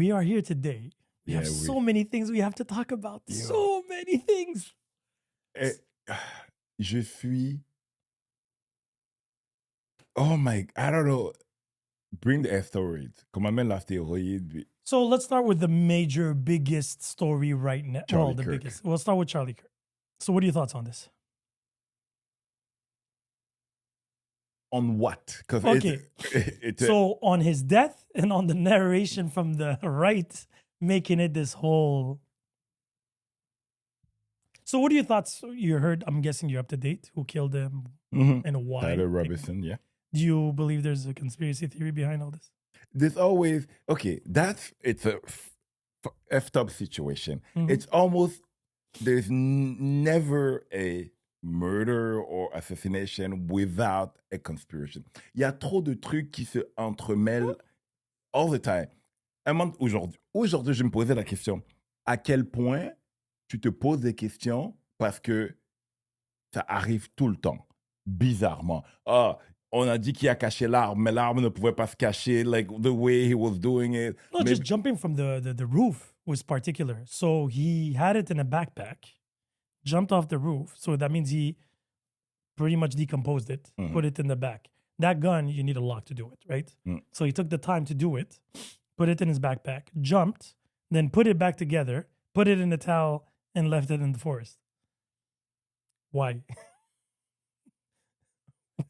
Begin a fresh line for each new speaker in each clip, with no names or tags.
we are here today. We have so many things we have to talk about. Yeah. So many things.
Je suis... Oh my... I don't know. Bring the asteroid. Comme amène l'astéroïde.
So let's start with the major, biggest story right now.
Charlie
the
Kirk.
biggest. We'll start with Charlie Kirk. So what are your thoughts on this?
On what?
Okay. So on his death and on the narration from the right, making it this whole... So what are your thoughts? You heard, I'm guessing you're up to date, who killed him and why.
Tyler Robinson, yeah.
Do you believe there's a conspiracy theory behind all this?
There's always... Okay, it's a effed up situation. It's almost... There's never a murder or assassination without a conspiracy. Il y a trop de trucs qui se entremêlent all the time. Aujourd'hui, je me posais la question, à quel point tu te poses des questions parce que ça arrive tout le temps, bizarrement. On a dit qu'il a caché l'arme, mais l'arme ne pouvait pas se cacher, like the way he was doing it.
No, just jumping from the roof was particular. So he had it in a backpack, jumped off the roof. So that means he pretty much decomposed it, put it in the back. That gun, you need a lock to do it, right? So he took the time to do it, put it in his backpack, jumped, then put it back together, put it in a towel, and left it in the forest. Why?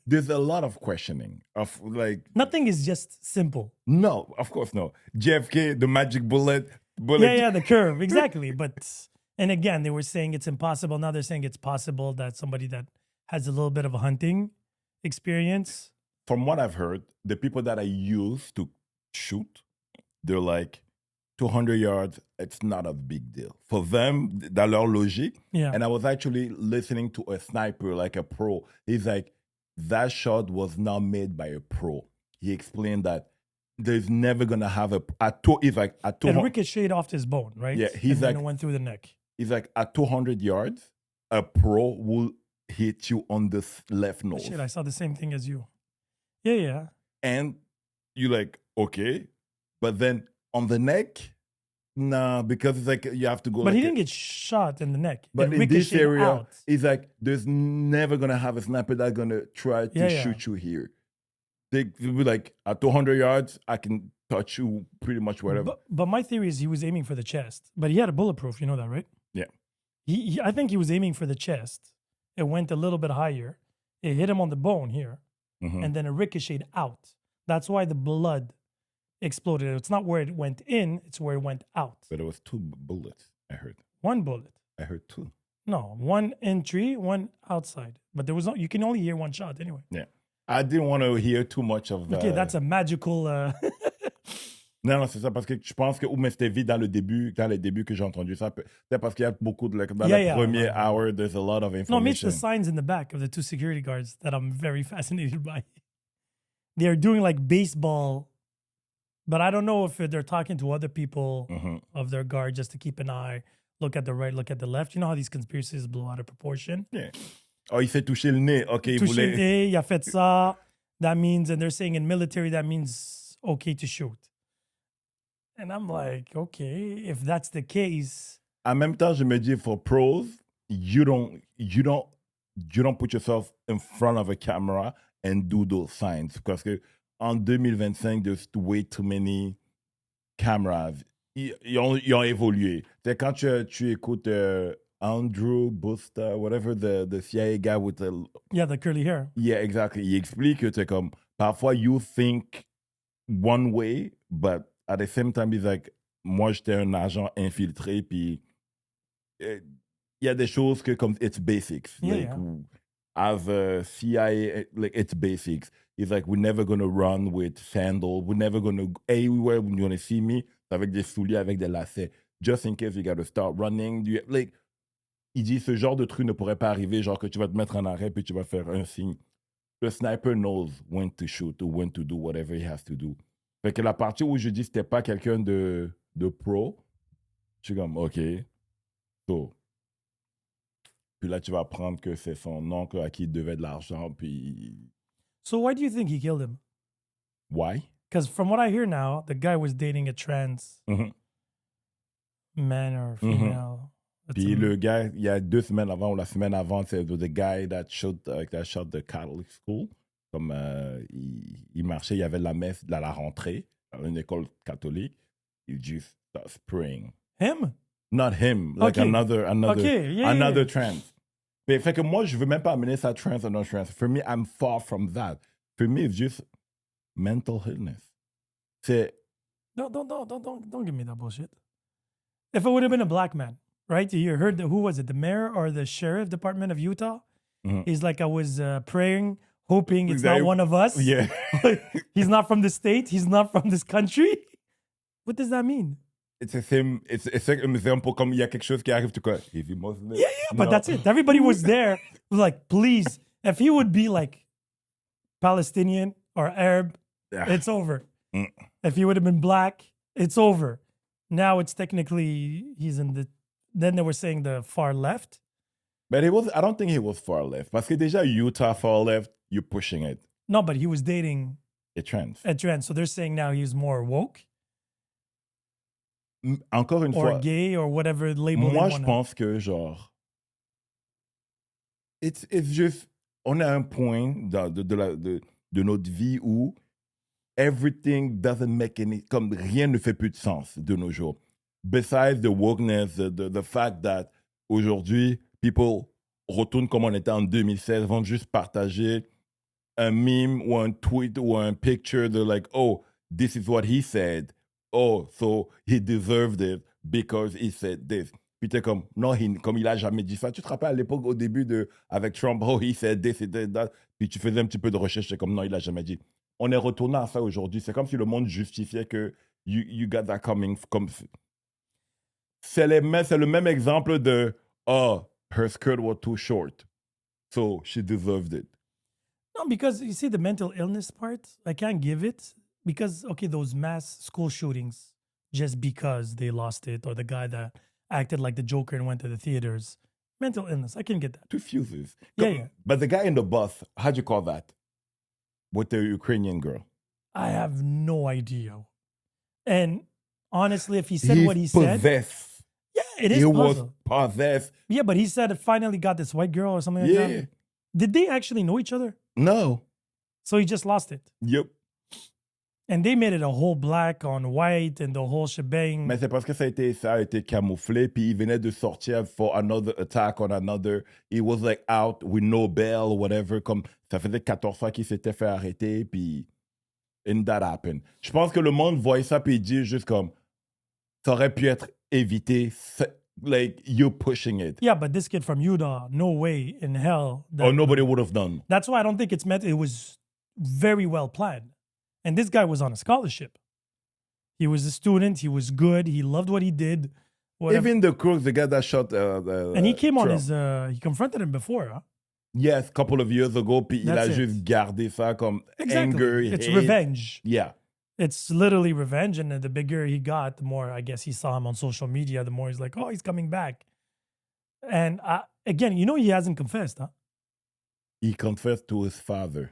There's a lot of questioning of like...
Nothing is just simple.
No, of course no. JFK, the magic bullet.
Yeah, the curve, exactly. And again, they were saying it's impossible. Now they're saying it's possible that somebody that has a little bit of a hunting experience.
From what I've heard, the people that I used to shoot, they're like, 200 yards, it's not a big deal. For them, dans leur logique.
Yeah.
And I was actually listening to a sniper, like a pro. He's like, that shot was not made by a pro. He explained that there's never going to have
It ricocheted off his bone, right?
Yeah,
and then it went through the neck.
He's like, at 200 yards, a pro will hit you on the left nose.
Shit, I saw the same thing as you. Yeah.
And you're like, okay. But then on the neck, nah, because it's like you have to go.
But he didn't get shot in the neck.
But in this area, it's like there's never gonna have a sniper that's gonna try to shoot you here. They'll be like, at 200 yards, I can touch you pretty much wherever.
But my theory is he was aiming for the chest. But he had a bulletproof, you know that, right?
Yeah.
I think he was aiming for the chest. It went a little bit higher. It hit him on the bone here. And then it ricocheted out. That's why the blood exploded. It's not where it went in, it's where it went out.
But it was 2 bullets, I heard.
1 bullet.
I heard 2.
No, 1 entry, 1 outside. But there was you can only hear 1 shot anyway.
Yeah. I didn't want to hear too much of that.
Okay, that's a magical...
Non, c'est ça, parce que je pense que c'était vite dans les débuts que j'ai entendu ça. C'est parce qu'il y a beaucoup de... Dans la première hour, there's a lot of information.
No, it's the signs in the back of the 2 security guards that I'm very fascinated by. They're doing like baseball... But I don't know if they're talking to other people of their guard just to keep an eye, look at the right, look at the left. You know how these conspiracies blow out of proportion?
Yeah. Oh, il s'est touché le nez. Okay,
touché le nez, il a fait ça. That means, and they're saying in military, that means okay to shoot. And I'm like, okay, if that's the case.
En même temps, je me dis, for pros, you don't put yourself in front of a camera and do those signs. Parce que en 2025, there's way too many cameras. Ils ont évolué. C'est quand tu écoutes Andrew Busta, whatever, the CIA guy with the...
Yeah, the curly hair.
Yeah, exactly. Il explique que c'est comme, parfois you think one way, but at the same time, he's like, moi, j'étais un agent infiltré, puis il y a des choses que comme, it's basics. As a CIA, like, it's basics. He's like, we're never going to run with sandals. We're never going to, anywhere when you're going to see me, avec des souliers, avec des lacets. Just in case you got to start running. Like, il dit, ce genre de truc ne pourrait pas arriver, genre que tu vas te mettre en arrêt, puis tu vas faire un signe. The sniper knows when to shoot or when to do whatever he has to do. Fait que la partie où je dis c'était pas quelqu'un de pro, je suis comme, OK. So, puis là, tu vas apprendre que c'est son oncle à qui il devait de l'argent, puis...
So why do you think he killed him?
Why?
Because from what I hear now, the guy was dating a trans
Mhm.
man or female. It's
Puis
a-
le gars, il y a 2 semaines avant ou la semaine avant, c'est the guy that shot the Catholic school. Comme il marchait, il y avait la messe à la rentrée dans une école catholique. Il just starts praying.
Him?
Not him, like
Okay.
another
Okay, yeah,
another
yeah.
trans. Mais fait que moi, je veux même pas amener ça trans or not trans. For me, I'm far from that. For me, it's just mental illness. C'est
Don't give me that bullshit. If it would have been a black man, right? You heard who was it? The mayor or the sheriff department of Utah?
Mhm.
He's like, I was praying, hoping it's
Exactly.
not one of us.
yeah.
He's not from the state. He's not from this country. What does that mean?
It's the same. It's un peu comme il y a quelque chose qui arrive, tu quoi? Is he Muslim?
Yeah, but
No.
that's it. Everybody was there. Was like, please, if he would be like Palestinian or Arab,
Yeah.
it's over.
Mm.
If he would have been black, it's over. Now it's technically he's in the. Then they were saying the far left.
But I don't think he was far left. Parce que déjà, Utah far left, you're pushing it.
No, but he was dating
A trans.
a trans. So they're saying now he's more woke
Encore une
or
fois,
gay or whatever label.
moi,
they
je
wanna-
pense que, genre, it's just, on a un point de notre vie où everything doesn't make any, comme rien ne fait plus de sens de nos jours. Besides the wokeness, the fact that aujourd'hui, people retournent comme on était en 2016, vont juste partager un meme ou un tweet ou un picture de like, oh, this is what he said. Oh, so he deserved it because he said this. Puis t'es comme, non, comme il a jamais dit ça. Tu te rappelles à l'époque, au début avec Trump, oh, he said this, he did that. Puis tu faisais un petit peu de recherche, c'est comme, non, il a jamais dit. On est retourné à ça aujourd'hui. C'est comme si le monde justifiait que you got that coming. Comme, c'est le même exemple de, oh, her skirt was too short. So she deserved it.
No, because you see the mental illness part, I can't give it because okay, those mass school shootings, just because they lost it, or the guy that acted like the Joker and went to the theaters, mental illness, I can get that.
Two fuses.
Yeah, yeah.
But the guy in the bus, how'd you call that? With the Ukrainian girl.
I have no idea. And honestly, if he said
He's
what he said,
possessed.
yeah, it is
He
puzzle.
was possessed.
Yeah, but he said it finally got this white girl or something like
Yeah.
that. Did they actually know each other?
No.
So he just lost it.
Yep.
And they made it a whole black on white and the whole shebang.
Mais c'est parce que ça a été camouflé, puis il venait de sortir for another attack on another. He was like out with no bail or whatever. Comme ça faisait 14 fois qu'il s'était fait arrêter, puis and that happened. Je pense que le monde voit ça, puis il dit juste comme ça aurait pu être évité. Like, you're pushing it.
Yeah, but this kid from Utah, no way in hell.
Or nobody would have done.
That's why I don't think it's meant. It was very well planned. And this guy was on a scholarship. He was a student. He was good. He loved what he did. Whatever.
Even the crook, the guy that shot.
And he came on
Trump.
his. He confronted him before. Huh?
Yes, a couple of years ago, puis il a
That's it.
juste gardé ça comme
Exactly.
anger.
It's
hate.
revenge.
Yeah.
It's literally revenge. And the bigger he got, the more I guess he saw him on social media, the more he's like, oh, he's coming back. And again, you know, he hasn't confessed, huh?
He confessed to his father.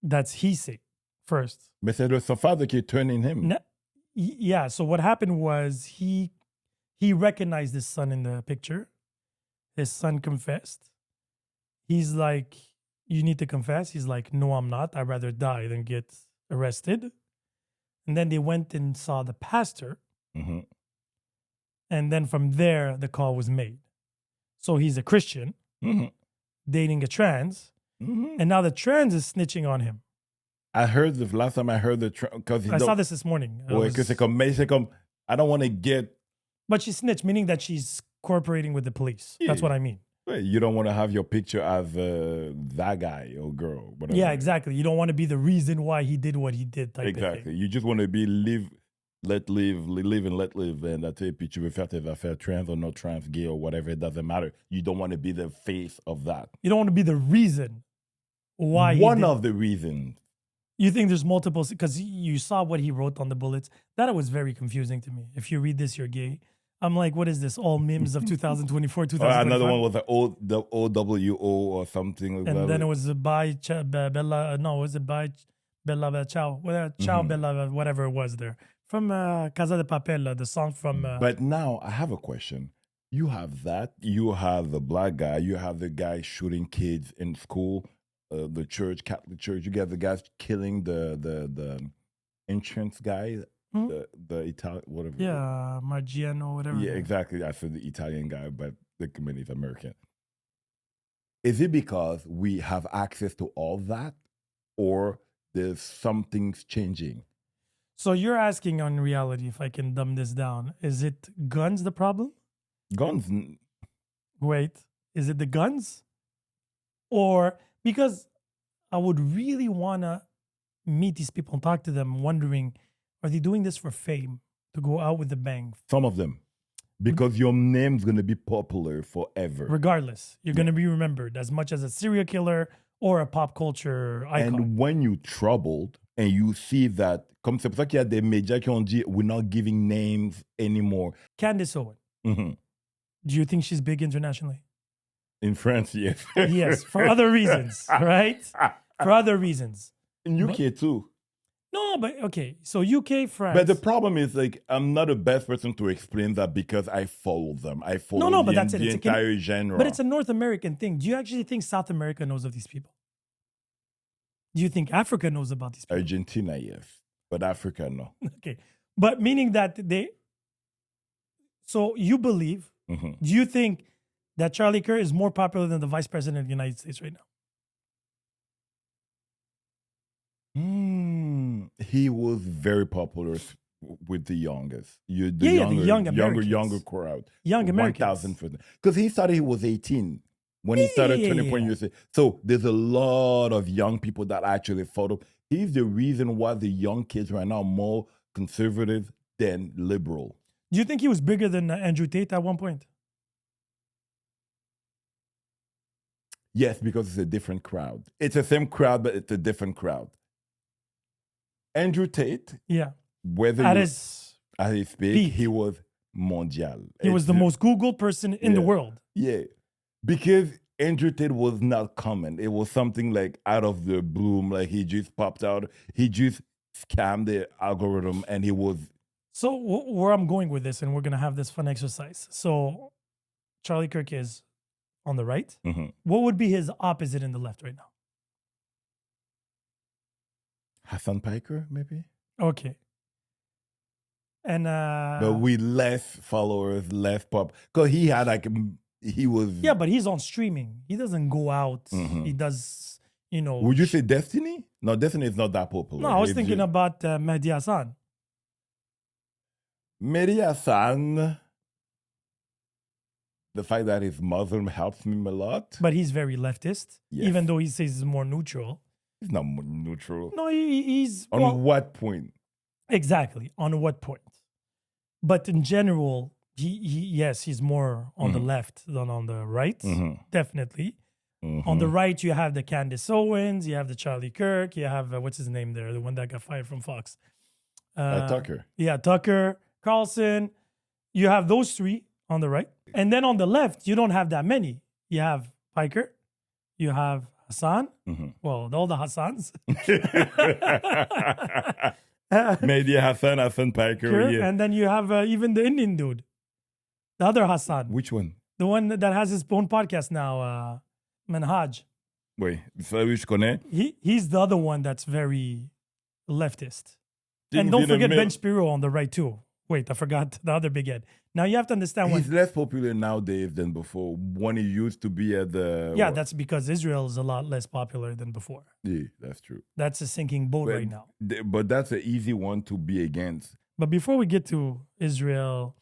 That's he say first.
Mais c'est son father qui est turning him.
Yeah. So what happened was he recognized his son in the picture. His son confessed. He's like, you need to confess. He's like, no, I'm not. I'd rather die than get arrested. And then they went and saw the pastor.
Mhm.
And then from there, the call was made. So he's a Christian
Mhm.
dating a trans.
Mhm.
And now the trans is snitching on him.
I heard the last time I heard the because
I saw this morning. It
Ouais,
was-
que c'est comme, mais c'est comme, I don't want to get.
But she snitched, meaning that she's cooperating with the police. That's
Yeah.
what I mean.
You don't want to have your picture as that guy or girl. Whatever.
Yeah, exactly. You don't want to be the reason why he did what he did. Type of
Exactly.
thing.
You just want to be live and let live. And that's it. Puis tu veux faire tes affaires trans or not trans, gay or whatever. It doesn't matter. You don't want to be the face of that.
You don't want to be the reason why. he
One
did-
of the reasons.
You think there's multiple because you saw what he wrote on the bullets. That was very confusing to me. If you read this, you're gay. I'm like, what is this? All memes of 2024,
Or
2025.
another one was the OWO or something like that.
And then it was by Bella. No, was it by Bella Ciao, Ciao Bella, whatever it was there. From Casa de Papel, the song from...
But now I have a question. You have that. You have the black guy. You have the guy shooting kids in school, the church, Catholic church. You got the guys killing the insurance guy, the Italian, whatever.
yeah, Margiano, whatever.
Yeah, exactly. I said the Italian guy, but the community is American. Is it because we have access to all that, or there's something's changing?
So you're asking on reality, if I can dumb this down, is it guns the problem?
Guns.
Wait, is it the guns? Or because I would really want to meet these people and talk to them, wondering, are they doing this for fame, to go out with a bang?
Some of them. Because your name's going to be popular forever.
Regardless, you're going to be remembered as much as a serial killer or a pop culture icon.
And when you troubled and you see that, comme c'est pour ça qu'il y a des médias qui ont dit, we're not giving names anymore.
Candace Owen.
Mm-hmm.
Do you think she's big internationally?
In France, yes.
Yes, for other reasons, right? For other reasons.
In UK too.
No, but okay. So UK, France.
But the problem is, like, I'm not the best person to explain that because I follow them. I follow
but that's it.
the
It's
entire genre.
But it's a North American thing. Do you actually think South America knows of these people? Do you think Africa knows about these people?
Argentina, yes. But Africa, no.
Okay. But meaning that so you believe,
Mm-hmm.
do you think that Charlie Kirk is more popular than the vice president of the United States right now?
He was very popular with the youngest. The younger crowd.
Young Americans.
1,000%. Because he started, he was 18 when he started Turning Point USA. So there's a lot of young people that actually follow. He's the reason why the young kids right now are more conservative than liberal.
Do you think he was bigger than Andrew Tate at one point?
Yes, because it's a different crowd. It's the same crowd, but it's a different crowd. Andrew Tate,
yeah,
whether
at
his peak, he was mondial.
He was the most Googled person in the world.
Yeah, because Andrew Tate was not common. It was something like out of the bloom, like he just popped out. He just scammed the algorithm, and he was...
So where I'm going with this, and we're going to have this fun exercise. So Charlie Kirk is on the right.
Mm-hmm.
What would be his opposite in the left right now?
Hassan Piker, maybe?
Okay. And
but with less followers, less pop. Because he had he was...
Yeah, but he's on streaming. He doesn't go out.
Mm-hmm.
He does, you know...
Would you say Destiny? No, Destiny is not that popular.
No, I was thinking about Mehdi Hassan.
Mehdi Hassan, the fact that he's Muslim helps him a lot.
But he's very leftist, even though he says he's more neutral.
He's not neutral.
No, he's...
On what point?
Exactly. On what point? But in general, yes, he's more on the left than on the right.
Mm-hmm.
Definitely. Mm-hmm. On the right, you have the Candace Owens, you have the Charlie Kirk, you have, what's his name there? The one that got fired from Fox.
Tucker.
Yeah, Tucker, Carlson. You have those three on the right. And then on the left, you don't have that many. You have Piker. You have Hassan.
Mm-hmm.
Well, all the Hassans.
Maybe Hassan Piker. Yeah.
And then you have even the Indian dude. The other Hassan.
Which one?
The one that has his own podcast now, Manhaj.
Wait, celui je connais?
He's the other one that's very leftist. And don't forget Ben Shapiro on the right too. Wait, I forgot the other big head. Now you have to understand
he's less popular nowadays than before. When he used to be at the...
Yeah, that's because Israel is a lot less popular than before.
Yeah, that's true.
That's a sinking boat right now.
But that's an easy one to be against.
But before we get to Israel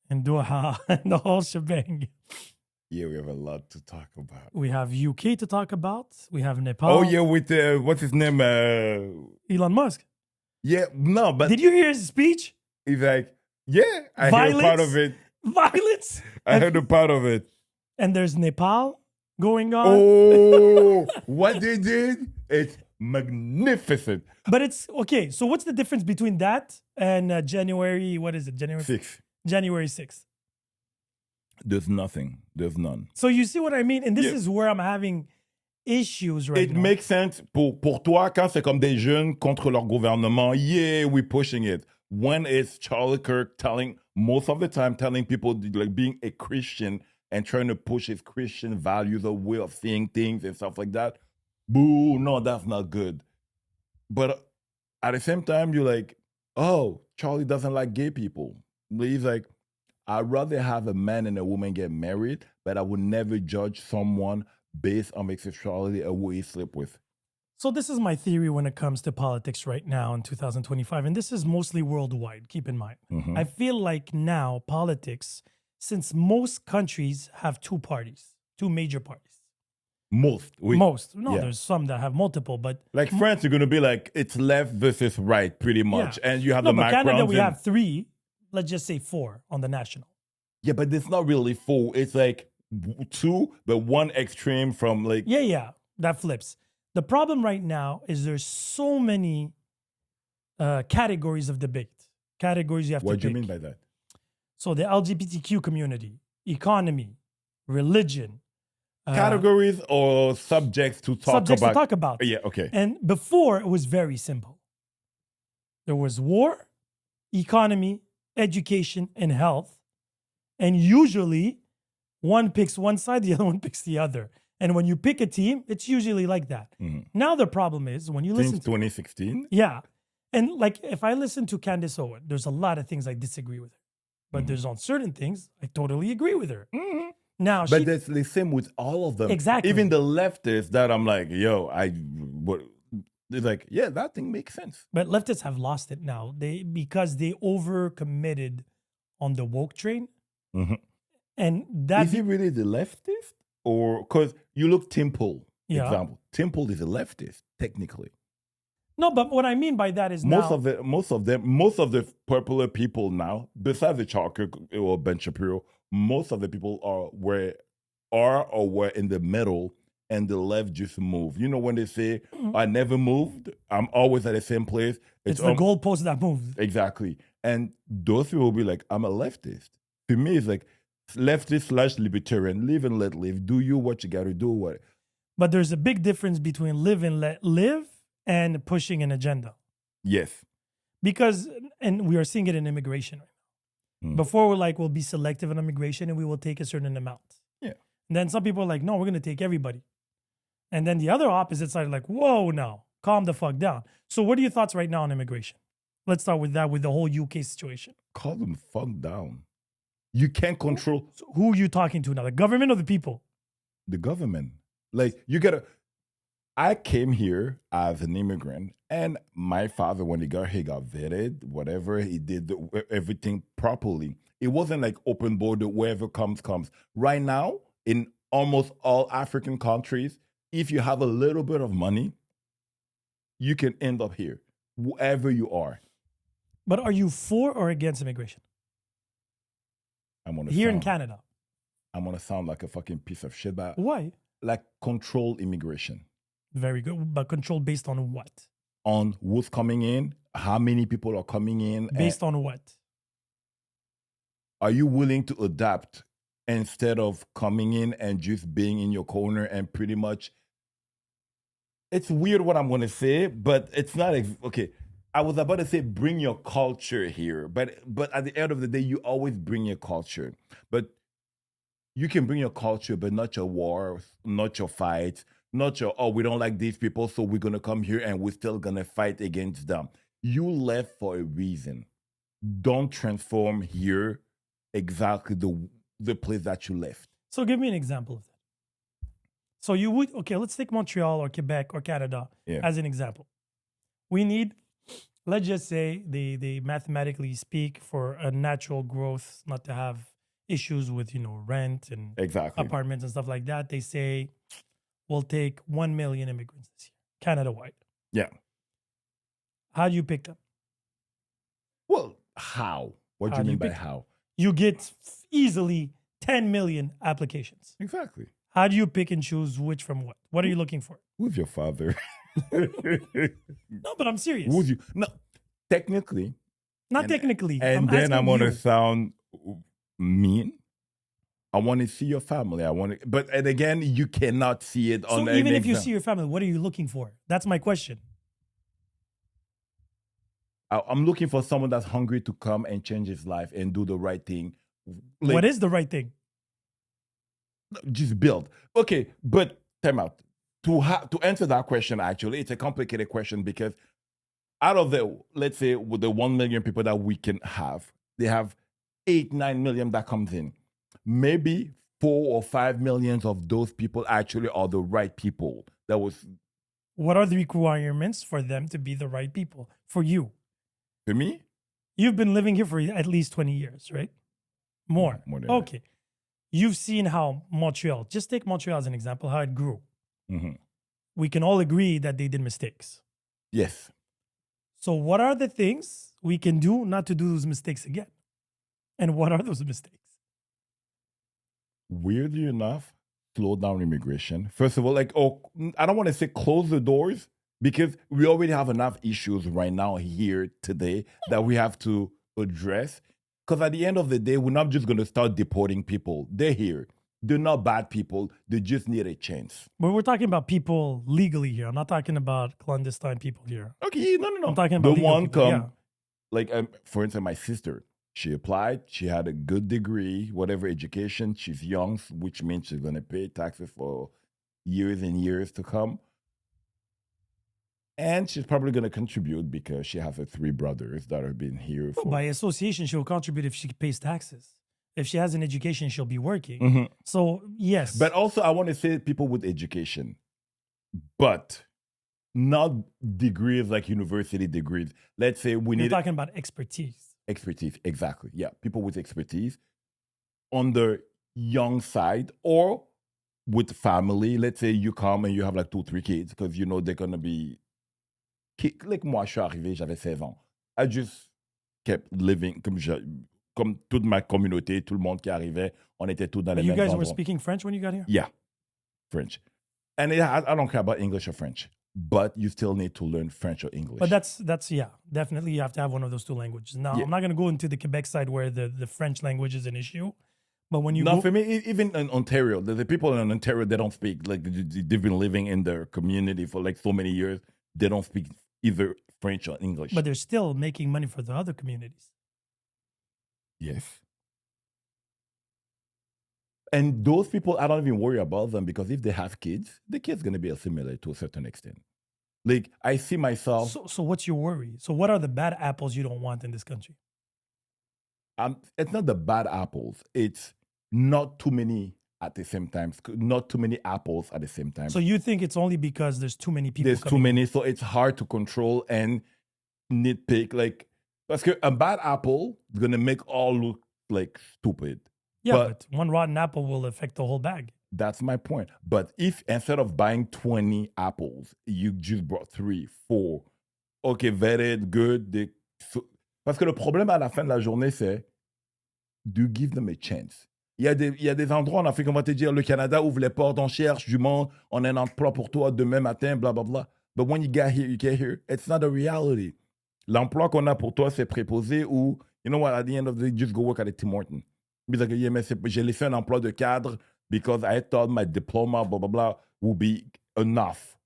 and Doha and the whole shebang...
Yeah, we have a lot to talk about.
We have UK to talk about. We have Nepal.
Oh, yeah, with, what's his name?
Elon Musk.
Yeah, no, but...
Did you hear his speech?
He's like, yeah, I heard part of it.
Violence?
I heard a part of it.
And there's Nepal going on.
Oh, what they did, it's magnificent.
But it's, okay, so what's the difference between that and January, what is it? January
6th.
January 6th.
There's nothing. There's none.
So you see what I mean? And this is where I'm having issues right
It
now.
makes sense pour toi quand c'est comme des jeunes contre leur gouvernement. Yeah, we're pushing it. When it's Charlie Kirk most of the time telling people like being a Christian and trying to push his Christian values or way of seeing things and stuff like that. Boo, no, that's not good. But at the same time, you're like, oh, Charlie doesn't like gay people. He's like, I'd rather have a man and a woman get married, but I would never judge someone based on their sexuality or who he sleep with.
So this is my theory when it comes to politics right now in 2025, and this is mostly worldwide, keep in mind. I feel like now politics, since most countries have two major parties.
Most.
No,
Yeah.
there's some that have multiple, but
Like France, you're going to be like, it's left versus right, pretty much.
Yeah.
And you have
no,
the
but Canada,
Macrons
we
and-
have 3, let's just say 4 on the national.
Yeah, but it's not really 4. It's like 2, but one extreme from like...
Yeah, that flips. The problem right now is there's so many categories of debate. Categories you have to
What do you
pick.
mean by that?
So the LGBTQ community, economy, religion.
Categories or subjects to talk
subjects
about?
to talk about.
Yeah, okay.
And before, it was very simple. There was war, economy, education, and health. And usually, one picks one side, the other one picks the other. And when you pick a team, it's usually like that. Now the problem is when you listen
Since
to
2016?
yeah, and like if I listen to Candace Owen, there's a lot of things I disagree with her, but there's on certain things I totally agree with her. Now,
But that's the same with all of them.
Exactly.
Even the leftists that I'm like, yo, they're like, yeah, that thing makes sense.
but leftists have lost it now. Because they overcommitted on the woke train, and that
Is he really the leftist? Or, because you look Temple,
Yeah.
example. Temple is a leftist, technically.
no. But what I mean by that is
Most
now,
of the popular people now, besides the Chalker or Ben Shapiro, most of the people are or were in the middle, and the left just moved. You know when they say, "I never moved. I'm always at the same place."
it's the goalpost that moved.
Exactly, and those people will be like, "I'm a leftist." To me, it's like leftist / libertarian. Live and let live. Do you what you got to do. What?
But there's a big difference between live and let live and pushing an agenda.
Yes.
Because, and we are seeing it in immigration right now. Before we're like, we'll be selective in immigration and we will take a certain amount.
Yeah.
And then some people are like, no, we're going to take everybody. And then the other opposite side are like, whoa, now, calm the fuck down. So what are your thoughts right now on immigration? Let's start with that, with the whole UK situation.
Calm them fuck down. You can't control
So who are you talking to now, the government or the people?
the government. Like you gotta. I came here as an immigrant, and my father, when he got here, got vetted. Whatever he did, everything properly. It wasn't like open border, wherever comes. Right now, in almost all African countries, if you have a little bit of money, you can end up here, wherever you are.
But are you for or against immigration?
I'm gonna
Here in
sound,
Canada.
I'm gonna sound like a fucking piece of shit, but
Why?
like control immigration
Very good. But control based on what?
on who's coming in, how many people are coming in, and
Based on what?
are you willing to adapt instead of coming in and just being in your corner and pretty much. It's weird what I'm gonna say, but it's not okay. I was about to say bring your culture here, but at the end of the day, you always bring your culture. But you can bring your culture, but not your wars, not your fights, not your, we don't like these people, so we're gonna come here and we're still gonna fight against them. You left for a reason. Don't transform here exactly the place that you left.
So give me an example of that. So you would, okay, let's take Montreal or Quebec or Canada as an example. We need, let's just say they mathematically speak for a natural growth, not to have issues with, rent and
Exactly.
apartments and stuff like that. They say, we'll take 1 million immigrants this year, Canada-wide.
Yeah.
How do you pick them?
Well, how? What do
How
you
do
mean
you
by
pick-
how?
You get easily 10 million applications.
Exactly.
How do you pick and choose which from what? What are you looking for?
Who's your father?
No, but I'm serious.
Who's you? No, technically.
Not
and-
technically.
And then I'm
asking
gonna
you.
sound mean. I want to see your family. And again, you cannot see it on
So even if you see your family, what are you looking for? That's my question.
I'm looking for someone that's hungry to come and change his life and do the right thing. Like,
What is the right thing?
just build. Okay, but time out. To answer that question, actually, it's a complicated question because out of the, let's say, with the 1 million people that we can have, they have 8-9 million that comes in. Maybe 4 or 5 millions of those people actually are the right people.
What are the requirements for them to be the right people for you?
For me?
You've been living here for at least 20 years, right? More
than that.
Okay. You've seen how Montreal, just take Montreal as an example, how it grew.
Mm-hmm.
We can all agree that they did mistakes.
Yes.
So what are the things we can do not to do those mistakes again? And what are those mistakes?
Weirdly enough, slow down immigration. First of all, I don't want to say close the doors because we already have enough issues right now here today that we have to address. Because at the end of the day, we're not just going to start deporting people. They're here. They're not bad people. They just need a chance.
But we're talking about people legally here. I'm not talking about clandestine people here.
Okay, no.
I'm talking about
the
legal
one
people,
come, for instance, my sister. She applied. She had a good degree, whatever education. She's young, which means she's going to pay taxes for years and years to come. And she's probably going to contribute because she has her 3 brothers that have been here.
By association, she'll contribute if she pays taxes. If she has an education, she'll be working.
Mm-hmm.
So, yes.
But also, I want to say people with education, but not degrees like university degrees. Let's say
You're talking about expertise.
Expertise, exactly. Yeah, people with expertise on the young side or with family. Let's say you come and you have like 2-3 kids because you know they're going to be... Like moi, je suis arrivé, j'avais 16 ans. I just kept living comme toute ma communauté, tout le monde qui arrivait, on était tous dans les mêmes endroits.
You guys were speaking French when you got here?
Yeah, French. And I don't care about English or French, but you still need to learn French or English.
But that's yeah, definitely you have to have one of those 2 languages. Now, I'm not going to go into the Quebec side where the French language is an issue. But when you
for me, even in Ontario, the people in Ontario, they don't speak, like they've been living in their community for like so many years. They don't speak either French or English.
But they're still making money for the other communities.
Yes. And those people, I don't even worry about them because if they have kids, the kid's going to be assimilated to a certain extent. Like, I see myself...
So what's your worry? So what are the bad apples you don't want in this country?
It's not the bad apples. It's not too many at the same time. Not too many apples at the same time.
So you think it's only because there's too many people
There's too many, so it's hard to control and nitpick. Like, parce que a bad apple is going to make all look like stupid.
Yeah, but one rotten apple will affect the whole bag.
That's my point. But if instead of buying 20 apples, you just brought 3, 4, okay, vetted, good. Parce que le problème à la fin de la journée, c'est do you give them a chance? Il y a des endroits en Afrique, on va te dire, le Canada ouvre les portes, on cherche du monde, on a un emploi pour toi demain matin, blah, blah, blah. But when you get here, it's not a reality. L'emploi qu'on a pour toi, c'est préposé ou, you know what, at the end of the day, just go work at a Tim Hortons. Be like, yeah, mais j'ai laissé un emploi de cadre because I thought my diploma, blah, blah, blah, would be enough.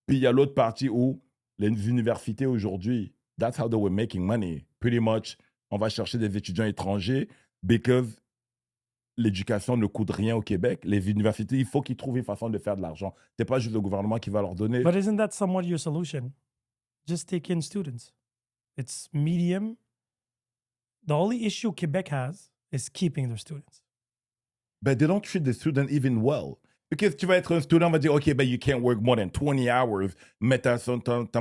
Puis il y a l'autre partie où les universités aujourd'hui, that's how they were making money. Pretty much, on va chercher des étudiants étrangers because l'éducation ne coûte rien au Québec. Les universités, il faut qu'ils trouvent une façon de faire de l'argent. C'est pas juste le gouvernement qui va leur donner.
But isn't that somewhat your solution? Just take in students. It's medium. The only issue Quebec has is keeping their students.
But they don't treat the student even well. Because tu vas être un student, on va dire, OK, but you can't work more than 20 hours, mais ta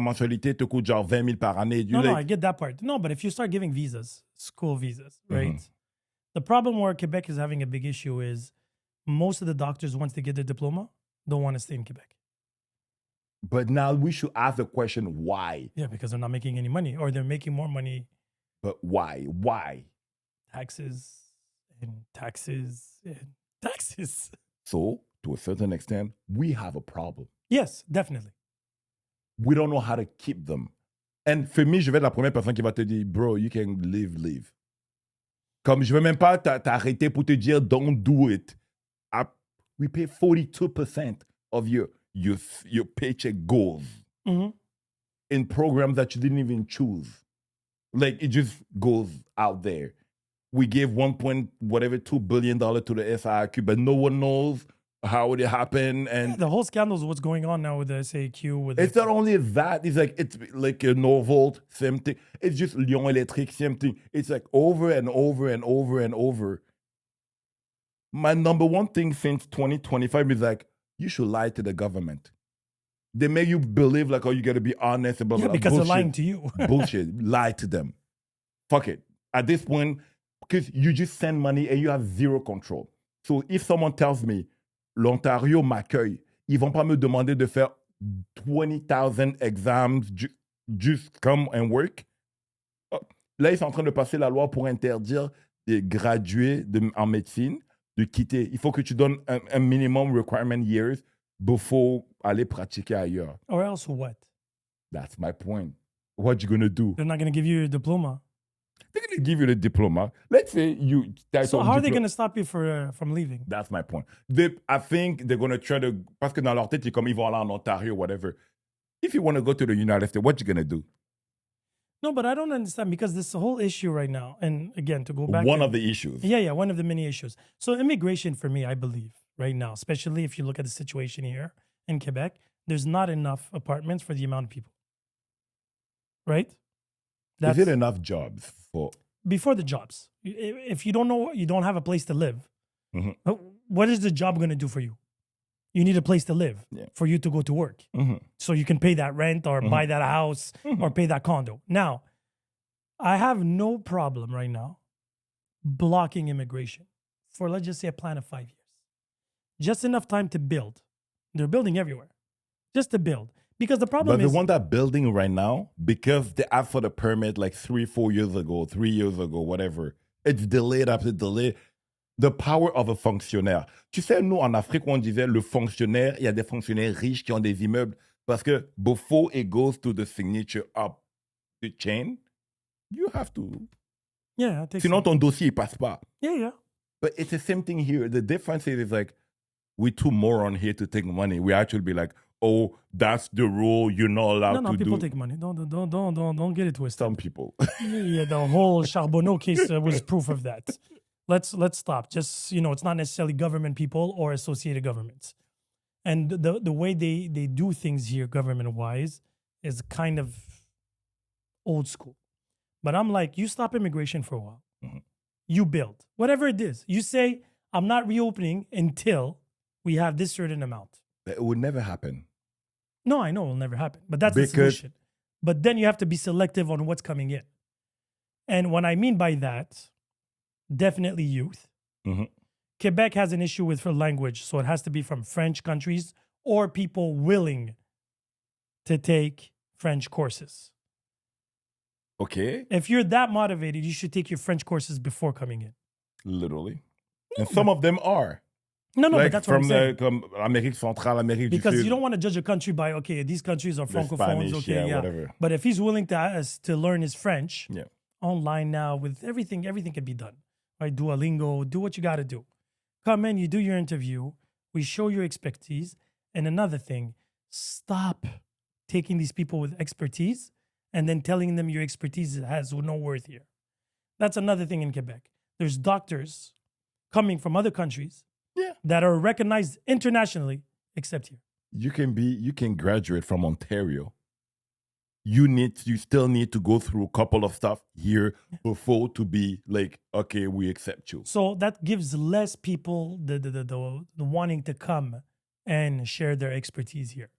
mensualité te coûte genre 20 000 par année.
No, I get that part. No, but if you start giving visas, school visas, right? Mm-hmm. The problem where Quebec is having a big issue is most of the doctors, once they get their diploma, don't want to stay in Quebec.
But now we should ask the question, why?
Yeah, because they're not making any money or they're making more money.
But why? Why?
Taxes and taxes and taxes.
So, to a certain extent, we have a problem.
Yes, definitely.
We don't know how to keep them. And for me, je vais être la première personne qui va te dire, bro, you can leave. Comme je veux même pas t'arrêter pour te dire don't do it. We pay 42% of your paycheck goes in programs that you didn't even choose. Like it just goes out there. We gave $2 billion to the SIQ, but no one knows how it happened. And
the whole scandal is what's going on now with the SAQ.
It's not only that. It's like a Norvolt, same thing. It's just Lyon Electric, same thing. It's like over and over and over and over. My number one thing since 2025 is like, you should lie to the government. They make you believe like, oh, you got to be honest about
because
bullshit.
They're lying to you.
Bullshit. Lie to them. Fuck it. At this point, because you just send money and you have zero control. So if someone tells me, l'Ontario m'accueille, ils vont pas me demander de faire 20,000 exams, just come and work. Là, ils sont en train de passer la loi pour interdire des gradués en médecine de quitter. Il faut que tu donnes un minimum requirement years before aller pratiquer ailleurs.
Or else what?
That's my point. What you going to do?
They're not going to give you a diploma.
They're going to give you the diploma. Let's say you...
So how are they going to stop you from leaving?
That's my point. I think they're going to try to... Parce que dans leur tête, ils vont aller en Ontario, whatever. If you want to go to the United States, what you going to do?
No, but I don't understand because this whole issue right now, and again, to go back...
One of the issues.
Yeah, one of the many issues. So immigration for me, I believe, right now, especially if you look at the situation here in Quebec, there's not enough apartments for the amount of people. Right?
Is it enough jobs for...
Before the jobs. If you don't know, you don't have a place to live, what is the job going to do for you? You need a place to live for you to go to work. So you can pay that rent or buy that house or pay that condo. Now, I have no problem right now blocking immigration for, let's just say, a plan of 5 years. Just enough time to build. They're building everywhere. Just to build. Because the problem
is...
But
the one that building right now, because they asked for the permit like 3 years ago, whatever, it's delayed after delay. The power of a fonctionnaire. Tu sais, nous, en Afrique, on disait, le fonctionnaire, il y a des fonctionnaires riches qui ont des immeubles parce que before it goes to the signature up the chain, you have to...
Yeah.
Sinon, ton dossier, il passe pas.
Yeah.
But it's the same thing here. The difference is like, we're too moron here to take money. We actually be like, oh, that's the rule. You're not allowed to do...
No, people take money. Don't get it twisted.
Some people.
Yeah, the whole Charbonneau case was proof of that. Let's stop. Just, it's not necessarily government people or associated governments. And the way they do things here government-wise is kind of old school. But I'm like, you stop immigration for a while. You build. Whatever it is. You say, I'm not reopening until we have this certain amount.
It would never happen.
No, I know it will never happen. But that's the solution. But then you have to be selective on what's coming in. And what I mean by that... definitely youth. Quebec has an issue with language, so it has to be from French countries or people willing to take French courses.
Okay.
If you're that motivated, you should take your French courses before coming in.
Literally. And some of them are.
No, but that's what I'm saying.
From Amérique centrale, Amérique du Sud.
Because you don't want to judge a country by, okay, these countries are francophones,
whatever.
But if he's willing to learn his French, online now with everything can be done. Right, Duolingo, do what you got to do. Come in, you do your interview. We show your expertise. And another thing, stop taking these people with expertise and then telling them your expertise has no worth here. That's another thing in Quebec. There's doctors coming from other countries that are recognized internationally, except here.
You can graduate from Ontario. You still need to go through a couple of stuff here before to be like, okay, we accept you.
So that gives less people the wanting to come and share their expertise here.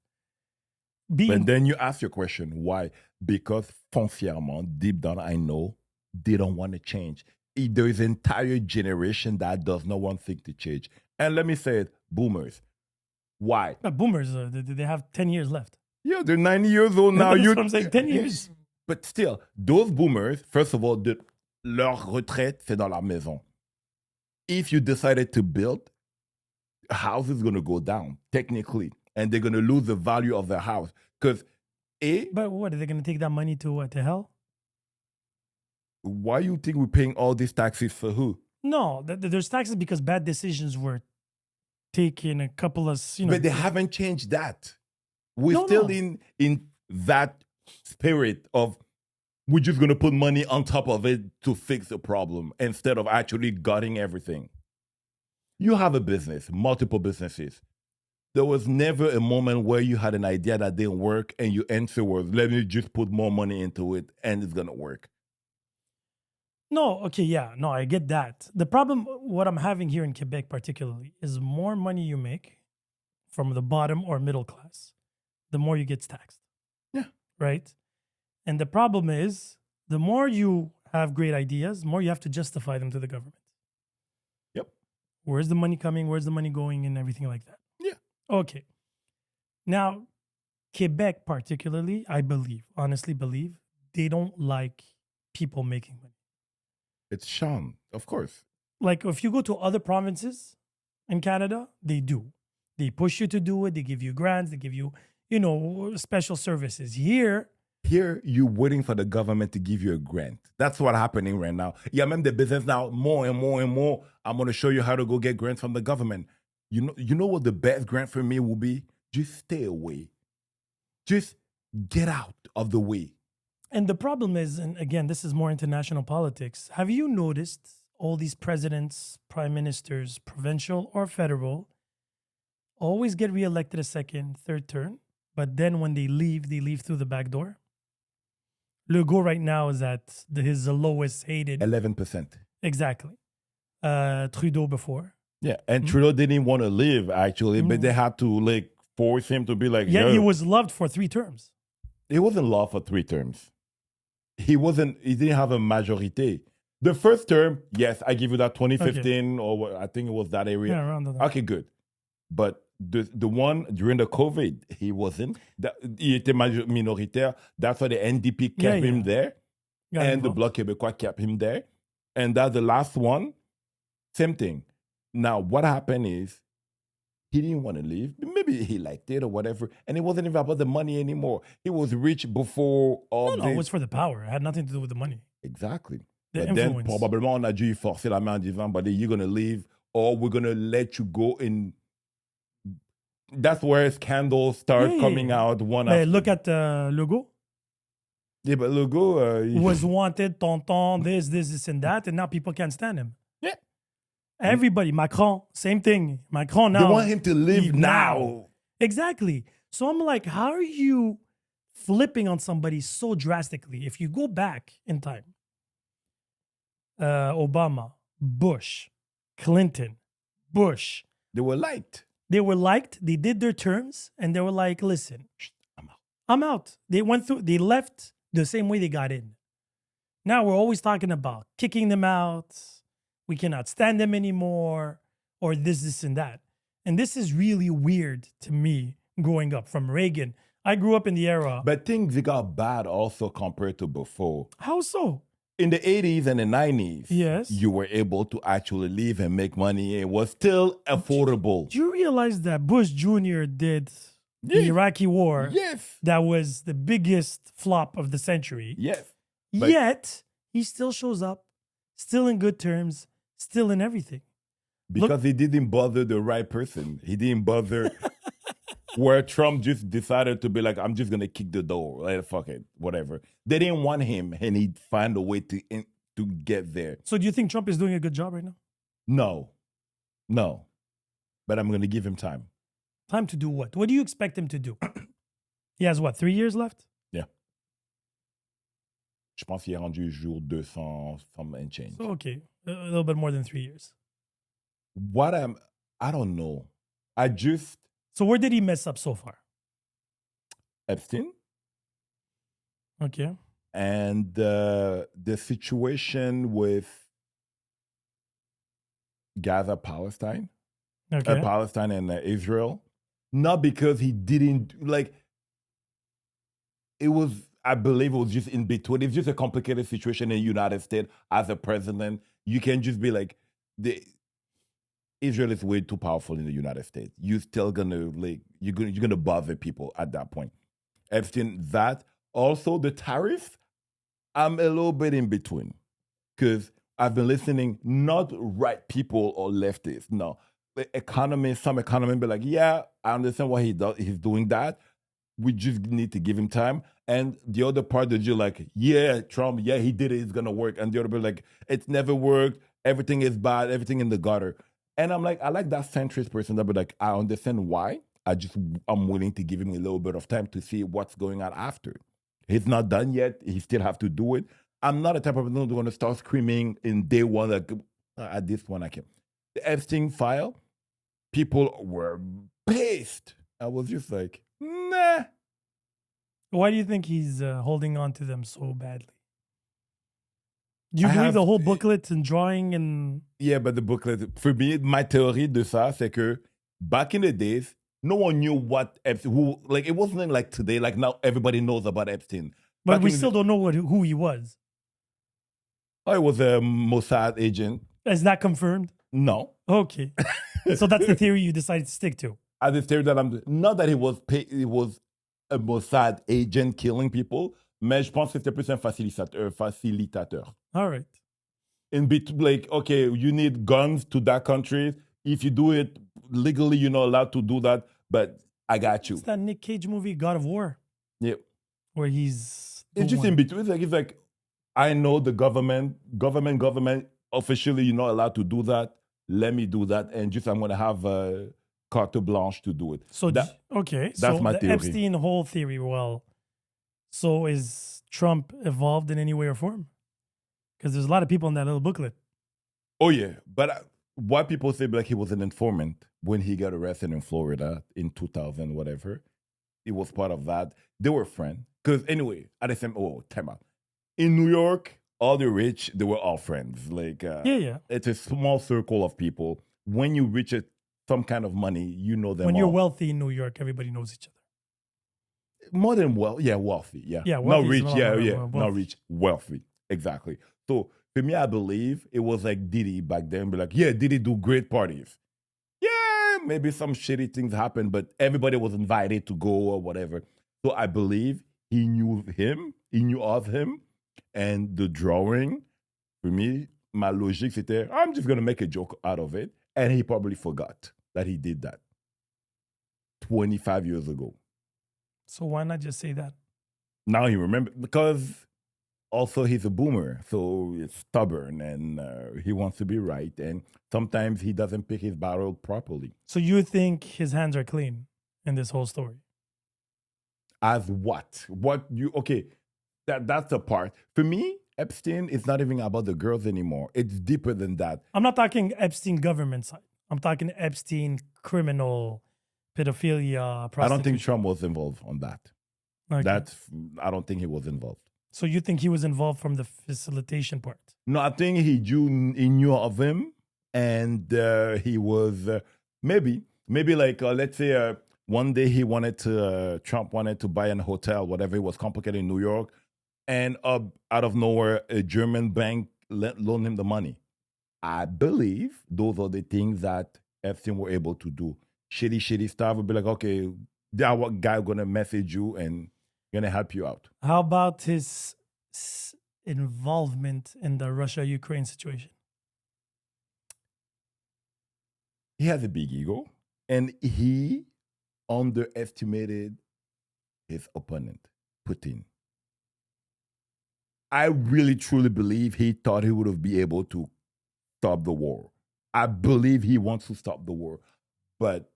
But then you ask your question, why? Because foncièrement, deep down, I know they don't want to change. There is an entire generation that does not want things to change. And let me say it, boomers. Why?
But boomers, they have 10 years left.
Yeah, they're 90 years old now.
That's what I'm saying, 10 years.
But still, those boomers, first of all, leur retraite, c'est dans la maison. If you decided to build, a house is going to go down, technically. And they're going to lose the value of their house. But
what, are they going to take that money to hell?
Why you think we're paying all these taxes for who?
No, there's taxes because bad decisions were taken. A couple of
But they haven't changed that. We're
No,
still
no.
in that spirit of we're just gonna put money on top of it to fix the problem instead of actually gutting everything. You have a business, multiple businesses. There was never a moment where you had an idea that didn't work and your answer was, let me just put more money into it and it's gonna work.
No, okay, yeah, no, I get that. The problem, what I'm having here in Quebec particularly, is more money you make from the bottom or middle class, the more you get taxed.
Yeah.
Right? And the problem is, the more you have great ideas, the more you have to justify them to the government.
Yep.
Where's the money coming? Where's the money going? And everything like that.
Yeah.
Okay. Now, Quebec particularly, I believe, honestly believe, they don't like people making money.
It's Sean, of course.
Like if you go to other provinces in Canada, they do. They push you to do it. They give you grants. They give you, special services. Here,
you're waiting for the government to give you a grant. That's what's happening right now. Yeah, même the business now, more and more and more. I'm going to show you how to go get grants from the government. You know what the best grant for me will be? Just stay away. Just get out of the way.
And the problem is, and again, this is more international politics. Have you noticed all these presidents, prime ministers, provincial or federal, always get reelected a second, third term, but then when they leave through the back door? Legault right now is at his lowest hated.
11%.
Exactly. Trudeau before.
Yeah, and Trudeau didn't want to leave, actually, but they had to, force him to be like,
yeah, he was loved for 3 terms.
He wasn't loved for 3 terms. He didn't have a majority. The first term, yes, I give you that 2015 or I think it was that area.
Yeah, around that.
Okay, good. But the one during the COVID, he wasn't. Il était minoritaire. That's why the NDP kept him there. And the Bloc Québécois kept him there. And that's the last one. Same thing. Now, what happened is he didn't want to leave. Maybe he liked it or whatever. And it wasn't even about the money anymore. He was rich before all this.
No, it was for the power. It had nothing to do with the money.
Exactly.
The
but
influence.
Then, probablement, on a dû forcer la main en disant, but you're going to leave or we're going to let you go in. That's where scandals start coming out one after.
Look at Legault.
Yeah, but Legault...
was wanted, tonton, this, and that, and now people can't stand him.
Yeah.
Everybody, Macron, same thing. Macron now.
They want him to leave now.
Exactly. So I'm like, how are you flipping on somebody so drastically? If you go back in time, Obama, Bush, Clinton, Bush.
They were liked.
They did their terms, and they were like, listen, I'm out. They left the same way they got in. Now we're always talking about kicking them out. We cannot stand them anymore, or this, and that. And this is really weird to me growing up from Reagan. I grew up in the era.
But things got bad also compared to before.
How so?
In the 80s and the 90s,
yes,
you were able to actually live and make money. It was still affordable.
Do you realize that Bush Jr. did the Iraqi war?
Yes.
That was the biggest flop of the century.
Yes.
Yet, he still shows up, still in good terms, still in everything.
Because he didn't bother the right person. He didn't bother where Trump just decided to be like, I'm just going to kick the door. Like, fuck it, whatever. They didn't want him, and he'd find a way to get there.
So do you think Trump is doing a good job right now?
No. But I'm going to give him time.
Time to do what? What do you expect him to do? He has what, 3 years left?
Yeah. Je pense qu'il est rendu jour 200 some and change.
So, okay. A little bit more than 3 years.
I don't know.
So where did he mess up so far?
Epstein.
Okay.
And the situation with Gaza, Palestine.
Okay.
Palestine and Israel. Not because he didn't, I believe it was just in between. It's just a complicated situation in the United States as a president. You can just be like, Israel is way too powerful in the United States. You're still you're gonna bother people at that point. Epstein, that. Also, the tariff, I'm a little bit in between. because I've been listening, not right people or leftists, no. The economists, some economists be like, yeah, I understand why he's doing that. We just need to give him time. And the other part that you're like, yeah, Trump, yeah, he did it, it's gonna work. And the other part like, it's never worked, everything is bad, everything in the gutter. And I'm like, I like that centrist person that be like, I understand why. I'm willing to give him a little bit of time to see what's going on after. He's not done yet. He still have to do it. I'm not a type of person who's going to start screaming in day one, like, at this one I can. The Epstein file, people were pissed. I was just like, nah.
Why do you think he's holding on to them so badly? Do you believe the whole booklet and drawing and...
Yeah, but the booklet, for me, my theory de ça, c'est que back in the days, no one knew what Epstein, like it wasn't like today, like now everybody knows about Epstein.
But we still don't know who he was.
Oh, it was a Mossad agent.
Is that confirmed?
No.
Okay. So that's the theory you decided to stick to.
The theory that not that he was a Mossad agent killing people, mais je pense que c'était plus un facilitateur.
All right.
In between, like, okay, you need guns to that country. If you do it legally, you're not allowed to do that, but I got you.
It's that Nick Cage movie, God of War.
Yeah.
Where he's...
It's just in between. It's like, I know the government, officially, you're not allowed to do that. Let me do that. And just I'm going to have carte blanche to do it.
So, okay. That's
my theory.
Epstein whole theory, well, so is Trump involved in any way or form? Because there's a lot of people in that little booklet.
Oh, yeah. But what people say, like he was an informant when he got arrested in Florida in 2000, whatever. It was part of that. They were friends. Because anyway, at the same, time out. In New York, all the rich, they were all friends. Like,
yeah.
It's a small circle of people. When you reach some kind of money, you know them
When
all.
you're wealthy in New York, everybody knows each other.
More than wealthy. Yeah.
Yeah,
not
wealthy.
Rich, not rich, wealthy. Exactly. So for me, I believe it was like Diddy back then. Be like, yeah, Diddy do great parties. Yeah, maybe some shitty things happened, but everybody was invited to go or whatever. So I believe he knew of him, and the drawing, for me, my logic, c'était, I'm just going to make a joke out of it. And he probably forgot that he did that 25 years ago.
So why not just say that?
Now he remembers, because also he's a boomer, so he's stubborn and he wants to be right. And sometimes he doesn't pick his battle properly.
So you think his hands are clean in this whole story?
As what? Okay, that's the part. For me, Epstein is not even about the girls anymore. It's deeper than that.
I'm not talking Epstein government side. I'm talking Epstein criminal, pedophilia, prostitution.
I don't think Trump was involved on that.
Okay.
I don't think he was involved.
So you think he was involved from the facilitation part?
No, I think he knew of him, and he was maybe like let's say one day Trump wanted to buy a hotel, whatever. It was complicated in New York, and out of nowhere, a German bank loaned him the money. I believe those are the things that Epstein were able to do. Shitty stuff would be like, okay, that guy gonna message you and gonna help you out.
How about his involvement in the Russia-Ukraine situation?
He has a big ego, and he underestimated his opponent, Putin. I really, truly believe he thought he would be able to stop the war. I believe he wants to stop the war, but...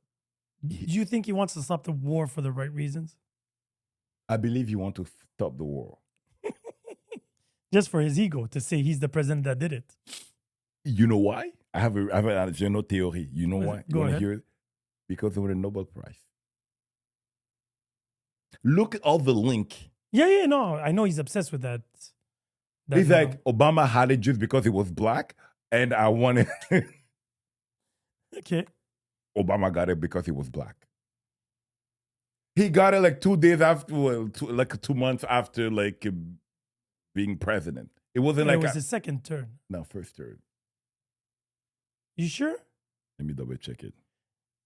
Do you think he wants to stop the war for the right reasons?
I believe he wants to stop the war.
Just for his ego, to say he's the president that did it.
You know why? I have a general theory. You know why?
Go ahead.
Hear it? Because they won a Nobel Prize. Look at all the link.
Yeah, no. I know he's obsessed with that.
He's like, Obama had it just because he was black, and I wanted...
Okay.
Obama got it because he was black. He got it like 2 days after, like 2 months after, like being president. It wasn't like
it was his second turn.
No, first turn.
You sure?
Let me double check it.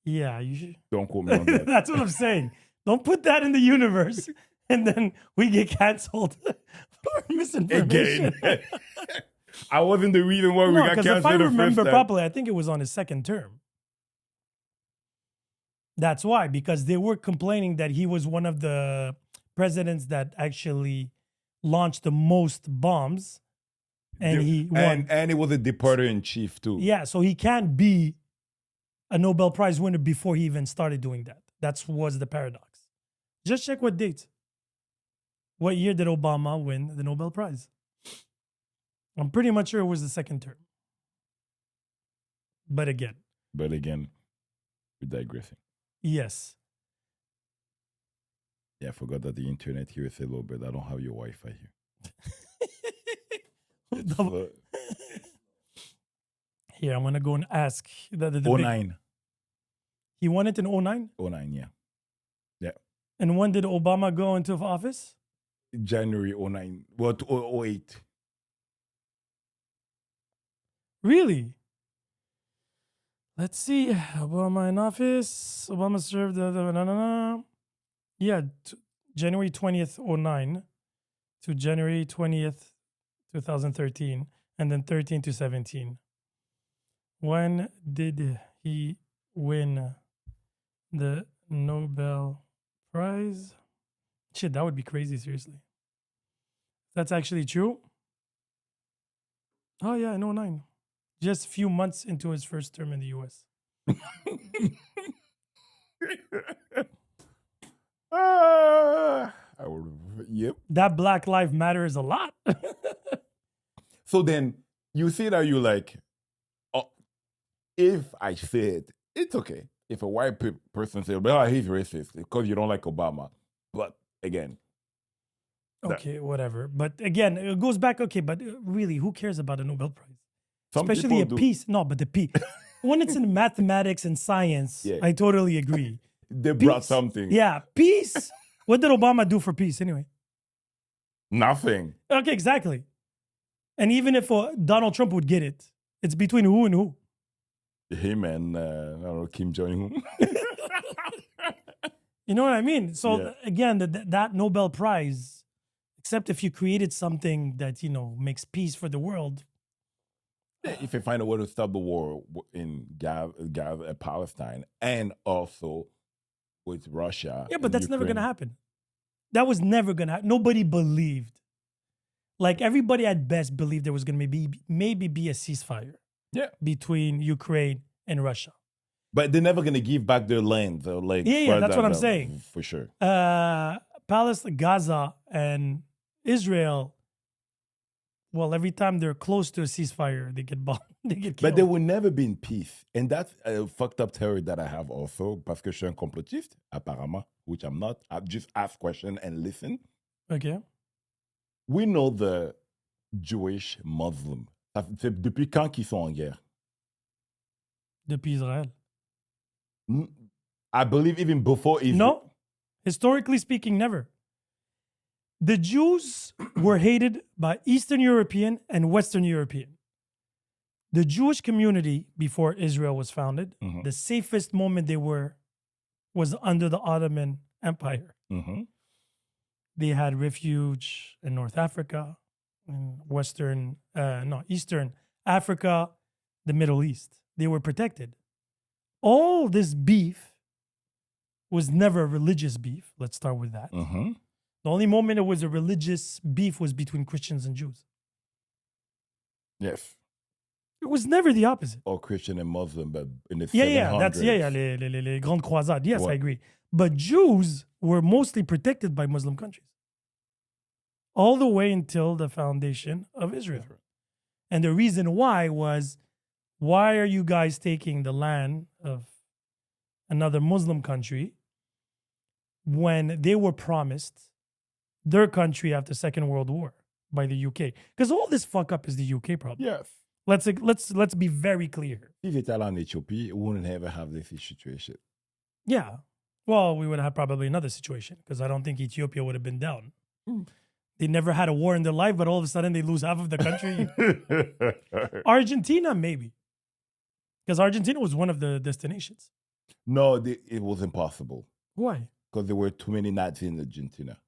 Yeah, you should.
Don't quote me on that.
That's what I'm saying. Don't put that in the universe, and then we get canceled for misinformation.
Again. I wasn't the reason why we
No,
got
because if I
canceled the first
remember
time.
properly, I think it was on his second term. That's why, because they were complaining that he was one of the presidents that actually launched the most bombs, and he won.
And it was a departure in chief too.
Yeah, so he can't be a Nobel Prize winner before he even started doing that. That was the paradox. Just check what date. What year did Obama win the Nobel Prize? I'm pretty much sure it was the second term. But again,
we're digressing.
yes.
Yeah, I forgot that the internet here is a little bit. I don't have your Wi-Fi here.
Here, I'm going to go and ask. The
09.
He won it in 09?
09, yeah. Yeah.
And when did Obama go into office?
January 09. Well, 08.
Really? Let's see. Obama in office. Obama served Yeah, January 20th, 09 to January 20th, 2013, and then 13 to 17. When did he win the Nobel Prize? Shit, that would be crazy, seriously. That's actually true. Oh, yeah, in 09. Just a few months into his first term in the US.
Yep.
That Black Lives Matter is a lot.
So then you see that you like, oh, if I say it, it's okay. If a white person says, well, he's racist because you don't like Obama. But again.
Okay, whatever. But again, it goes back, okay, but really, who cares about a Nobel Prize?
Some
Especially a
people do.
peace. No, but the peace. When it's in mathematics and science,
Yeah.
I totally agree.
They brought something.
Yeah, peace. What did Obama do for peace anyway?
Nothing.
Okay, exactly. And even if Donald Trump would get it, it's between who and who?
Him and, I don't know, Kim Jong-un.
You know what I mean? So
Yeah.
again, that Nobel Prize, except if you created something that, makes peace for the world.
If you find a way to stop the war in Gaza, Palestine, and also with Russia.
Yeah, but that's never going to
Ukraine.
happen. That was never going to happen. Nobody believed. Like everybody at best believed there was going to maybe be a ceasefire between Ukraine and Russia.
But they're never going to give back their land. So like,
Yeah, that's what I'm saying.
For sure.
Palestine, Gaza, and Israel, well, every time they're close to a ceasefire, they get bombed. They get killed.
But there will never be in peace. And that's a fucked up theory that I have also, parce que je suis un complotiste, apparemment, which I'm not. I just ask questions and listen.
Okay.
We know the Jewish Muslim. C'est depuis quand qu'ils sont en guerre?
Depuis Israel.
I believe even before Israel.
No. Historically speaking, never. The Jews were hated by Eastern European and Western European. The Jewish community, before Israel was founded, the safest moment they were was under the Ottoman Empire.
Mm-hmm.
They had refuge in North Africa, in Eastern Africa, the Middle East. They were protected. All this beef was never a religious beef. Let's start with that.
Mm-hmm.
The only moment it was a religious beef was between Christians and Jews.
Yes.
It was never the opposite.
Or Christian and Muslim, but in the 700s.
Les grandes croisades. Yes,
What?
I agree. But Jews were mostly protected by Muslim countries. All the way until the foundation of Israel. And the reason why was, why are you guys taking the land of another Muslim country when they were promised their country after Second World War by the UK? Because all this fuck up is the UK problem.
Yes.
Let's be very clear.
If it's in Ethiopia, we wouldn't ever have this situation.
Yeah. Well, we would have probably another situation because I don't think Ethiopia would have been down. They never had a war in their life, but all of a sudden they lose half of the country. Argentina, maybe. Because Argentina was one of the destinations.
No, it was impossible.
Why?
Because there were too many Nazis in Argentina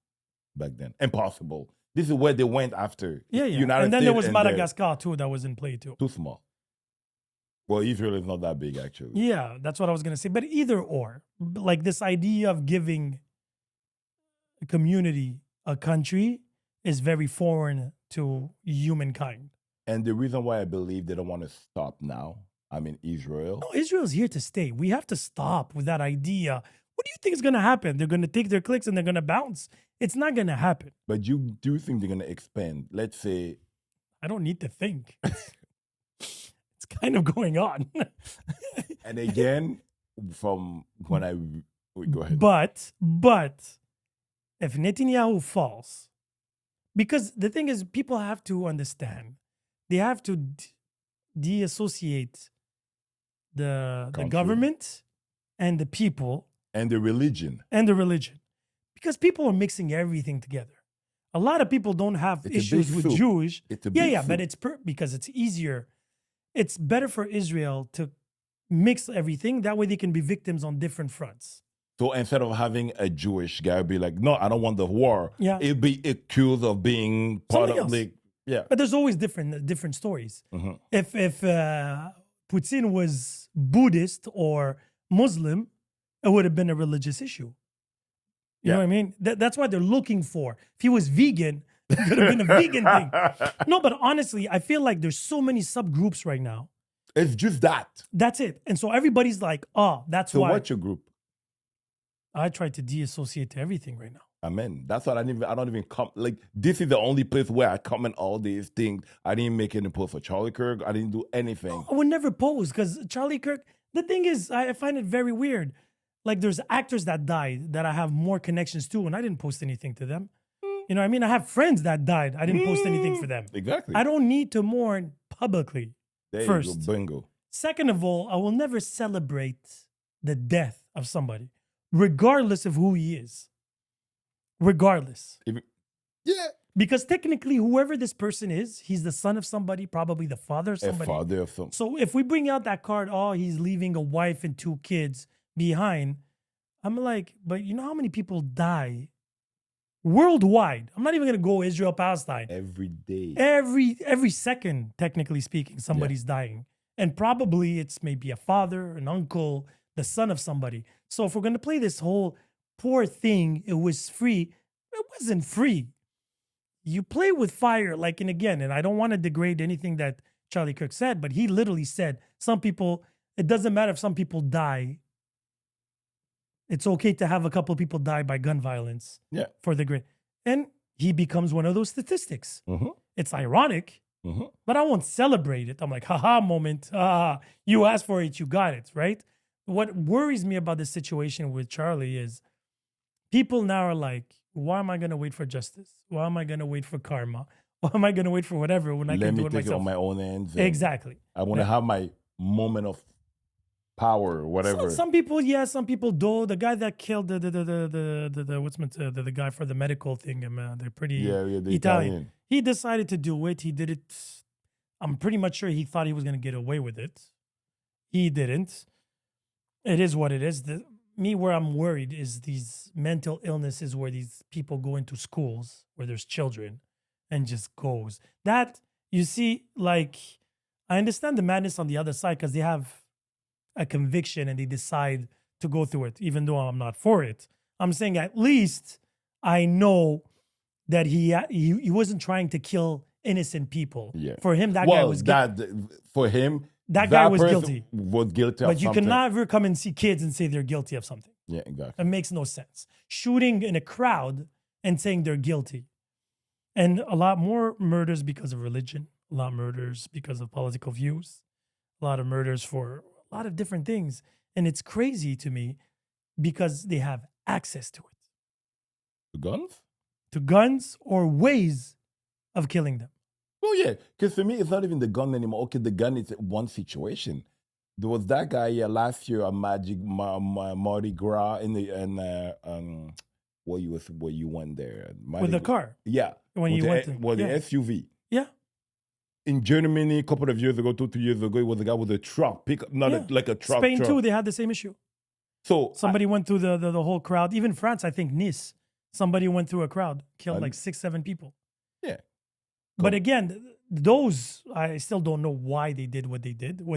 back then. Impossible. This is where they went after.
Yeah.
United
And then
States
there was
and
Madagascar too that was in play too.
too small. Well, Israel is not that big, actually.
Yeah, that's what I was gonna say. But either or, like this idea of giving a community a country is very foreign to humankind.
And the reason why I believe they don't want to stop now, I mean, Israel.
No, Israel's here to stay. We have to stop with that idea. What do you think is gonna happen? They're gonna take their clicks and they're gonna bounce. It's not gonna happen.
But you do think they're going to expand? Let's say.
I don't need to think. It's kind of going on.
And again, from when I. Wait, go ahead.
But if Netanyahu falls, because the thing is, people have to understand, they have to deassociate the
Country.
government and the people
And the religion.
and the religion, because people are mixing everything together. A lot of people don't have
It's a
issues
big
with
soup.
Jewish.
It's a
Yeah,
big
but
soup.
it's because it's easier. It's better for Israel to mix everything. That way they can be victims on different fronts.
So instead of having a Jewish guy be like, no, I don't want the war.
Yeah.
It'd be accused of being part
Something
of
else.
like, yeah.
But there's always different stories.
Mhm.
If Putin was Buddhist or Muslim, it would have been a religious issue. You know what I mean? That's what they're looking for. If he was vegan, it could have been a vegan thing. No, but honestly, I feel like there's so many subgroups right now.
It's just that.
That's it. And so everybody's like, oh, that's
So
why.
what's your group?
I try to deassociate to everything right now.
Amen. That's what I don't even come. Like, this is the only place where I comment all these things. I didn't make any post for Charlie Kirk. I didn't do anything.
I would never pose because Charlie Kirk, the thing is, I find it very weird. Like there's actors that died that I have more connections to, and I didn't post anything to them. You know what I mean? I have friends that died. I didn't post anything for them.
Exactly.
I don't need to mourn publicly.
There
first.
you go. Bingo.
Second of all, I will never celebrate the death of somebody, regardless of who he is. Regardless.
Yeah.
Because technically, whoever this person is, he's the son of somebody, probably the father of
A
somebody.
father of some.
So if we bring out that card, oh, he's leaving a wife and 2 kids behind, I'm like, but you know how many people die worldwide? I'm not even gonna go Israel, Palestine.
Every day.
Every second, technically speaking, somebody's dying. And probably it's maybe a father, an uncle, the son of somebody. So if we're gonna play this whole poor thing, it was free. It wasn't free. You play with fire, like, and again, and I don't want to degrade anything that Charlie Kirk said, but he literally said, some people, it doesn't matter if some people die. It's okay to have a couple of people die by gun violence for the great. And he becomes one of those statistics. It's ironic, but I won't celebrate it. I'm like, haha, moment. You asked for it, you got it, right? What worries me about this situation with Charlie is people now are like, why am I going to wait for justice? Why am I going to wait for karma? Why am I going to wait for whatever when I can do it myself?
Let me take it on my own hands.
Exactly.
I want to have my moment of power or whatever.
Some people, yes, some people do. The guy that killed the guy for the medical thing, they're pretty
the
Italian. He decided to do it. He did it. I'm pretty much sure he thought he was going to get away with it. He didn't. It is what it is. Where I'm worried is these mental illnesses where these people go into schools where there's children and just goes. That, you see, like, I understand the madness on the other side because they have a conviction and they decide to go through it, even though I'm not for it. I'm saying at least I know that he wasn't trying to kill innocent people.
Yeah.
For him, that guy was guilty.
For him,
that guy was
person
guilty.
Was guilty of
but you
something.
can never come and see kids and say they're guilty of something.
Yeah, exactly.
It makes no sense. Shooting in a crowd and saying they're guilty. And a lot more murders because of religion, a lot of murders because of political views, a lot of murders for a lot of different things. And it's crazy to me because they have access to it.
The guns?
To guns or ways of killing them.
Oh, yeah. Because for me, it's not even the gun anymore. Okay, the gun is one situation. There was that guy last year at Mardi Gras where you went there.
With the car.
Yeah.
When you went to.
The SUV.
Yeah.
In Germany, a couple of years ago, 2 years ago, it was a guy with a truck, like a truck.
Spain too, they had the same issue.
So
somebody went through the whole crowd. Even France, I think Nice, somebody went through a crowd, killed like 6-7 people.
Yeah.
But again, those, I still don't know why they did, what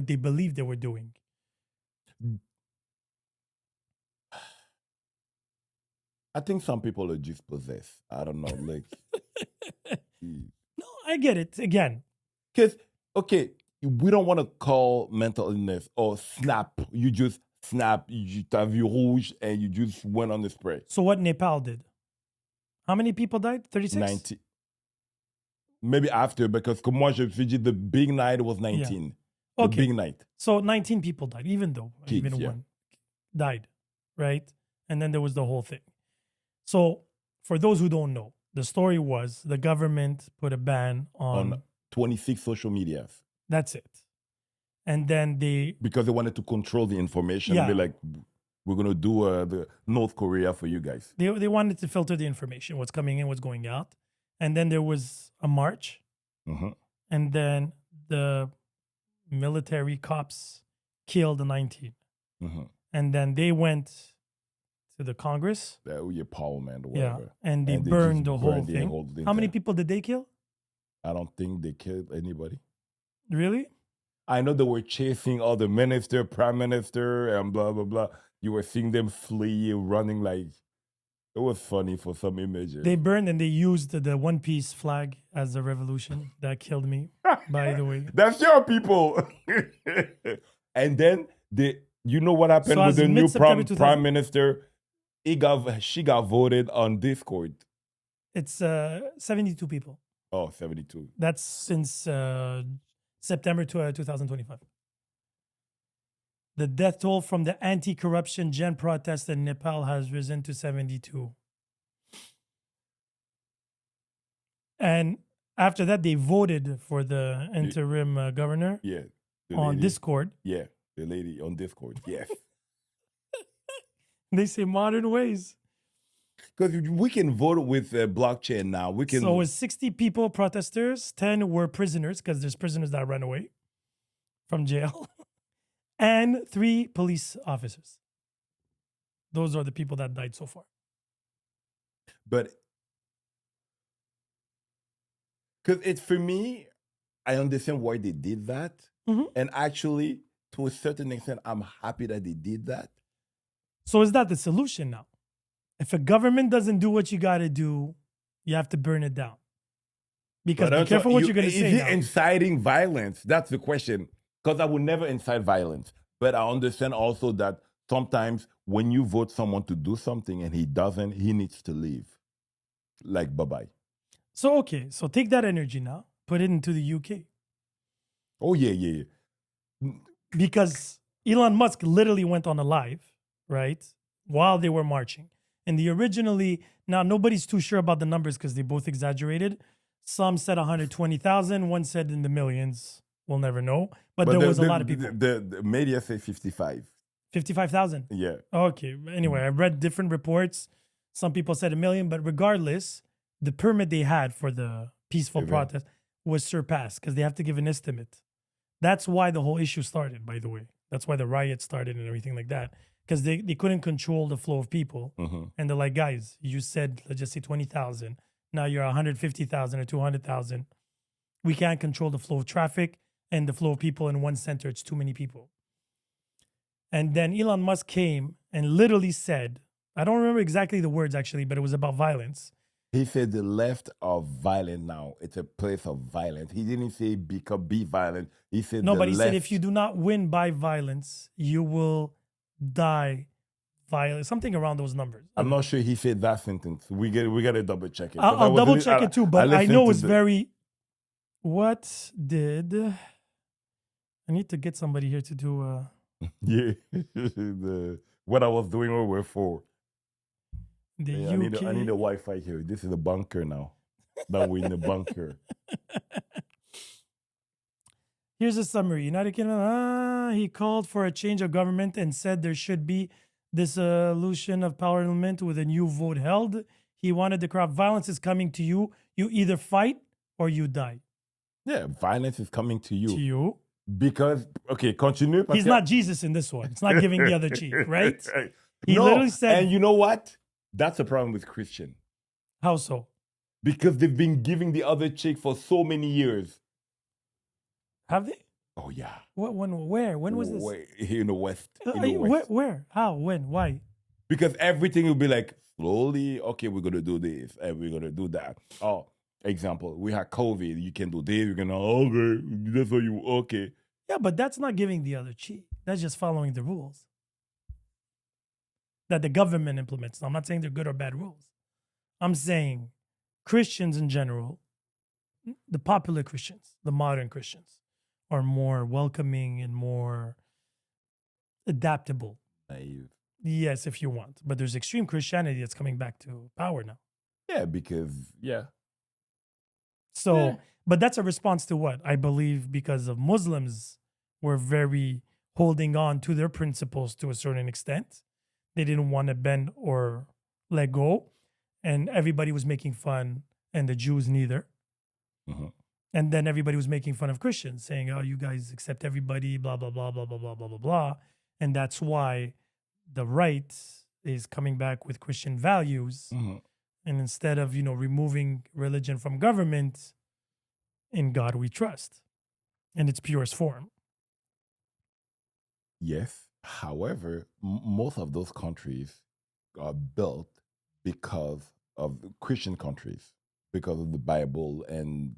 they believed they were doing.
I think some people are just possessed. I don't know. Like,
No, I get it. Again,
because, okay, we don't want to call mental illness or snap. You just snap, you have vu rouge, and you just went on the spray.
so what Nepal did? How many people died? 36?
90. Maybe after, because comme moi, je me suis dit, the big night was 19. The
Okay.
big night.
So 19 people died, even though
Kids,
even
yeah.
one died, right? And then there was the whole thing. So for those who don't know, the story was the government put a ban on
26 social medias.
That's it. And then
Because they wanted to control the information.
Yeah.
Be like, we're going to do the North Korea for you guys.
they wanted to filter the information, what's coming in, what's going out. And then there was a march.
Mm-hmm.
And then the military cops killed the 19.
Mm-hmm.
And then they went to the Congress.
Your parliament or
Yeah.
whatever.
And they
just
burned the whole
burned the
thing.
whole thing
How many
down.
people did they kill?
I don't think they killed anybody.
Really?
I know they were chasing all the minister, prime minister, and blah, blah, blah. You were seeing them flee, running like... It was funny for some images.
They burned and they used the One Piece flag as a revolution. That killed me, by the way.
That's your people. And then you know what happened
So
with
as
the new
mid-September 2000
prime minister? She got voted on Discord.
It's 72 people.
Oh, 72.
That's since September 2025. The death toll from the anti-corruption Gen protest in Nepal has risen to 72. And after that, they voted for the interim governor
Yeah. the
on
lady.
Discord.
Yeah, the lady on Discord. Yes.
They say modern ways.
Because we can vote with blockchain now. We can.
So it was 60 people, protesters, 10 were prisoners, because there's prisoners that ran away from jail, and 3 police officers. Those are the people that died so far.
But because it's for me, I understand why they did that.
Mhm.
And actually, to a certain extent, I'm happy that they did that.
So is that the solution now? If a government doesn't do what you got to do, you have to burn it down. Because
But
be
also,
careful what you're going to
is
say
it
now.
inciting violence? That's the question. Because I would never incite violence. But I understand also that sometimes when you vote someone to do something and he doesn't, he needs to leave. Like, bye-bye.
So, okay. So take that energy now, put it into the UK.
Oh, yeah.
Because Elon Musk literally went on a live, right, while they were marching. And now nobody's too sure about the numbers because they both exaggerated. Some said 120,000, one said in the millions. We'll never know. But there was a lot of people.
The media say 55.
55,000.
Yeah.
Okay. Anyway, I read different reports. Some people said 1 million, but regardless, the permit they had for the peaceful
Event.
protest was surpassed because they have to give an estimate. That's why the whole issue started, by the way. That's why the riot started and everything like that. Because they couldn't control the flow of people.
Mm-hmm.
And they're like, guys, you said, let's just say 20,000. Now you're 150,000 or 200,000. We can't control the flow of traffic and the flow of people in one center. It's too many people. And then Elon Musk came and literally said, I don't remember exactly the words actually, but it was about violence.
He said the left are violent now. It's a place of violence. He didn't say be violent. He said
No,
the
but he
left.
said if you do not win by violence, you will die violent. Something around those numbers.
I'm not sure he said that sentence. We got to double check it.
I'll double check it too, but I know it's very. What did I need to get somebody here to do?
Yeah, what I was doing over for.
The
Yeah,
UK.
I need a Wi-Fi here. This is a bunker now. That we're in the bunker.
Here's a summary. United Kingdom. He called for a change of government and said there should be dissolution of parliament with a new vote held. He wanted the crowd. Violence is coming to you. You either fight or you die.
Yeah, violence is coming to you.
To you.
Because, okay, continue.
He's not Jesus in this one. It's not giving the other cheek, right? He
No,
literally said.
and you know what? That's the problem with Christian.
How so?
Because they've been giving the other chick for so many years.
Have they?
Oh, yeah.
What? When? Where? When was this?
Here in the West. In the West.
Where? How? When? Why?
Because everything will be like, slowly, okay, we're going to do this and we're going to do that. Oh, example, we had COVID. You can do this. You're going to, okay, that's what you, okay.
Yeah, but that's not giving the other cheek. That's just following the rules that the government implements. I'm not saying they're good or bad rules. I'm saying Christians in general, the popular Christians, the modern Christians, are more welcoming and more adaptable.
Naive.
Yes, if you want. But there's extreme Christianity that's coming back to power now.
Yeah, because,
So,
Yeah.
but that's a response to what? I believe because of Muslims were very holding on to their principles to a certain extent. They didn't want to bend or let go. And everybody was making fun, and the Jews neither.
Mhm.
And then everybody was making fun of Christians, saying, oh, you guys accept everybody, blah, blah, blah, blah, blah, blah, blah, blah, blah. And that's why the right is coming back with Christian values.
Mhm.
And instead of, removing religion from government, in God we trust in its purest form.
Yes. However, most of those countries are built because of Christian countries, because of the Bible and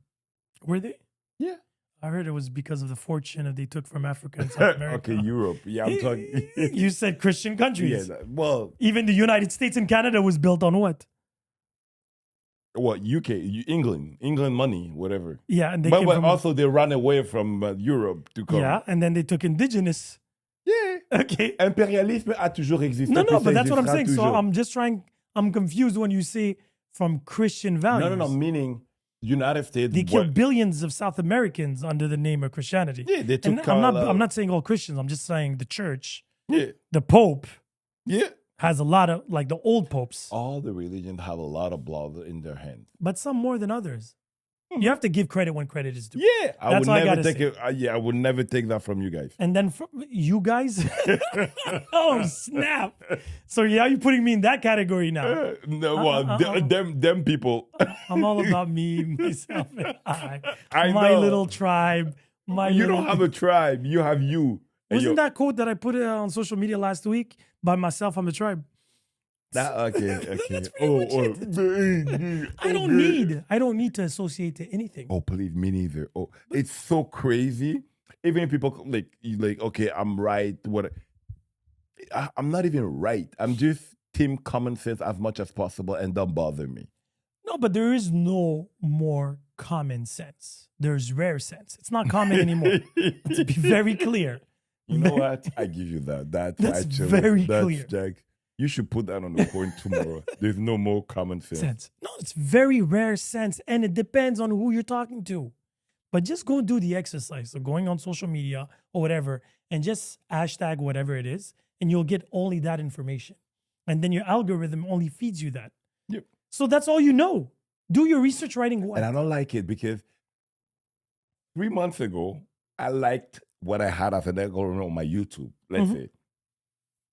Were they?
yeah.
I heard it was because of the fortune that they took from Africa and South America.
Okay, Europe. Yeah, I'm talking.
You said Christian countries.
Well,
Even the United States and Canada was built on what?
UK, England money, whatever.
Yeah, and they
But
came from,
also they ran away from Europe to come.
yeah, and then they took indigenous.
Yeah.
Okay.
Impérialisme a toujours existé.
No,
puis ça
but that's what I'm
existera
saying. So
toujours.
I'm confused when you say from Christian values.
No, meaning United States.
They killed billions of South Americans under the name of Christianity.
Yeah, they took.
And I'm not saying all Christians. I'm just saying the church,
Yeah,
the Pope
yeah.
has a lot of, like the old popes,
All the religions have a lot of blood in their hands.
but some more than others. You have to give credit when credit is due.
Yeah, I
That's
would
all I
never
gotta
take it. I would never take that from you guys.
And then you guys, oh snap! So yeah, you're putting me in that category now.
No, well, them people.
I'm all about me, myself, and
I
my
know.
little tribe.
You don't have a tribe. You have you. And
Wasn't that quote that I put on social media last week? By myself, I'm a tribe.
okay.
That's I don't need to associate to anything.
Oh, please, me neither. Oh, it's so crazy. Even people like okay, I'm right. I'm not even right. I'm just team common sense as much as possible, and don't bother me.
No, but there is no more common sense. There's rare sense. It's not common anymore. To be very clear.
You know what? I give you that. That's actually
very clear.
Jack. You should put that on the coin tomorrow. There's no more common sense.
No, it's very rare sense, and it depends on who you're talking to. But just go do the exercise of going on social media or whatever, and just hashtag whatever it is, and you'll get only that information. And then your algorithm only feeds you that.
Yep.
So that's all you know. Do your research writing what?
And I don't like it because 3 months ago, I liked what I had as an algorithm on my YouTube, let's say.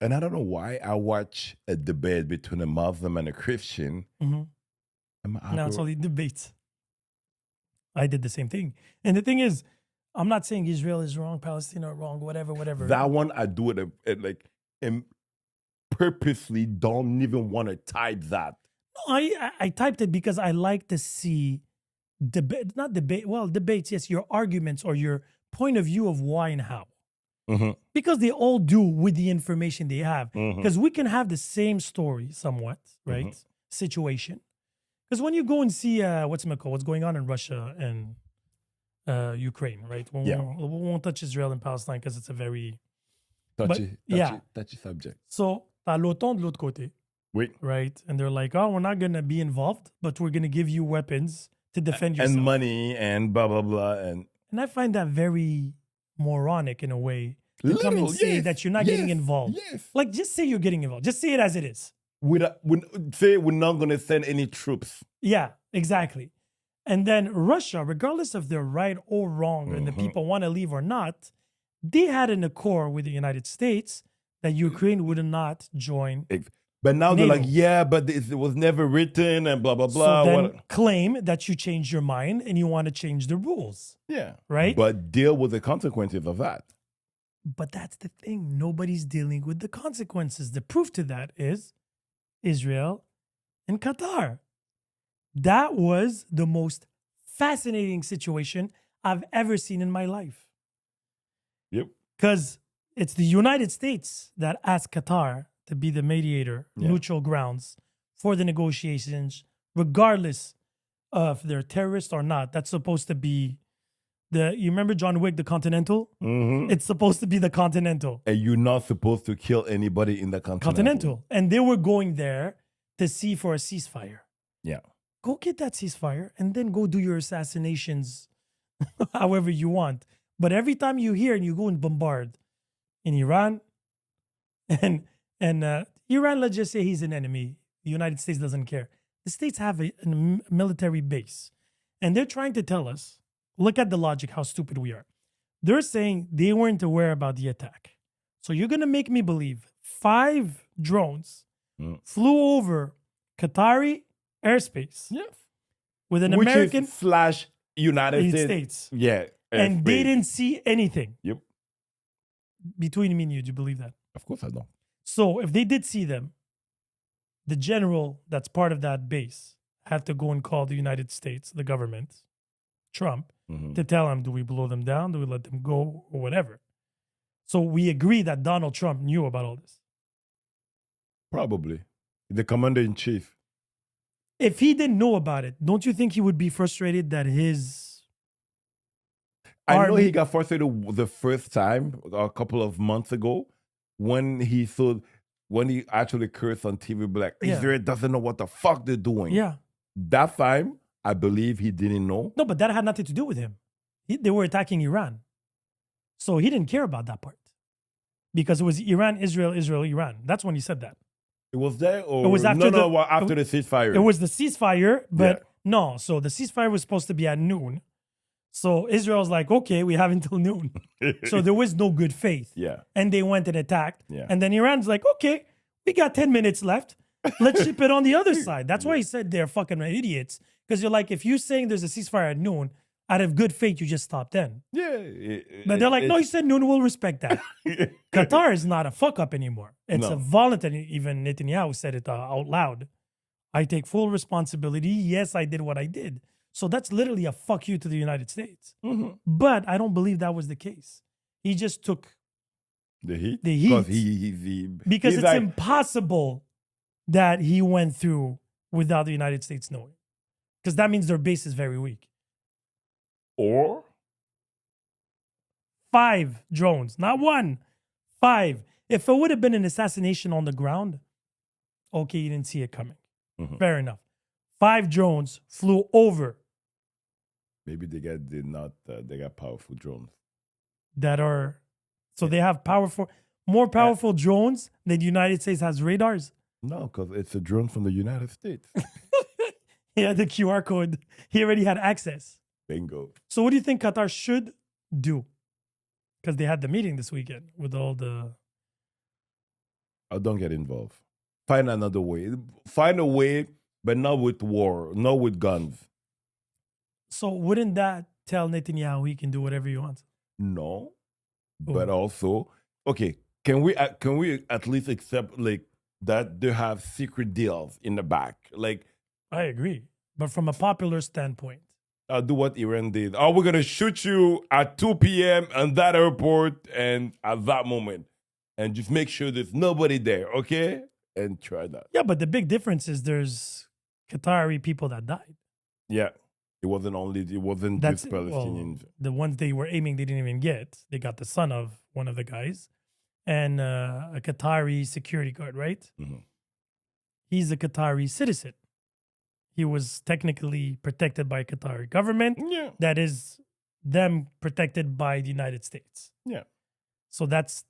And I don't know why I watch a debate between a Muslim and a Christian.
Now it's only debates. I did the same thing. And the thing is, I'm not saying Israel is wrong, Palestine are wrong, whatever.
That one, I do it and purposely don't even want to type that.
No, I typed it because I like to see debates, yes, your arguments or your point of view of why and how. Because they all do with the information they have. Because we can have the same story somewhat, right? Situation. Because when you go and see what's going on in Russia and Ukraine, right? We won't touch Israel and Palestine because it's a very
touchy subject.
So, t'as l'OTAN de l'autre côté.
Oui.
Right? And they're like, oh, we're not going to be involved, but we're going to give you weapons to defend yourself.
And money and blah, blah, blah. And
I find that very moronic in a way to come and say that you're not getting involved.
Yes.
Like, just say you're getting involved. Just say it as it is.
Say we're not going to send any troops.
Yeah, exactly. And then Russia, regardless if they're right or wrong and the people want to leave or not, they had an accord with the United States that Ukraine would not join
But now they're like,
NATO.
yeah, but it was never written and blah, blah,
So
blah.
then claim that you changed your mind and you want to change the rules.
Yeah.
Right?
But deal with the consequences of that.
But that's the thing. Nobody's dealing with the consequences. The proof to that is Israel and Qatar. That was the most fascinating situation I've ever seen in my life.
Yep.
Because it's the United States that asked Qatar to be the mediator, neutral grounds for the negotiations, regardless of if they're terrorists or not. That's supposed to be you remember John Wick, the Continental?
Mm-hmm.
It's supposed to be the Continental.
And you're not supposed to kill anybody in the Continental.
And they were going there to see for a ceasefire.
Yeah.
Go get that ceasefire and then go do your assassinations however you want. But every time you hear and you go and bombard in Iran, and Iran, let's just say he's an enemy. The United States doesn't care. The states have a military base. And they're trying to tell us, look at the logic, how stupid we are. They're saying they weren't aware about the attack. So you're going to make me believe 5 drones flew over Qatari airspace.
Yes.
With an
Which
American
is / United States. Yeah.
And
airspace.
they didn't see anything.
Yep.
Between me and you, do you believe that?
Of course I know.
So if they did see them, the general that's part of that base had to go and call the United States, the government, Trump, to tell him, do we blow them down? Do we let them go or whatever? So we agree that Donald Trump knew about all this.
Probably. The commander-in-chief.
If he didn't know about it, don't you think he would be frustrated that his
I know he got frustrated the first time a couple of months ago when he actually cursed on TV, like, Israel doesn't know what the fuck they're doing.
Yeah.
That time, I believe he didn't know.
No, but that had nothing to do with him. They were attacking Iran. So he didn't care about that part. Because it was Iran, Israel, Israel, Iran. That's when he said that.
It was there or
it was after
after the ceasefire?
It was the ceasefire, but no. So the ceasefire was supposed to be at noon. So Israel's like, okay, we have until noon. So there was no good faith.
Yeah.
And they went and attacked.
Yeah.
And then Iran's like, okay, we got 10 minutes left. Let's ship it on the other side. That's why he said they're fucking idiots. Because you're like, if you're saying there's a ceasefire at noon, out of good faith, you just stop then.
Yeah.
But they're like, no, he said noon, we'll respect that. Qatar is not a fuck up anymore. It's a voluntary. Even Netanyahu said it out loud. I take full responsibility. Yes, I did what I did. So that's literally a fuck you to the United States.
Mm-hmm.
But I don't believe that was the case. He just took
the heat.
Because it's impossible that he went through without the United States knowing. Because that means their base is very weak.
Or
5 drones, not 1, 5. If it would have been an assassination on the ground, okay, you didn't see it coming. Mm-hmm. Fair enough. 5 drones flew over.
Maybe they got powerful drones.
They have more powerful drones than the United States has radars?
No, because it's a drone from the United States.
Yeah, the QR code. He already had access.
Bingo.
So what do you think Qatar should do? Because they had the meeting this weekend with all the...
Oh, don't get involved. Find another way. Find a way, but not with war, not with guns.
So wouldn't that tell Netanyahu he can do whatever he wants?
No. But also, okay, can we at least accept like that they have secret deals in the back? Like,
I agree. But from a popular standpoint,
I'll do what Iran did. Oh, we're going to shoot you at 2 p.m. on that airport and at that moment. And just make sure there's nobody there, okay? And try that.
Yeah, but the big difference is there's Qatari people that died.
Yeah. It wasn't just Palestinians.
Well, the ones they were aiming, they didn't even get. They got the son of one of the guys and a Qatari security guard, right?
Mm-hmm.
He's a Qatari citizen. He was technically protected by Qatari government.
Yeah.
That is them protected by the United States.
Yeah.
So that's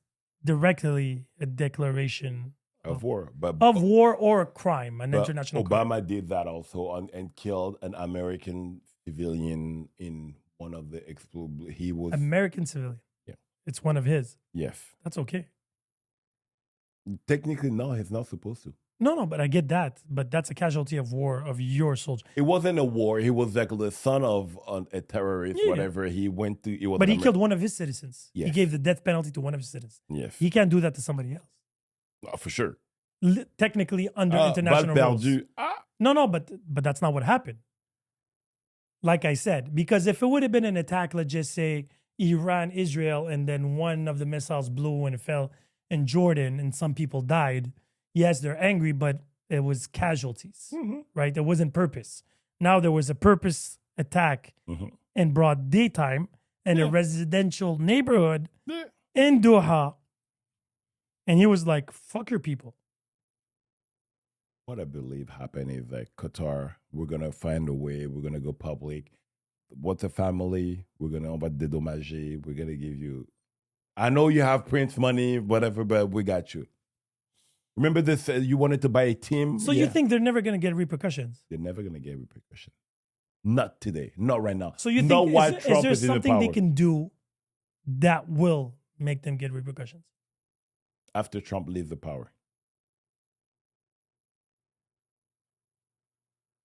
directly a declaration
of war.
Of war or a crime, an international crime.
Obama did that also and killed an American civilian in one of the explosions. He was...
American civilian?
Yeah.
It's one of his?
Yes.
That's okay.
Technically, no, he's not supposed to.
No, but I get that. But that's a casualty of war of your soldier.
It wasn't a war. He was like the son of a terrorist,
Yeah.
whatever. He went to. It was
But
an
he killed one of his citizens. He
Yes.
gave the death penalty to one of his citizens.
Yes,
He can't do that to somebody else.
for sure.
Technically under
Balle
international rules.
perdue. Ah,
No, but that's not what happened. Like I said, because if it would have been an attack, let's just say Iran, Israel, and then one of the missiles blew and it fell in Jordan and some people died, yes, they're angry, but it was casualties, right? It wasn't purpose. Now there was a purpose attack in broad daytime in a residential neighborhood
yeah.
in Doha. And he was like, fuck your people.
What I believe happened is like Qatar, we're gonna find a way, we're gonna go public. What's a family? We're gonna dédommager, we're gonna give you. I know you have Prince money, whatever, but we got you. Remember this? You wanted to buy a team.
So you think they're never going to get repercussions?
They're never gonna get repercussions? Not today, not right now.
So you
not
think
while
is
Trump
there
is in the
something they
power.
can do that will make them get repercussions?
After Trump leaves the power?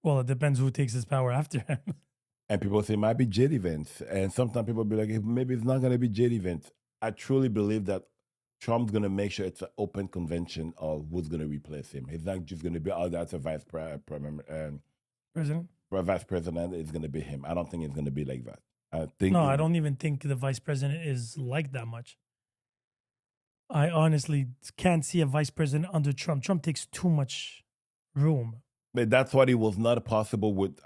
Well, it depends who takes his power after him.
And people say it might be JD Vance. And sometimes people be like, maybe it's not going to be JD Vance. I truly believe that Trump's going to make sure it's an open convention of who's going to replace him. It's not just going to be, oh, that's a
President?
vice president. It's going to be him. I don't think it's going to be like that. I think
No, I don't even think the vice president is like that much. I honestly can't see a vice president under Trump. Trump takes too much room.
But that's what it was not possible with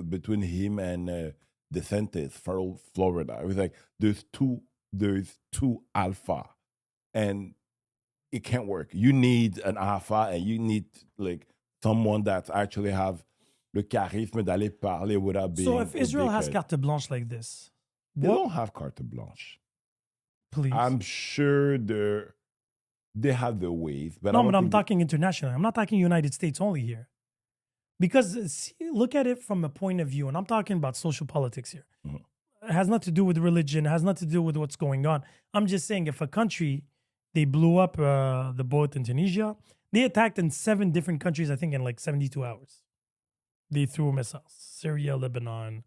between him and DeSantis for Florida. It was like there's two alpha, and it can't work. You need an alpha, and you need like someone that actually have le charisme d'aller parler without being.
So if
a
Israel has
dickhead.
carte blanche like this,
They
what,
don't have carte blanche.
please?
I'm sure they have their ways, but
No,
I don't
but I'm
think
talking internationally. I'm not talking United States only here. Because see, look at it from a point of view, and I'm talking about social politics here.
Mhm.
It has nothing to do with religion. It has nothing to do with what's going on. I'm just saying if a country, they blew up the boat in Tunisia, they attacked in 7 different countries, I think in like 72 hours. They threw missiles. Syria, Lebanon,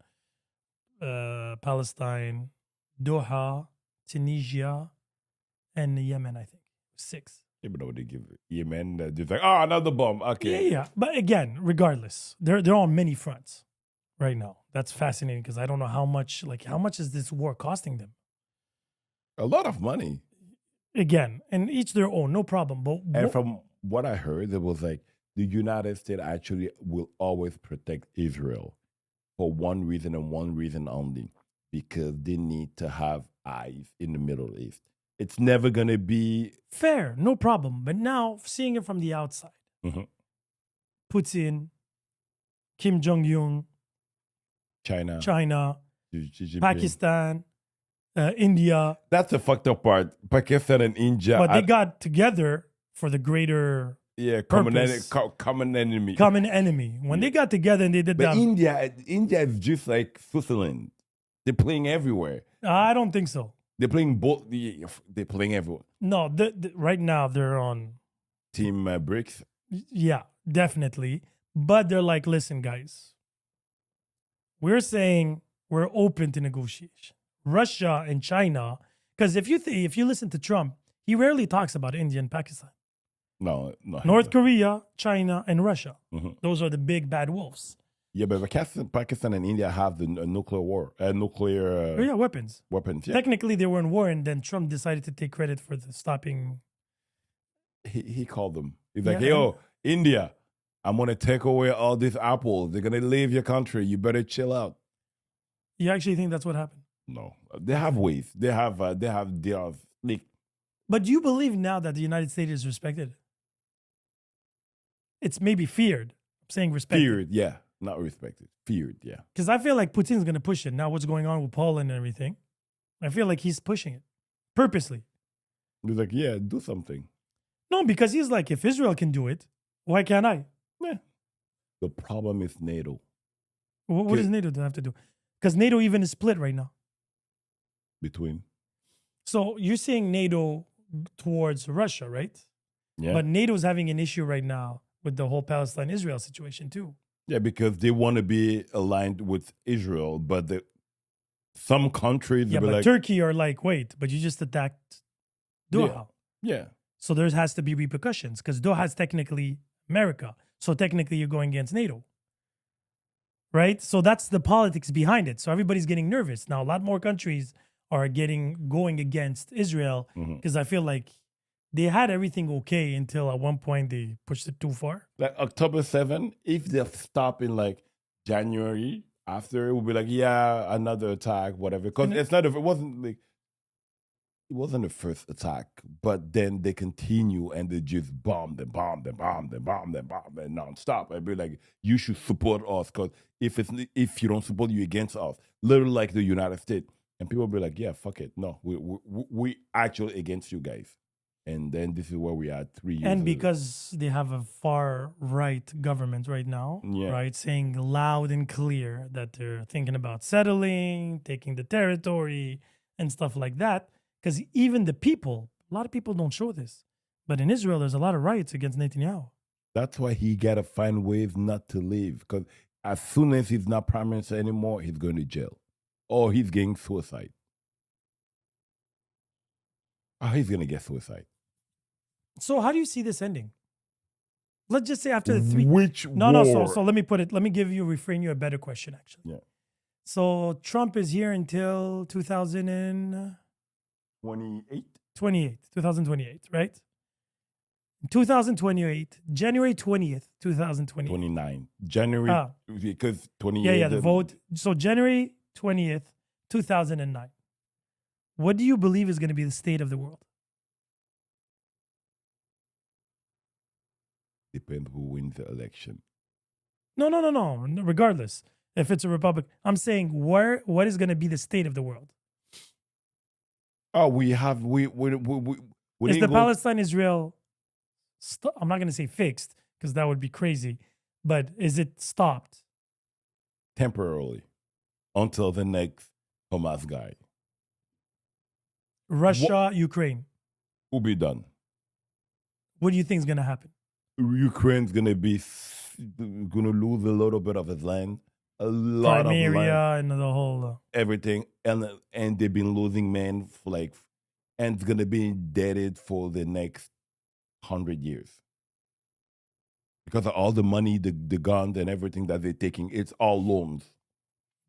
Palestine, Doha, Tunisia, and Yemen, I think. 6.
even though they give Yemen, just like, oh, another bomb. Okay.
Yeah. But again, regardless, they're on many fronts right now. That's fascinating because I don't know how much is this war costing them?
A lot of money.
Again, and each their own, no problem. But
And from what I heard, it was like the United States actually will always protect Israel for one reason and one reason only, because they need to have eyes in the Middle East. It's never going to be
fair, no problem. But now seeing it from the outside,
Mhm.
Putin, Kim Jong-un,
China.
China,
Xi Jinping.
Pakistan, India,
That's the fucked up part. Pakistan and India.
but they got together for the greater
common
purpose.
common enemy.
common enemy. When they got together and they did
But
that,
India is just like Switzerland. They're playing everywhere.
I don't think so.
They're playing both. They're playing everywhere.
No, right now they're on.
Team BRICS.
Yeah, definitely. But they're like, listen, guys, we're saying we're open to negotiation. Russia and China, because if you listen to Trump, he rarely talks about India and Pakistan.
No.
North Korea, China, and Russia.
Mhm.
Those are the big bad wolves.
Yeah, but Pakistan and India have the nuclear war, nuclear
Oh, yeah, weapons.
weapons. Yeah.
Technically, they were in war, and then Trump decided to take credit for the stopping.
He called them. He's
Yeah,
like, yo, India, I'm going to take away all these apples. They're going to leave your country. You better chill out.
You actually think that's what happened?
No, they have ways. They are like,
But do you believe now that the United States is respected? It's maybe feared. I'm saying respected.
feared. Yeah, not respected. Feared. Yeah.
Because I feel like Putin's going to push it. Now what's going on with Poland and everything, I feel like he's pushing it purposely.
He's like, yeah, do something.
No, because he's like, if Israel can do it, why can't I?
Yeah. The problem is NATO
What does NATO have to do? Because NATO even is split right now.
between.
So you're saying NATO towards Russia, right?
Yeah.
But NATO's having an issue right now with the whole Palestine Israel situation too.
Yeah, because they want to be aligned with Israel, but some countries
Yeah,
will be
but
like,
Turkey are like, wait, but you just attacked Doha.
yeah.
So there has to be repercussions because Doha is technically America. So technically you're going against NATO. Right? So that's the politics behind it. So everybody's getting nervous. Now, a lot more countries are going against Israel because I feel like they had everything okay until at one point they pushed it too far.
Like October 7th, if they stop in like January after, it will be like, yeah, another attack, whatever. Because it wasn't the first attack, but then they continue and they just bomb nonstop. I'd be like, you should support us because if you don't support, you against us. Literally like the United States. And people will be like, yeah, fuck it. No, we actually against you guys. And then this is where we are 3 years
And
later.
because they have a far right government right now, right, saying loud and clear that they're thinking about settling, taking the territory, and stuff like that. Because even the people, a lot of people don't show this. But in Israel, there's a lot of riots against Netanyahu.
That's why he got to find ways not to leave. Because as soon as he's not prime minister anymore, he's going to jail. Or he's getting suicide. Oh, he's going to get suicide.
So how do you see this ending? Let's just say after the three.
Which
No,
war?
so let me reframe you a better question, actually.
Yeah.
So Trump is here until 2028, right? 2028, January 20th, 2028.
29. January, because 28.
Yeah, the vote. So January 20th, 2009. What do you believe is going to be the state of the world?
Depends who wins the election.
No. Regardless, if it's a republic, I'm saying what is going to be the state of the world?
Oh, we is
the Palestine Israel? I'm not going to say fixed because that would be crazy, but is it stopped
temporarily until the next Hamas guy?
Russia, Ukraine
will be done.
What do you think is going to happen?
Ukraine's going to lose a little bit of its land, a lot
Crimea
of land,
and the whole
everything, and they've been losing men for and it's going to be indebted for the next 100 years because of all the money, the guns, and everything that they're taking. It's all loans.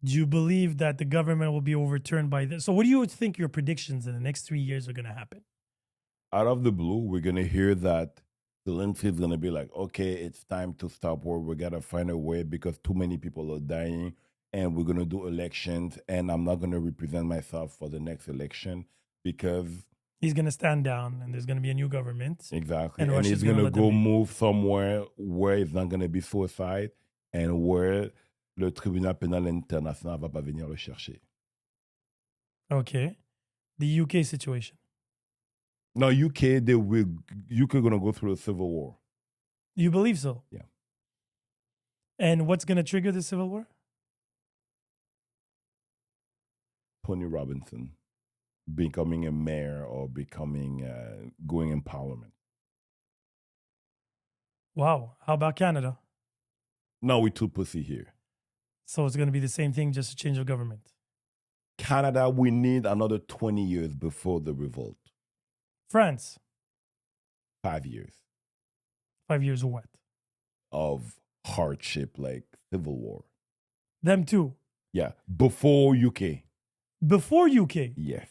Do you believe that the government will be overturned by this? So, what do you think your predictions in the next 3 years are going to happen?
Out of the blue, we're going to hear that Zelensky is going to be like, okay, it's time to stop war. We got to find a way because too many people are dying and we're going to do elections and I'm not going to represent myself for the next election because...
He's going to stand down and there's going to be a new government.
Exactly. And he's going to go move somewhere where it's not going to be suicide and where le tribunal pénal international va pas venir le chercher.
Okay. The UK situation.
No, UK going to go through a civil war.
You believe so?
Yeah.
And what's going to trigger the civil war?
Tony Robinson becoming a mayor or going in parliament.
Wow. How about Canada?
No, we're too pussy here.
So it's going to be the same thing, just a change of government.
Canada, we need another 20 years before the revolt.
France.
5 years.
5 years of what?
Of hardship, like civil war.
Them too?
Yeah. Before UK.
Before UK?
Yes.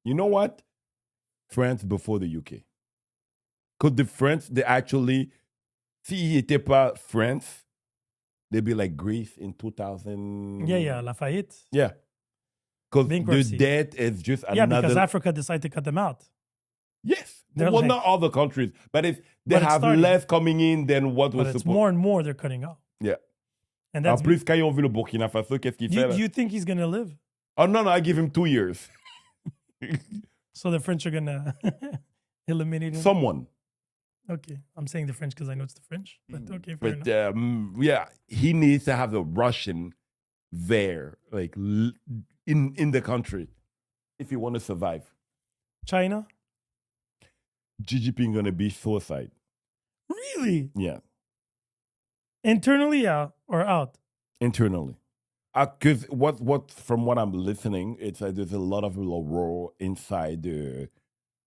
You know what? France before the UK. Because the French, they actually, s'il n'était pas France, they'd be like Greece in 2000.
Yeah, Lafayette.
Yeah. Because the debt is just another...
Yeah, because Africa decided to cut them out.
Yes. Well, not all the countries, but they have less coming in than what was supposed.
But it's more and more they're cutting out.
Yeah.
And that's
en plus, quand ils ont vu le Burkina Faso, qu'est-ce qu'il fait?
Do you think he's going to live?
Oh, no, I give him 2 years.
So the French are going to eliminate him?
Someone.
Okay. I'm saying the French because I know it's the French. But okay, fair enough.
Yeah, he needs to have the Russian there, like in the country, if you want to survive.
China?
Xi Jinping going to be suicide.
Really?
Yeah,
Internally, or out?
internally. Because what from what I'm listening, it's like there's a lot of roar inside the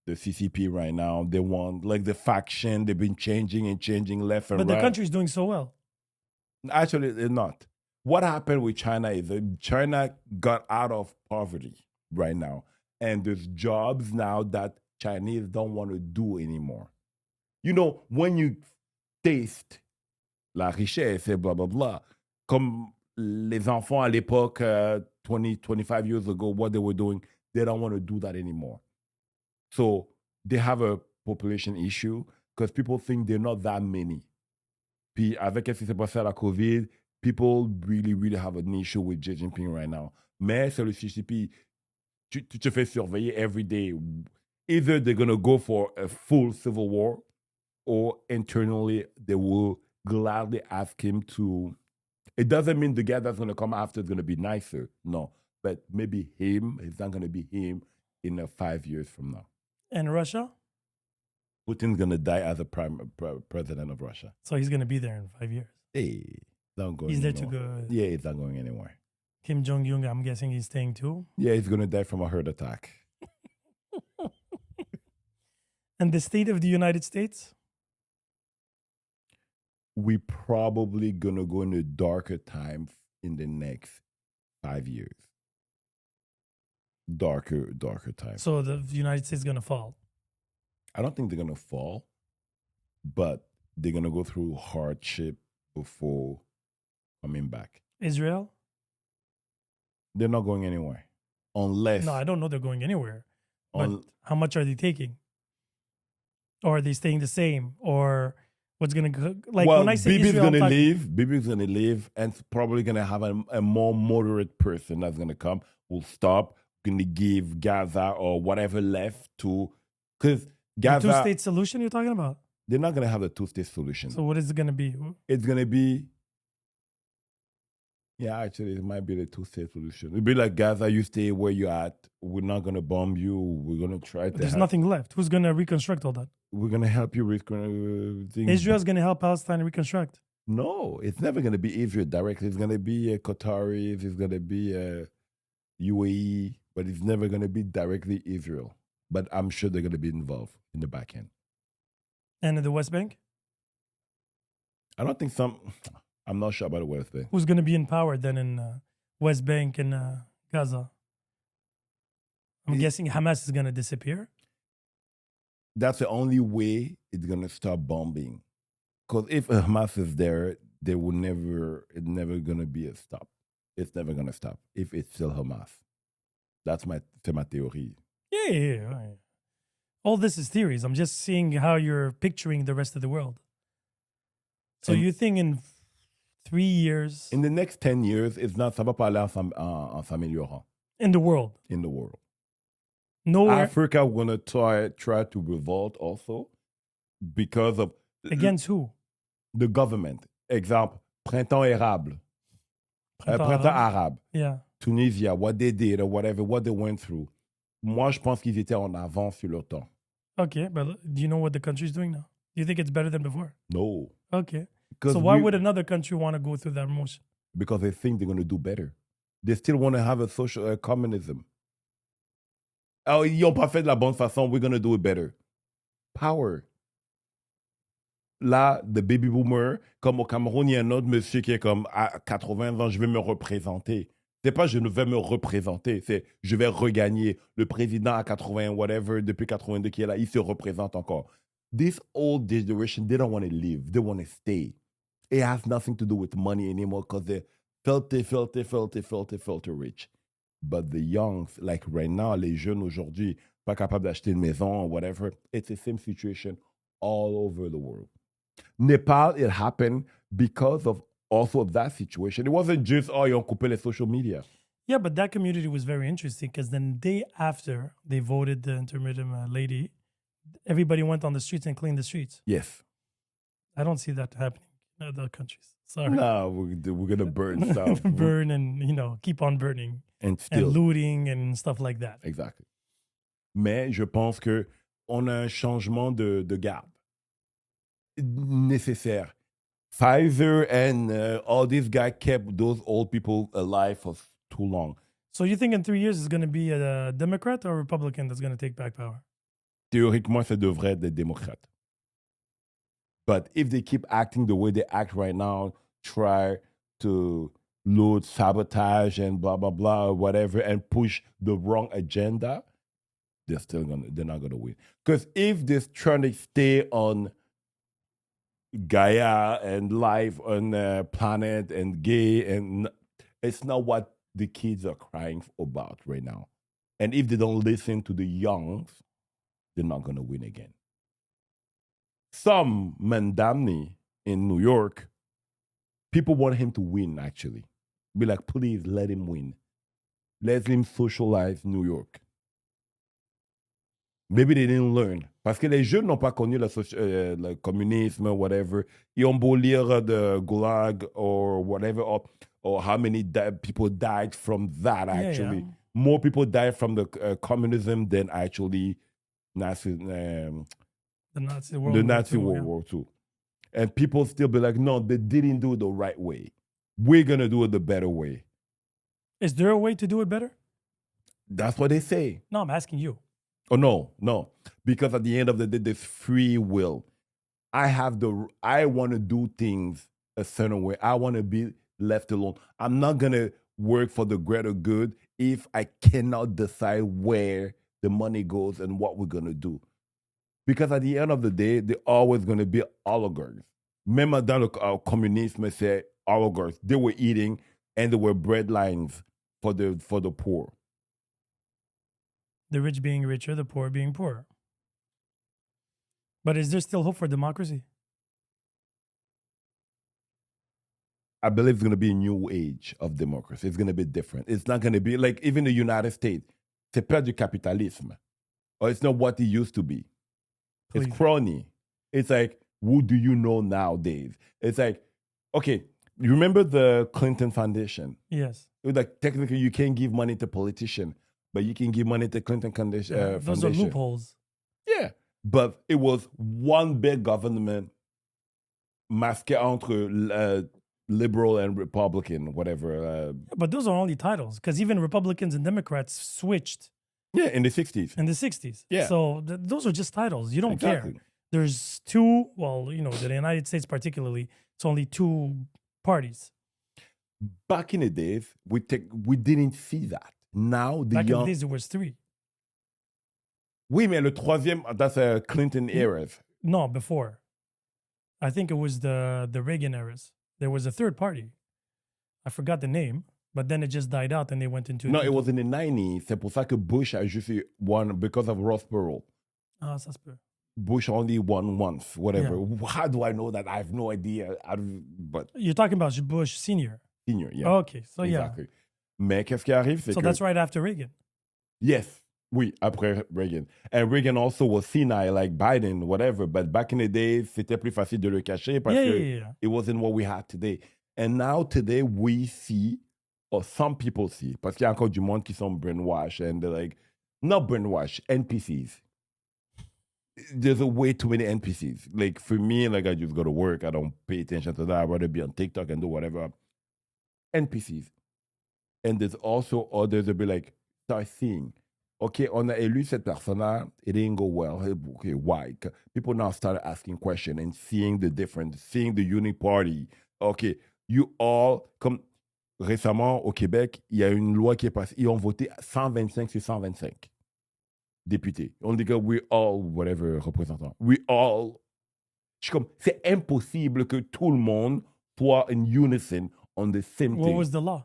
CCP right now. They want like the faction. They've been changing and changing left and
But the
right.
country's doing so well.
Actually, they're not. What happened with China is that China got out of poverty right now, and there's jobs now that Chinese don't want to do anymore. You know, when you taste la richesse et blah blah blah, comme les enfants à l'époque, 20, 25 years ago, what they were doing, they don't want to do that anymore. So they have a population issue because people think they're not that many. Puis avec ce qui s'est passé à la COVID, people really, really have an issue with Xi Jinping right now. Mais c'est le CCP, tu te fais surveiller every day. Either they're going to go for a full civil war or internally they will gladly ask him to. It doesn't mean the guy that's going to come after is going to be nicer. No. But maybe him, it's not going to be him in 5 years from now.
And Russia?
Putin's going to die as a president of Russia.
So he's going to be there in 5 years.
Hey, don't go
He's there
anywhere.
to go.
Yeah, he's not going anywhere.
Kim Jong-un, I'm guessing he's staying too.
Yeah, he's going to die from a heart attack.
And the state of the United States?
We probably going to go in a darker time in the next 5 years. Darker time.
So the United States is going to fall.
I don't think they're going to fall, but they're going to go through hardship before coming back.
Israel?
They're not going anywhere. Unless...
No, I don't know they're going anywhere. But how much are they taking? Or are they staying the same? Or what's going to go... Like
well,
when I say
Bibi's
Israel,
going to leave. Bibi's going to leave and probably going to have a more moderate person that's going to come. Will stop. Going to give Gaza or whatever left to... Because Gaza...
The two-state solution you're talking about?
They're not going to have a two-state solution.
So what is it going to be?
It's going to be... Yeah, actually, it might be the two-state solution. It'll be like, Gaza, you stay where you're at. We're not going to bomb you. We're going to try to...
There's nothing left. Who's going to reconstruct all that?
We're going to help you with things.
Israel's going to help Palestine reconstruct.
No, it's never going to be Israel directly. It's going to be Qataris. It's going to be UAE. But it's never going to be directly Israel. But I'm sure they're going to be involved in the back end.
And in the West Bank?
I don't think I'm not sure about the West Bank.
Who's going to be in power then in West Bank and Gaza? I'm guessing Hamas is going to disappear.
That's the only way it's going to start bombing. Because if Hamas is there, it's never going to be a stop. It's never going to stop if it's still Hamas. That's my theory.
Yeah. All this is theories. I'm just seeing how you're picturing the rest of the world. So you think in 3 years...
In the next 10 years, ça va pas aller en s'améliorant.
In the world?
In the world.
Nowhere.
Africa going to try to revolt also because of...
Against who?
The government. Exemple, Printemps Érable. Printemps Arabe.
Yeah.
Tunisia, what they did or whatever, what they went through. Moi, je pense qu'ils étaient en avance sur leur temps.
Okay, but do you know what the country's doing now? Do you think it's better than before?
No.
Okay. So why would another country want to go through that motion?
Because they think they're going to do better. They still want to have a social communism. Oh, ils n'ont pas fait de la bonne façon, we're going to do it better. Power. Là, the baby boomer, comme au Cameroun, il y a un autre monsieur qui est comme à 80 ans, je vais me représenter. C'est pas je ne vais me représenter, c'est je vais regagner. Le président à 80, whatever, depuis 82 qui est là, il se représente encore. This old generation, they don't want to live. They want to stay. It has nothing to do with money anymore because they're filthy rich. But the young, like right now, les jeunes aujourd'hui, pas capables d'acheter une maison or whatever, it's the same situation all over the world. Nepal, it happened because of also that situation. It wasn't just, ils ont coupé les social media.
Yeah, but that community was very interesting because then the day after they voted the intermittent lady, everybody went on the streets and cleaned the streets.
Yes.
I don't see that happening in other countries. Sorry.
No, we're going to burn stuff.
Burn and, keep on burning.
And still.
And looting and stuff like that.
Exactly. Mais je pense qu'on a un changement de garde. nécessaire. Pfizer and all these guys kept those old people alive for too long.
So you think in 3 years it's going to be a Democrat or a Republican that's going to take back power?
Théoriquement, ça devrait être des démocrates. But if they keep acting the way they act right now, try to load, sabotage, and blah blah blah, whatever, and push the wrong agenda, they're not gonna win. Because if they're trying to stay on Gaia and life on the planet and gay, and it's not what the kids are crying about right now. And if they don't listen to the youngs, they're not gonna win again. Some Mandamni in New York, people want him to win, actually. Be like, please let him win. Let him socialize New York. Maybe they didn't learn. Parce que les jeunes n'ont pas connu le communisme, whatever. Ils ont beau lire the Gulag or whatever, or how many people died from that, actually.
Yeah.
More people died from the communism than actually Nazi...
The Nazi
World War II. And people still be like, no, they didn't do it the right way. We're going to do it the better way.
Is there a way to do it better?
That's what they say.
No, I'm asking you.
Oh, no. Because at the end of the day, there's free will. I want to do things a certain way. I want to be left alone. I'm not going to work for the greater good if I cannot decide where the money goes and what we're going to do. Because at the end of the day, they're always going to be oligarchs. Même dans le communisme, c'est oligarchs. They were eating and there were bread lines for the poor.
The rich being richer, the poor being poorer. But is there still hope for democracy?
I believe it's going to be a new age of democracy. It's going to be different. It's not going to be like even the United States. C'est pas du capitalisme. Or it's not what it used to be.
Please.
It's crony. It's like, who do you know nowadays? It's like, okay, you remember the Clinton Foundation?
Yes.
It was like, technically, you can't give money to politicians, but you can give money to Clinton Foundation.
Those are loopholes.
Yeah. But it was one big government masqué entre liberal and Republican, whatever.
But those are only titles, because even Republicans and Democrats switched.
Yeah, in the 60s.
In the 60s.
Yeah.
So those are just titles. You don't care. There's two, well, the United States particularly, it's only two parties.
Back in the days, we didn't see that. Now,
Back in the days, there was three.
Oui, mais le troisième, that's a Clinton era.
No, before. I think it was the Reagan eras. There was a third party. I forgot the name. But then it just died out and they went into...
No, it was in the 90s. C'est pour ça que Bush a juste won because of Ross Perot.
Ah, ça se peut.
Bush only won once, whatever. Yeah. How do I know that? I have no idea. But
you're talking about Bush Senior?
Senior, yeah.
Oh, okay, so
exactly. Mais qu'est-ce qui arrive, c'est
so
que...
that's right after Reagan?
Yes. Oui, après Reagan. And Reagan also was senile, like Biden, whatever. But back in the days, c'était plus facile de le cacher parce que it wasn't what we had today. And now, today, we see... or some people see, parce qu'il y a encore du monde qui sont brainwashed, and they're like, not brainwashed, NPCs. There's a way too many NPCs. Like, for me, like, I just go to work. I don't pay attention to that. I'd rather be on TikTok and do whatever. NPCs. And there's also others that be like, start seeing, okay, on a élu cette personne-là, it didn't go well. Okay, why? People now start asking questions and seeing the difference, seeing the unique party. Okay, you all come... Récemment, au Québec, il y a une loi qui est passée. Ils ont voté 125 sur 125 députés. On dit que we all, whatever, représentants. We all. Je suis comme, c'est impossible que tout le monde soit in unison on the same thing.
What was the law?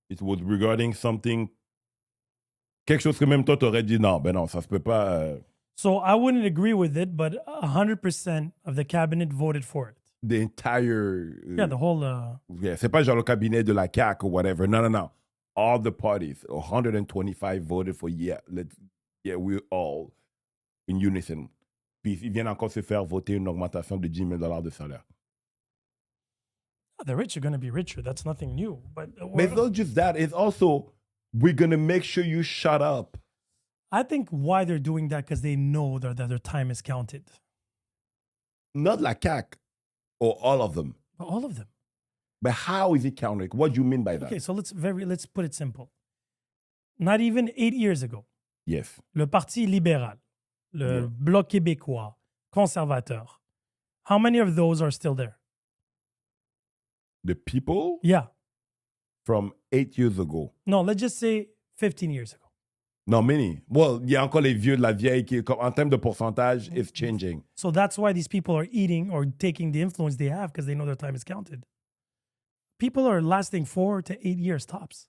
It was regarding something. Quelque chose que même toi, t'aurais dit non, ben non, ça se peut pas.
So I wouldn't agree with it, but 100% of the cabinet voted for it.
The entire...
the whole...
Yeah, c'est pas genre le cabinet de la CAQ or whatever. No. All the parties, 125 voted for we're all in unison. Puis ils viennent encore se faire voter une augmentation de $10 000 de salaire.
The rich are going to be richer. That's nothing new. But
it's not just that. It's also, we're going to make sure you shut up.
I think why they're doing that because they know that their time is counted.
Not la CAQ or all of them.
All of them.
But how is it counted? What do you mean by that?
Okay, so let's put it simple. Not even 8 years ago,
Yes.
le Parti libéral, le Bloc québécois, conservateur, how many of those are still there?
The people
Yeah.
from 8 years ago.
No, let's just say 15 years ago.
Non, many. Well, il y a encore les vieux de la vieille qui, en termes de pourcentage, it's changing.
So that's why these people are eating or taking the influence they have because they know their time is counted. People are lasting 4 to 8 years tops.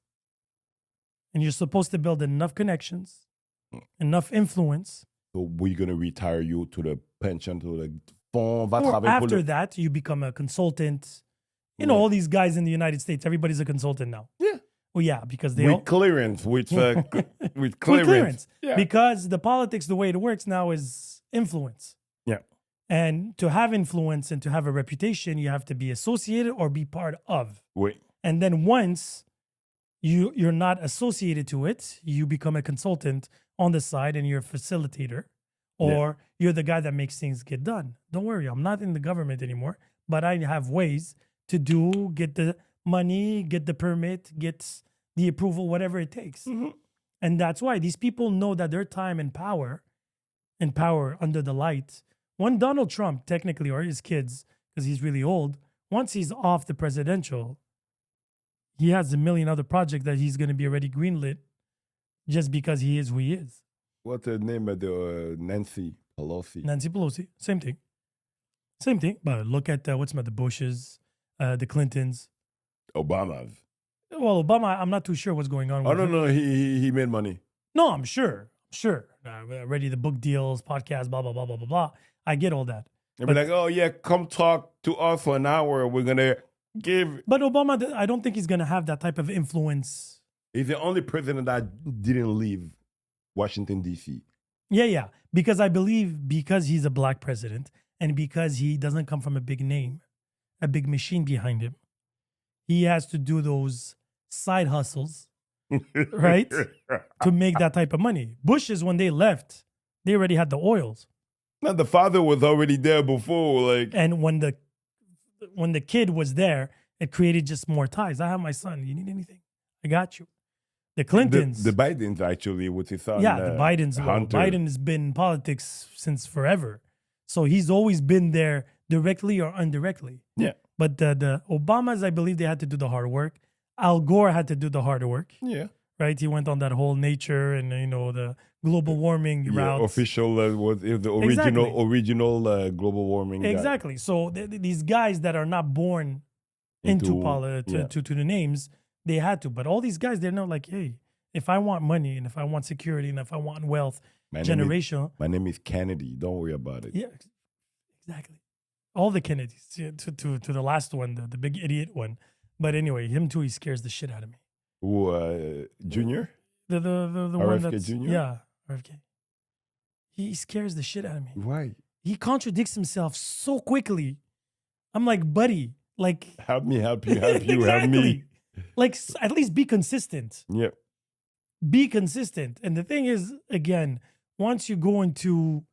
And you're supposed to build enough connections, enough influence.
So we're going to retire you to the pension, to the fond, va
Or
travailler pour
after
le...
that, you become a consultant. You know, all these guys in the United States, everybody's a consultant now.
Yeah.
Well, yeah, because they all...
With clearance, with clearance.
With clearance.
Yeah.
Because the politics, the way it works now is influence.
Yeah.
And to have influence and to have a reputation, you have to be associated or be part of.
Oui.
And then once you're not associated to it, you become a consultant on the side and you're a facilitator or you're the guy that makes things get done. Don't worry, I'm not in the government anymore, but I have ways to get the money, get the permit, get the approval, whatever it takes.
Mm-hmm.
And that's why these people know that their time and power under the light, when Donald Trump technically, or his kids, because he's really old, once he's off the presidential, he has a million other projects that he's going to be already greenlit just because he is who he is.
What's the name of the Nancy Pelosi?
Nancy Pelosi, same thing. Same thing. But look at the Bushes, the Clintons.
Obama's.
Well, Obama, I'm not too sure what's going on with
I don't
him.
know. He made money.
No, I'm sure. Already the book deals, podcast, blah, blah, blah, blah, blah, blah. I get all that.
They'll be like, oh, yeah, come talk to us for an hour. We're going to give...
But Obama, I don't think he's going to have that type of influence.
He's the only president that didn't leave Washington, D.C.
Yeah. Because I believe because he's a black president and because he doesn't come from a big name, a big machine behind him, he has to do those side hustles, right? To make that type of money. Bushes, when they left, they already had the oils.
Now, the father was already there before. Like,
And when the kid was there, it created just more ties. I have my son. You need anything? I got you. The Clintons.
The Bidens, actually, with his son.
Yeah, the Bidens. Well,
Hunter.
Biden has been in politics since forever. So he's always been there directly or indirectly.
Yeah.
But the Obamas, I believe they had to do the hard work. Al Gore had to do the harder work.
Yeah.
Right? He went on that whole nature and, the global warming route.
Official was the
Exactly.
original global warming.
Exactly. So these guys that are not born into politics, to the names, they had to. But all these guys, they're not like, hey, if I want money and if I want security and if I want wealth,
My name is Kennedy. Don't worry about it.
Yeah, exactly. All the Kennedys, to the last one, the big idiot one. But anyway, him too, he scares the shit out of me.
Who, Junior?
The one
RFK
that's...
Jr.?
Yeah, RFK. He scares the shit out of me.
Why?
He contradicts himself so quickly. I'm like, buddy, like...
Help me, help you, help you, help
Exactly.
me.
Like, at least be consistent.
Yeah.
Be consistent. And the thing is, again, once you go into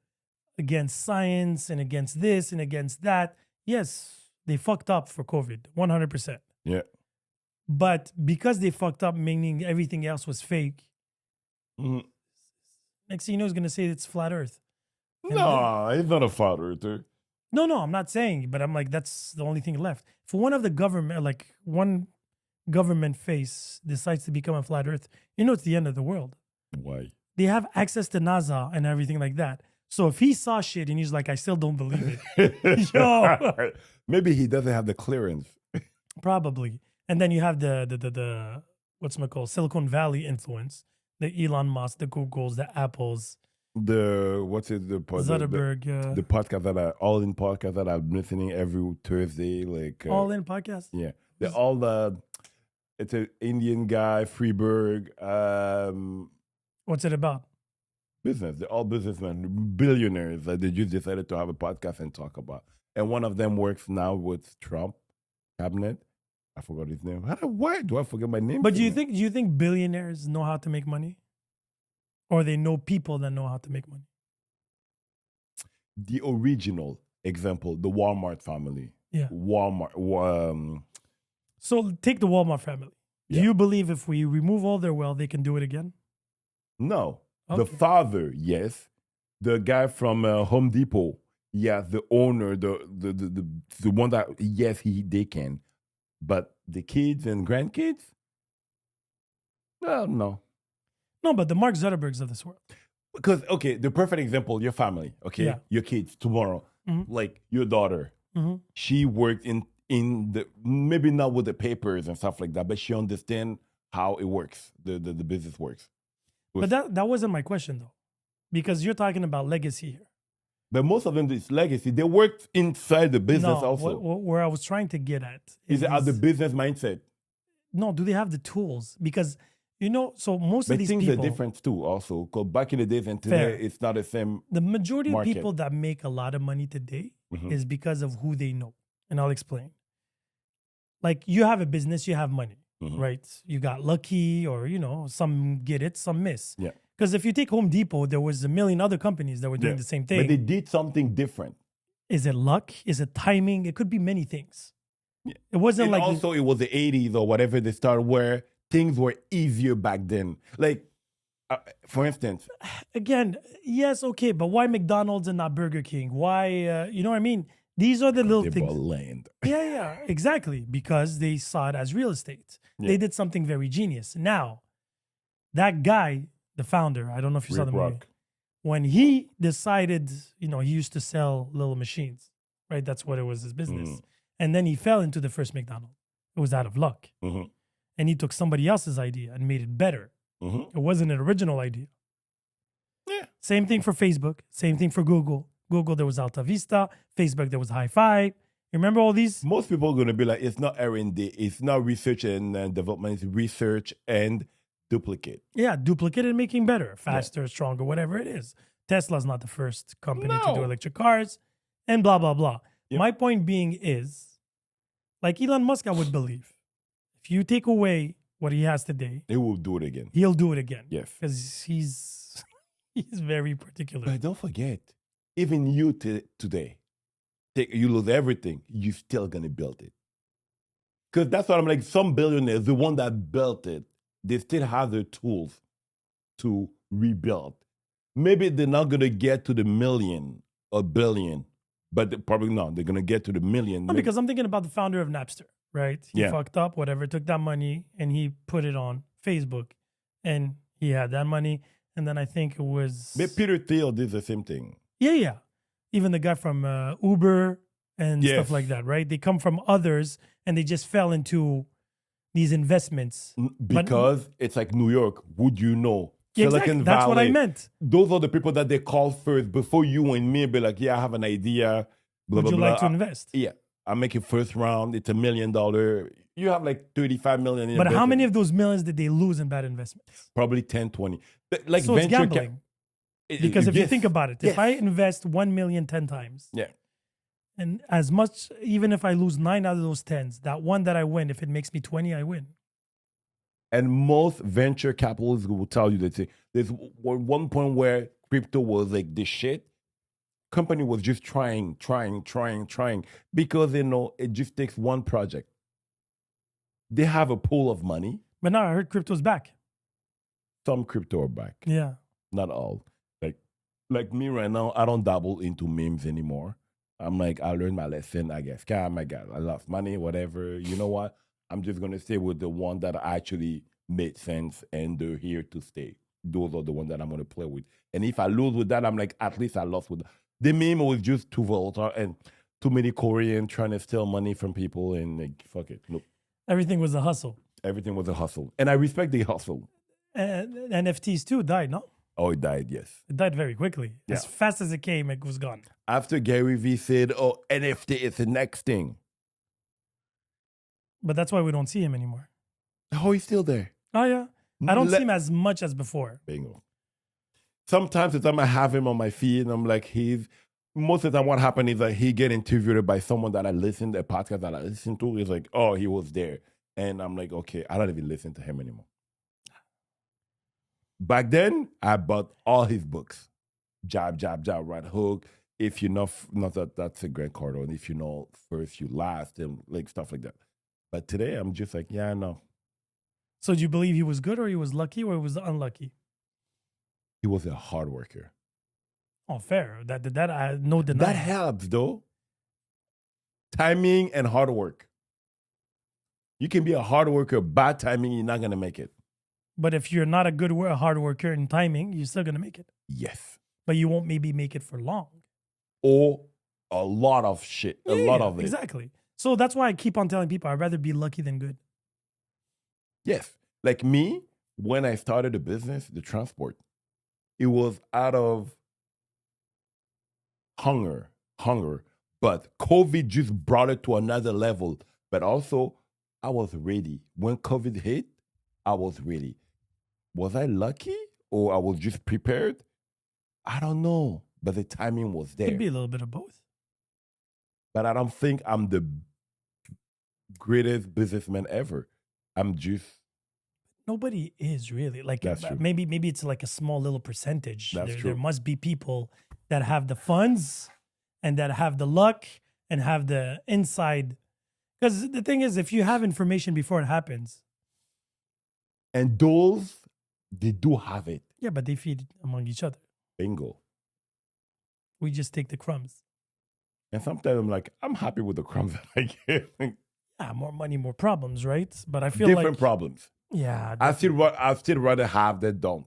against science and against this and against that, yes, they fucked up for COVID, 100%.
Yeah.
But because they fucked up, meaning everything else was fake, next thing you know, he's going to say it's flat earth.
No, he's not a flat earther.
No, I'm not saying, but I'm like, that's the only thing left. For one of the government, like one government face decides to become a flat earth, it's the end of the world.
Why?
They have access to NASA and everything like that. So if he saw shit and he's like, I still don't believe it. Yo.
Maybe he doesn't have the clearance.
Probably. And then you have the what's Silicon Valley influence, the Elon Musk, the Googles, the Apples, Zuckerberg,
the podcast that are all in podcast that I'm listening every Thursday, like
all in podcast.
Yeah, they're all it's an Indian guy, Freeberg.
What's it about?
Business. They're all businessmen, billionaires that they just decided to have a podcast and talk about. And one of them works now with Trump cabinet. I forgot his name. Why do I forget my name?
But do you think billionaires know how to make money? Or they know people that know how to make money.
The original example, the Walmart family.
Yeah.
Walmart.
So take the Walmart family. Do
Yeah.
you believe if we remove all their wealth, they can do it again?
No.
Okay.
The father, yes. The guy from Home Depot, yeah. The owner, the one that, yes, they can. But the kids and grandkids? Well, no.
No, but the Mark Zuckerbergs of this world.
Because, okay, the perfect example, your family, okay?
Yeah.
Your kids tomorrow, like your daughter,
Mhm.
she worked in the, maybe not with the papers and stuff like that, but she understands how it works, the business works.
But that wasn't my question, though. Because you're talking about legacy here.
But most of them, it's legacy. They worked inside the business
No,
also.
where I was trying to get at
Is it at the
these-
business mindset?
No, do they have the tools? Because, so most
But
of these
things
people...
are different too also. Because back in the days and today,
Fair.
it's not the same.
The majority
market.
of people that make a lot of money today is because of who they know. And I'll explain. Like, you have a business, you have money, right? You got lucky or, some get it, some miss.
Yeah.
Because if you take Home Depot, there was a million other companies that were doing the same thing.
But they did something different.
Is it luck? Is it timing? It could be many things. Yeah. It wasn't
And
like...
also, it was the 80s or whatever they started where things were easier back then. Like, for instance...
Again, yes, okay, but why McDonald's and not Burger King? Why, you know what I mean? These are the little
They
things.
bought land.
Yeah, exactly. Because they saw it as real estate.
Yeah.
They did something very genius. Now, that guy, the founder, I don't know if you saw the movie.
Rock.
When he decided, he used to sell little machines, right? That's what it was, his business. And then he fell into the first McDonald's. It was out of luck. And he took somebody else's idea and made it better. It wasn't an original idea.
Yeah.
Same thing for Facebook. Same thing for Google. Google, there was Alta Vista. Facebook, there was High Five. You remember all these?
Most people are going to be like, it's not R&D. It's not research and development. It's research and duplicate.
Yeah, duplicate and making better, faster, stronger, whatever it is. Tesla's not the first company to do electric cars and blah, blah, blah. Yep. My point being is, like Elon Musk, I would believe, if you take away what he has today,
he will do it again.
He'll do it again.
Yes.
Because he's very particular.
But don't forget, even you today, you lose everything, you're still going to build it. Because that's what I'm like, some billionaires, the one that built it, they still have the tools to rebuild. Maybe they're not going to get to the million or billion, but probably not. They're going to get to the million.
No, because I'm thinking about the founder of Napster, right? He
Yeah.
fucked up, whatever, took that money and he put it on Facebook. And he had that money. And then I think it was...
But Peter Thiel did the same thing.
Yeah. Even the guy from Uber and stuff like that, right? They come from others and they just fell into these investments.
Because it's like New York. Would you know?
Yeah,
Silicon
exactly. That's
Valley.
what I meant.
Those are the people that they call first before you and me be like, yeah, I have an idea. Blah,
Would
blah,
you
blah.
like to invest?
Yeah. I make it first round. It's $1 million. You have like 35 million.
But how many of those millions did they lose in bad investments?
Probably 10, 20. Like
so it's gambling. Because if you think about it, if I invest 1 million 10 times, and as much, even if I lose 9 out of those 10s, that one that I win, if it makes me 20, I win.
And most venture capitalists will tell you that there's one point where crypto was like the shit. Company was just trying, because it just takes one project. They have a pool of money.
But now I heard crypto's back.
Some crypto are back.
Yeah.
Not all. Like me right now, I don't dabble into memes anymore. I'm like, I learned my lesson, I guess. I lost money, whatever. You know what? I'm just going to stay with the one that actually made sense and they're here to stay. Those are the ones that I'm going to play with. And if I lose with that, I'm like, at least I lost with that. The meme was just too volatile and too many Koreans trying to steal money from people and like, fuck it. Look.
Everything was a hustle.
Everything was a hustle. And I respect the hustle.
And NFTs too died, no?
Oh, it died, yes.
It died very quickly.
Yeah.
As fast as it came, it was gone.
After Gary Vee said, oh, NFT is the next thing.
But that's why we don't see him anymore.
Oh, he's still there.
Oh, yeah. I don't see him as much as before.
Bingo. Sometimes the time I have him on my feed, and I'm like, most of the time what happened is that he get interviewed by someone that I listened, a podcast that I listened to. He's like, oh, he was there. And I'm like, okay, I don't even listen to him anymore. Back then, I bought all his books. Jab, jab, jab, right hook. If you know, not that that's a Grant Cardone. If you know first, you last, and like stuff like that. But today, I'm just like, yeah, no.
So do you believe he was good or he was lucky or he was unlucky?
He was a hard worker.
Oh, fair. That I no deny.
That helps, though. Timing and hard work. You can be a hard worker, bad timing, you're not going to make it.
But if you're not a good hard worker in timing, you're still gonna make it.
Yes.
But you won't maybe make it for long.
Or a lot of shit. A lot of it.
Exactly. So that's why I keep on telling people I'd rather be lucky than good.
Yes. Like me, when I started the business, the transport, it was out of hunger. But COVID just brought it to another level. But also, I was ready. When COVID hit, I was ready. Was I lucky or I was just prepared? I don't know. But the timing was there.
Could be a little bit of both.
But I don't think I'm the greatest businessman ever. I'm just...
Nobody is really. Like
That's true.
maybe it's like a small little percentage.
That's
There
true.
must be people that have the funds and that have the luck and have the inside. Because the thing is, if you have information before it happens.
And those, they do have it.
Yeah, but they feed among each other.
Bingo.
We just take the crumbs.
And sometimes I'm like, I'm happy with the crumbs that I get.
Yeah, more money, more problems, right? But I feel
Different
like
problems.
yeah,
I still rather have than don't.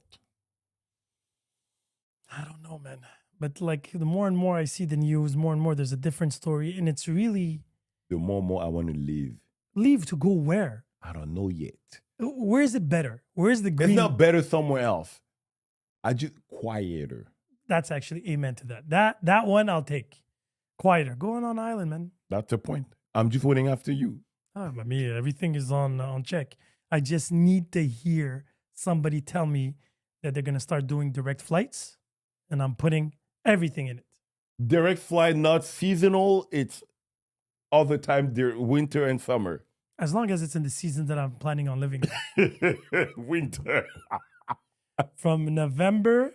I don't know, man. But like the more and more I see the news, more and more there's a different story, and it's really
The more and more I want to leave.
leave to go where?
I don't know yet.
Where is it better? Where is the green?
It's not better somewhere else. I just quieter.
That's actually amen to that. That one I'll take. Quieter. Going on island, man.
That's the point. I'm just waiting after you.
But me, everything is on check. I just need to hear somebody tell me that they're gonna start doing direct flights, and I'm putting everything in it.
Direct flight, not seasonal. It's all the time, winter and summer.
As long as it's in the season that I'm planning on living
Winter.
from November.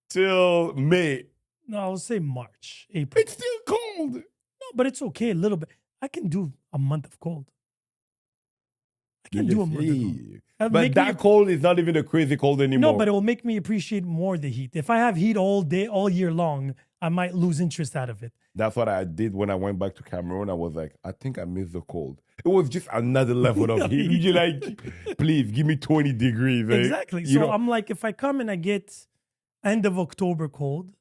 Till May.
No, I'll say March, April.
It's still cold.
No, but it's okay a little bit. I can do a month of cold. I can do a month of cold.
But that cold is not even a crazy cold anymore.
No, but it will make me appreciate more the heat. If I have heat all day, all year long, I might lose interest out of it.
That's what I did when I went back to Cameroon. I was like, I think I miss the cold. It was just another level of heat. You're like, please give me 20 degrees. Eh?
Exactly. So I'm like, if I come and I get end of October cold,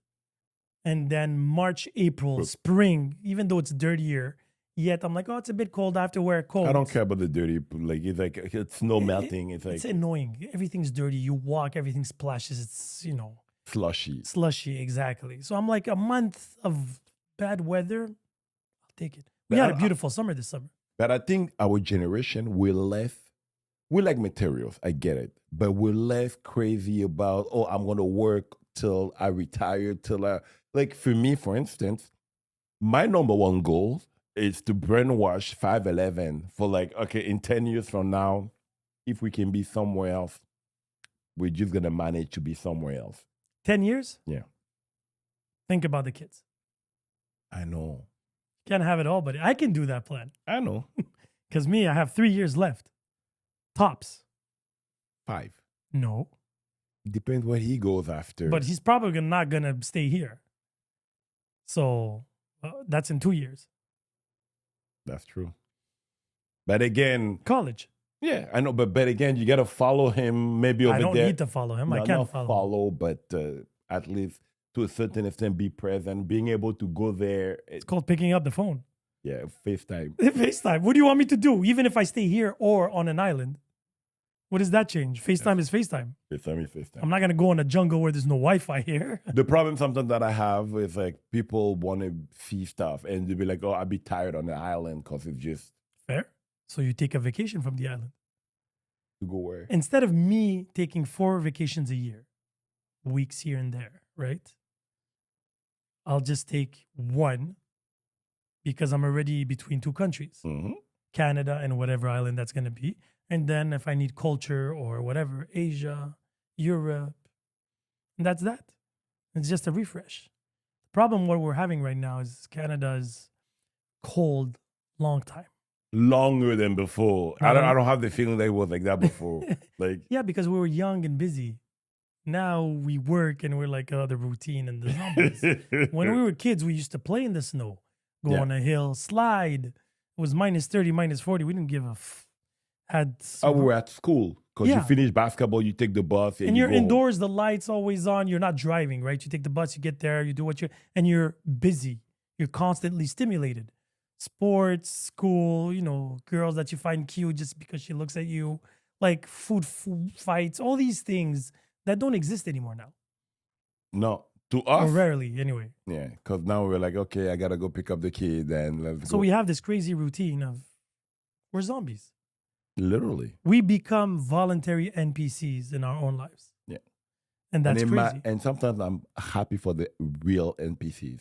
and then March, April, spring, even though it's dirtier, yet I'm like, oh, it's a bit cold. I have to wear a coat.
I don't care about the dirty. Like it's snow melting.
It's annoying. Everything's dirty. You walk, everything splashes. It's slushy. Exactly. So I'm like, a month of bad weather, I'll take it. We had a beautiful summer this summer.
But I think our generation, we like materials. I get it, but we're less crazy about, oh, I'm gonna work till I retire. Like for me, for instance, my number one goal is to brainwash 511 for like, okay, in 10 years from now, if we can be somewhere else, we're just going to manage to be somewhere else.
10 years?
Yeah.
Think about the kids.
I know.
Can't have it all, but I can do that plan.
I know.
Because me, I have 3 years left. Tops.
5.
No.
Depends what he goes after.
But he's probably not going to stay here. So that's in 2 years.
That's true. But again,
college.
Yeah, I know. But again, you got to follow him maybe over there.
I don't need to follow him.
No,
I can't
not
follow him.
But at least to a certain extent, be present. Being able to go there.
It's called picking up the phone.
Yeah, FaceTime.
FaceTime. What do you want me to do? Even if I stay here or on an island? What does that change? FaceTime is FaceTime.
FaceTime is FaceTime.
I'm not going to go in a jungle where there's no Wi-Fi here.
The problem sometimes that I have is like people want to see stuff and they'll be like, oh, I'll be tired on the island because it's just...
Fair. So you take a vacation from the island.
To go where?
Instead of me taking 4 vacations a year, weeks here and there, right? I'll just take 1 because I'm already between 2 countries.
Mm-hmm.
Canada and whatever island that's going to be. And then if I need culture or whatever, Asia, Europe. And that's that. It's just a refresh. The problem what we're having right now is Canada's cold long time.
Longer than before. I don't have the feeling that it was like that before. Like,
yeah, because we were young and busy. Now we work and we're like, oh, the routine and the zombies. When we were kids, we used to play in the snow, go on a hill, slide. It was minus 30, minus 40. We didn't give a
we were at school. Because you finish basketball, you take the bus. And
you're
go
indoors,
home.
the light's always on. You're not driving, right? You take the bus, you get there, you do and you're busy. You're constantly stimulated. Sports, school, girls that you find cute just because she looks at you, like food fights, all these things that don't exist anymore now.
No, to us.
Or rarely, anyway.
Yeah, because now we're like, okay, I got to go pick up the kid and let's go.
So we have this crazy routine of we're zombies.
Literally.
We become voluntary NPCs in our own lives.
Yeah.
And that's crazy.
And sometimes I'm happy for the real NPCs.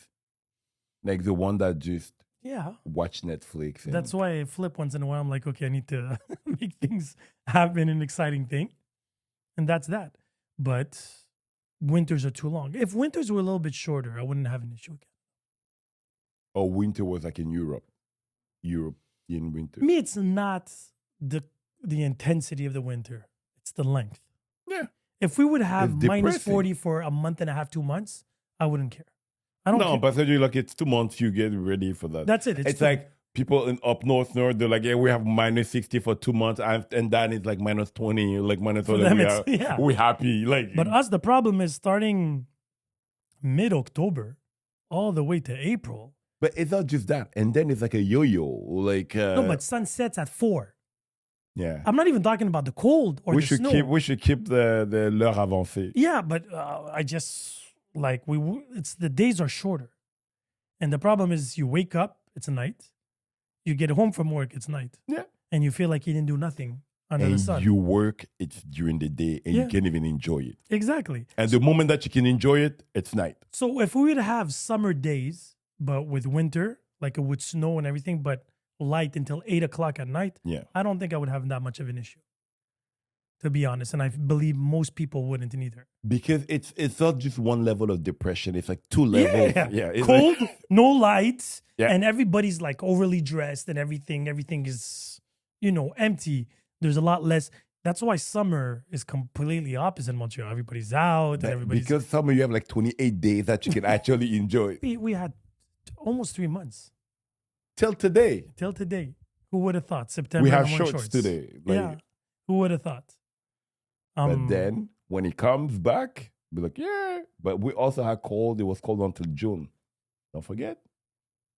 Like the one that just watch Netflix.
That's why I flip once in a while. I'm like, okay, I need to make things happen, an exciting thing. And that's that. But winters are too long. If winters were a little bit shorter, I wouldn't have an issue again.
Or winter was like in European winter.
Me, it's not the intensity of the winter. It's the length.
Yeah.
If we would have minus 40 for a month and a half, 2 months, I wouldn't care. I don't care.
No, but you're like, it's 2 months, you get ready for that.
That's it.
It's like people up north, they're like, yeah, we have minus 60 for 2 months, and then it's like minus 20, like minus 20. We're happy.
But us, the problem is starting mid-October all the way to April.
But it's not just that. And then it's like a yo-yo.
No, but sun sets at 4.
Yeah.
I'm not even talking about the cold or the snow.
We should keep the l'heure avancée.
Yeah, but I just, it's the days are shorter. And the problem is you wake up, it's night. You get home from work, it's night.
Yeah.
And you feel like you didn't do nothing under the sun.
You work, it's during the day, and you can't even enjoy it.
Exactly.
And the moment that you can enjoy it, it's night.
So if we would have summer days, but with winter, like it would snow and everything, but light until 8 o'clock at night, I don't think I would have that much of an issue, to be honest. And I believe most people wouldn't either. Because
it's not just one level of depression. It's like 2 levels.
Yeah. Cold, no lights, and everybody's like overly dressed and everything is, empty. There's a lot less. That's why summer is completely opposite in Montreal. Everybody's out.
Because summer you have like 28 days that you can actually enjoy.
We had almost 3 months.
Till today.
Who would have thought? September.
We have shorts today.
Who would have thought?
But then when it comes back, be like, But we also had cold. It was cold until June. Don't forget.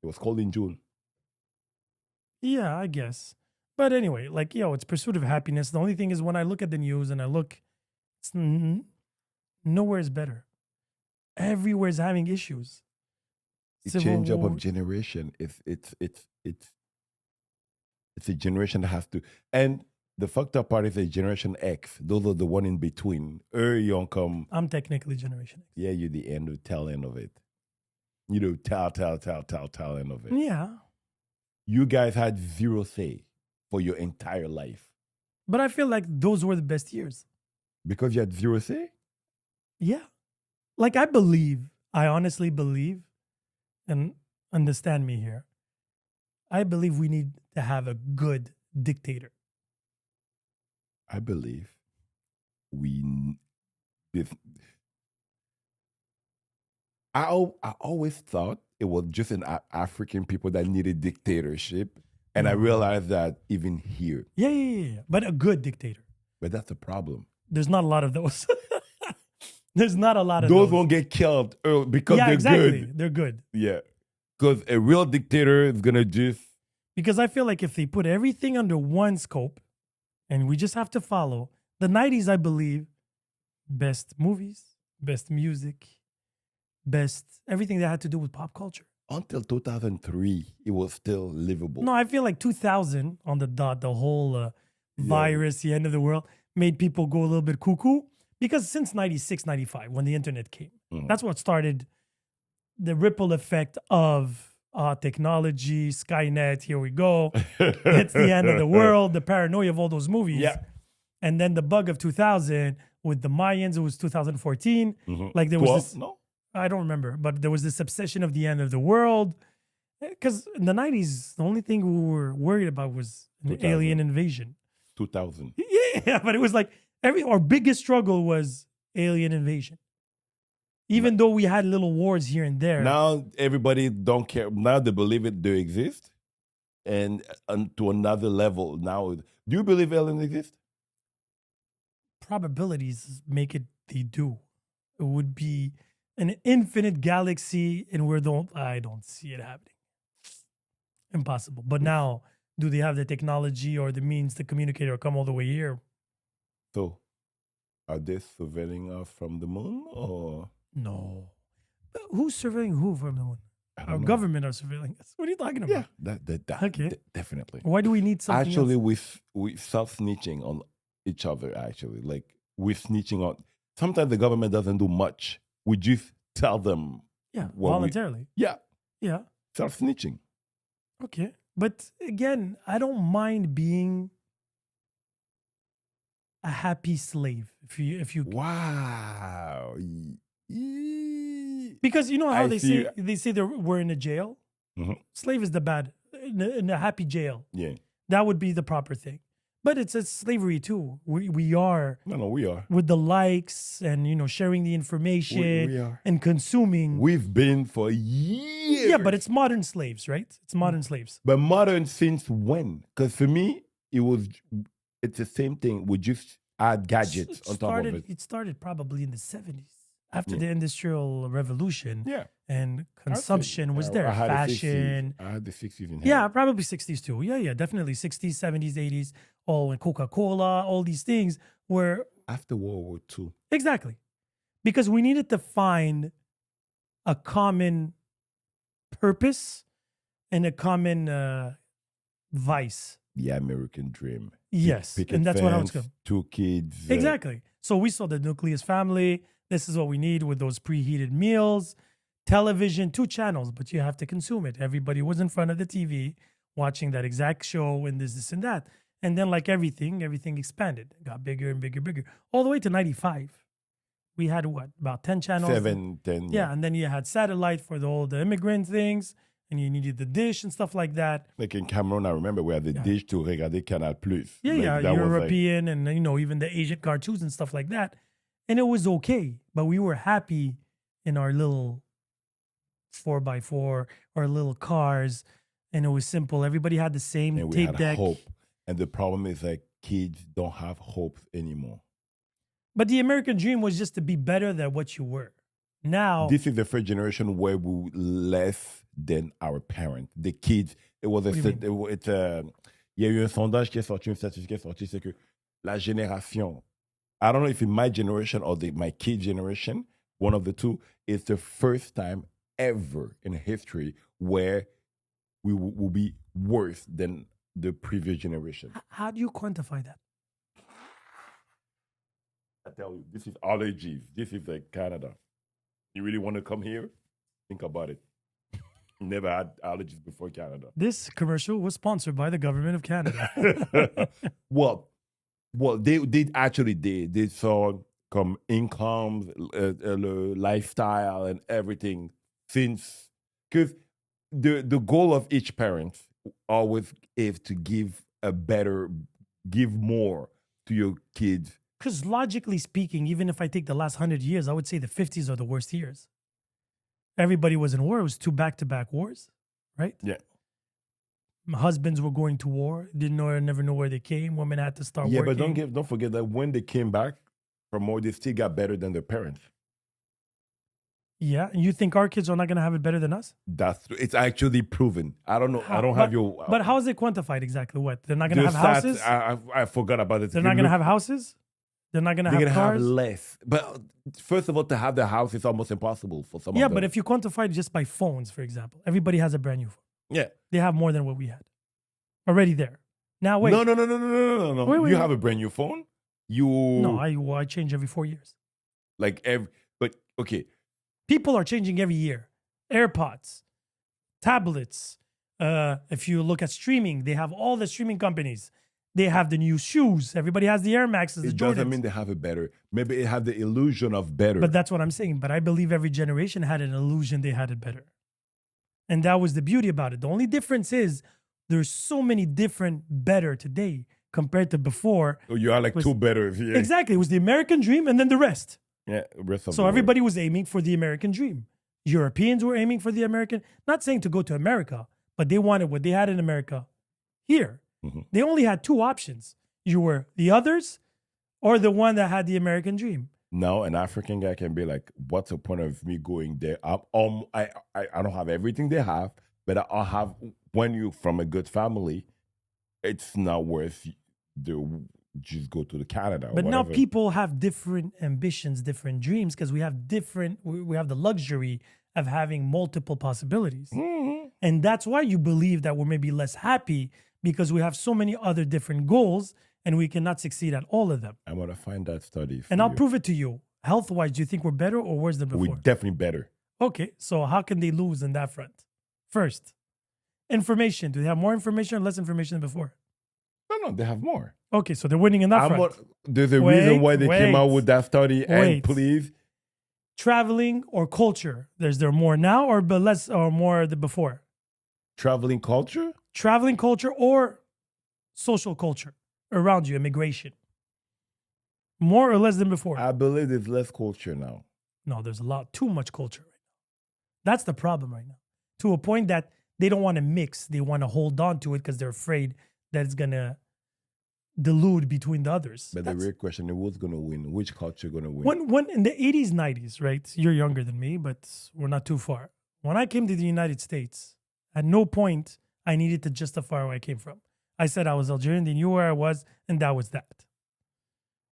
It was cold in June.
Yeah, I guess. But anyway, it's pursuit of happiness. The only thing is when I look at the news and I look, nowhere is better. Everywhere is having issues.
The change up of generation. It's a generation that has to. And the fucked up part is a Generation X. Those are the one in between. Young come.
I'm technically Generation X.
Yeah, you're the tail end of it. Tail end of it.
Yeah.
You guys had 0 say for your entire life.
But I feel like those were the best years.
Because you had 0 say?
Yeah. I honestly believe, and understand me here, I believe we need to have a good dictator.
I believe I always thought it was just an African people that needed dictatorship. And I realized that even here.
Yeah. But a good dictator.
But that's the problem.
There's not a lot of those. There's not a lot of those.
Those won't get killed because they're good.
They're good.
Yeah. Because a real dictator is going to just...
Because I feel like if they put everything under one scope and we just have to follow, the 90s, I believe, best movies, best music, best everything that had to do with pop culture.
Until 2003, it was still livable.
No, I feel like 2000 on the dot, the whole virus, the end of the world, made people go a little bit cuckoo. Because since 96, 95, when the internet came, that's what started the ripple effect of technology, Skynet, here we go. It's the end of the world, the paranoia of all those movies.
Yeah.
And then the bug of 2000 With the Mayans, it was 2014. Like there
12?
was this,
No?
I don't remember, but there was this obsession of the end of the world. Because in the 90s, the only thing we were worried about was an
2000.
alien invasion.
2000.
Yeah, but it was like our biggest struggle was alien invasion. Even though we had little wars here and there.
Now everybody don't care. Now they believe it they exist, and to another level. Now, do you believe aliens exist?
Probabilities make it they do. It would be an infinite galaxy, and I don't see it happening. Impossible. But now, do they have the technology or the means to communicate or come all the way here?
So, are they surveilling us from the moon, or
No. But who's surveilling who from the moon?
I
Our
don't know.
government are surveilling us. What are you talking about?
Yeah, that
Okay.
definitely.
Why do we need something
Actually,
else?
we self snitching on each other. Actually, like we're snitching on. Sometimes the government doesn't do much. We just tell them.
Yeah,
what we-
voluntarily.
Yeah,
Yeah.
self snitching.
Okay. But again, I don't mind being a happy slave if you
Wow.
because you know how
I
they
see.
say we're in a jail.
Mhm.
Slave is the bad in a happy jail.
Yeah.
That would be the proper thing. But it's slavery too. We are
No, we are.
with the likes and sharing the information
We are.
and consuming.
We've been for years.
Yeah, but it's modern slaves, right? It's modern slaves.
But modern since when? Because for me, it's the same thing. We just add gadgets on top of it.
It started probably in the 70s after
Yeah.
the Industrial Revolution.
Yeah.
And consumption was there.
I had
Fashion.
I had the 60s in
Yeah, probably 60s too. Yeah, definitely 60s, 70s, 80s. Oh, and Coca-Cola, all these things were
After World War II.
exactly because we needed to find a common purpose and a common vice.
The American dream.
Yes,
Picket
and that's what I was
fence,
going.
2 kids.
Exactly. So we saw the nucleus family. This is what we need with those preheated meals, television, 2 channels, but you have to consume it. Everybody was in front of the TV watching that exact show and this and that. And then like everything expanded, got bigger and bigger, bigger, all the way to 95. We had what, about 10 channels?
7, 10.
Yeah, and then you had satellite for all the immigrant things, and you needed the dish and stuff like that.
Like in Cameroon, I remember we had the dish to regarder Canal Plus.
Yeah,
Like, that was
European and even the Asian cartoons and stuff like that. And it was okay, but we were happy in our little 4x4, our little cars, and it was simple. Everybody had the same
and we
tape
had
deck.
hope. And the problem is like kids don't have hope anymore.
But the American dream was just to be better than what you were. Now,
This is the first generation where we less than our parents. The kids, it was
What do you mean?
il y a eu un sondage qui est sorti, une statistique qui est sortie, c'est que la génération, I don't know if in my generation or my kid generation, one of the two, it's the first time ever in history where we will be worse than the previous generation.
how do you quantify that?
I tell you, this is allergies. This is like Canada. You really want to come here? Think about it. Never had allergies before Canada.
This commercial was sponsored by the government of Canada.
well, they actually did. They saw come incomes, lifestyle, and everything since because the goal of each parent always is to give more to your kids.
Because logically speaking, even if I take the last 100 years, I would say the 50s are the worst years. Everybody was in war. It was 2 back-to-back wars, right?
Yeah.
Husbands were going to war, never know where they came. Women had to start
Yeah,
working.
but don't forget that when they came back from war, they still got better than their parents.
Yeah, and you think our kids are not going to have it better than us?
It's actually proven. I don't know. I don't have your.
But how is it quantified exactly? What? They're not going to have houses?
I forgot about it.
They're not going to have houses? They're not going to have
They're gonna
cars?
have less. But first of all, to have the house is almost impossible for some of
Yeah,
them.
but if you quantify it just by phones, for example, everybody has a brand new phone.
Yeah.
They have more than what we had. Already there. Now, wait.
No.
Wait,
You have a brand new phone.
No, I change every 4 years.
But okay.
People are changing every year. AirPods, tablets. If you look at streaming, they have all the streaming companies. They have the new shoes. Everybody has the Air Maxes, the
It
Jordans.
doesn't mean they have it better. Maybe it have the illusion of better.
But that's what I'm saying. But I believe every generation had an illusion they had it better. And that was the beauty about it. The only difference is there's so many different better today compared to before.
So you are like two better. Yeah.
Exactly. It was the American dream and then the rest.
Yeah, rest of
So
the
everybody was aiming for the American dream. Europeans were aiming for the American, not saying to go to America, but they wanted what they had in America here.
Mm-hmm.
They only had two options. You were the others or the one that had the American dream.
Now an African guy can be like, what's the point of me going there? I don't have everything they have, but I'll have, when you're from a good family, it's not worth just go to the Canada.
But now
whatever.
people have different ambitions, different dreams, because we have the luxury of having multiple possibilities.
Mm-hmm.
And that's why you believe that we're maybe less happy, because we have so many other different goals and we cannot succeed at all of them.
I'm going to find that study.
And I'll prove it to you. Health-wise, do you think we're better or worse than before?
We're definitely better.
Okay, so how can they lose in that front? First, information. Do they have more information or less information than before?
No, they have more.
Okay, so they're winning in that front.
There's a reason why they came out with that study. And please.
Traveling or culture? Is there more now or less or more than before?
Traveling culture?
Traveling culture or social culture around you, immigration. More or less than before?
I believe there's less culture now.
No, there's too much culture right now. That's the problem right now. To a point that they don't want to mix. They want to hold on to it because they're afraid that it's going to delude between the others.
But the real question is, who's going to win? Which culture going to win?
When in the 80s, 90s, right? You're younger than me, but we're not too far. When I came to the United States, at no point I needed to justify where I came from. I said I was Algerian, they knew where I was, and that was that.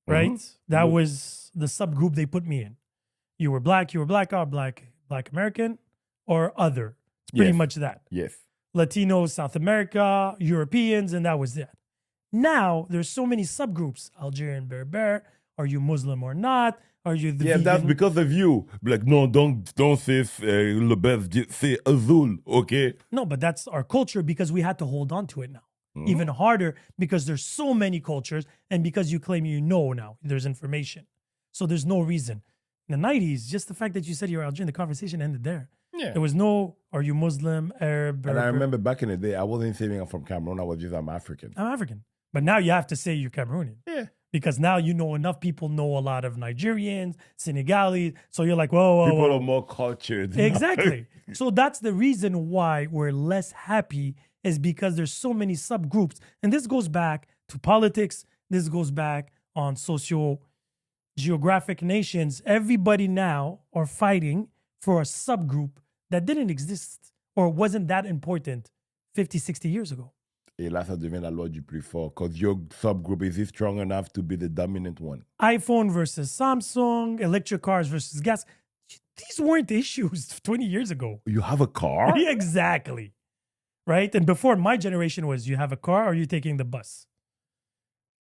Right?
Mm-hmm.
That was the subgroup they put me in. You were black, black American, or other. It's pretty much that.
Yes.
Latinos, South America, Europeans, and that was it. Now, there's so many subgroups. Algerian Berber, are you Muslim or not? Are you the vegan?
That's because of you. Like, no, don't say le best, say azul, okay?
No, but that's our culture because we had to hold on to it now. Mm-hmm. Even harder because there's so many cultures and because you claim you know now, there's information. So there's no reason. In the 90s, just the fact that you said you were Algerian, the conversation ended there.
Yeah.
There was no, are you Muslim, Arab, Berber?
And I remember back in the day, I wasn't saying I'm from Cameroon. I was just, I'm African.
I'm African. But now you have to say you're Cameroonian.
Yeah.
Because now you know enough people know a lot of Nigerians, Senegalese. So you're like, whoa.
People are more cultured.
Exactly. So that's the reason why we're less happy, is because there's so many subgroups. And this goes back to politics. This goes back on socio-geographic nations. Everybody now are fighting for a subgroup that didn't exist or wasn't that important 50, 60 years ago.
Et là, ça devient la loi du plus fort. Because your subgroup is strong enough to be the dominant one.
iPhone versus Samsung, electric cars versus gas. These weren't issues 20 years ago.
You have a car?
Exactly. Right? And before, my generation was, you have a car or are you taking the bus?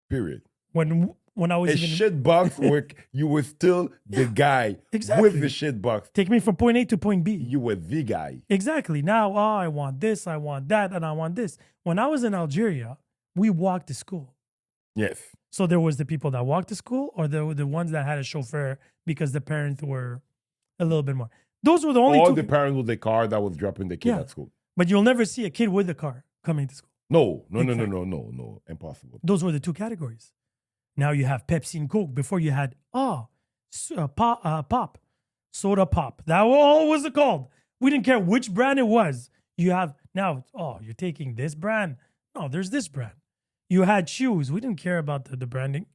Period.
When I was
a shit box where you were still the guy with the shit box.
Take me from point A to point B.
You were the guy.
Exactly. Now, I want this, I want that, and I want this. When I was in Algeria, we walked to school.
Yes.
So there was the people that walked to school or the ones that had a chauffeur because the parents were a little bit more. Those were the only
All the parents with the car that was dropping the kid at school.
But you'll never see a kid with a car coming to school.
No. Impossible.
Those were the two categories. Now you have Pepsi and Coke. Before you had pop, soda pop. That all was it called. We didn't care which brand it was. You have now, you're taking this brand. No, there's this brand. You had shoes. We didn't care about the branding.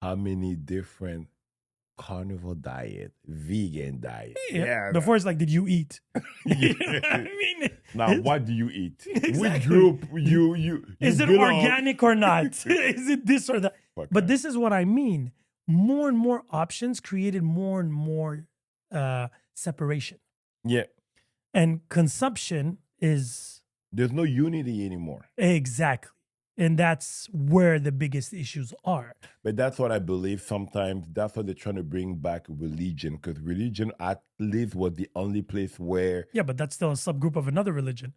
How many different carnivore diet, vegan diet?
Yeah. Before it's like, did you eat?
I mean, now what do you eat?
Exactly.
Which group you
is it organic or not? Is it this or that?
Okay.
But this is what I mean. More and more options created more and more separation.
Yeah.
And consumption is...
There's no unity anymore.
Exactly. And that's where the biggest issues are.
But that's what I believe sometimes. That's what they're trying to bring back religion. Because religion at least was the only place where...
Yeah, but that's still a subgroup of another religion.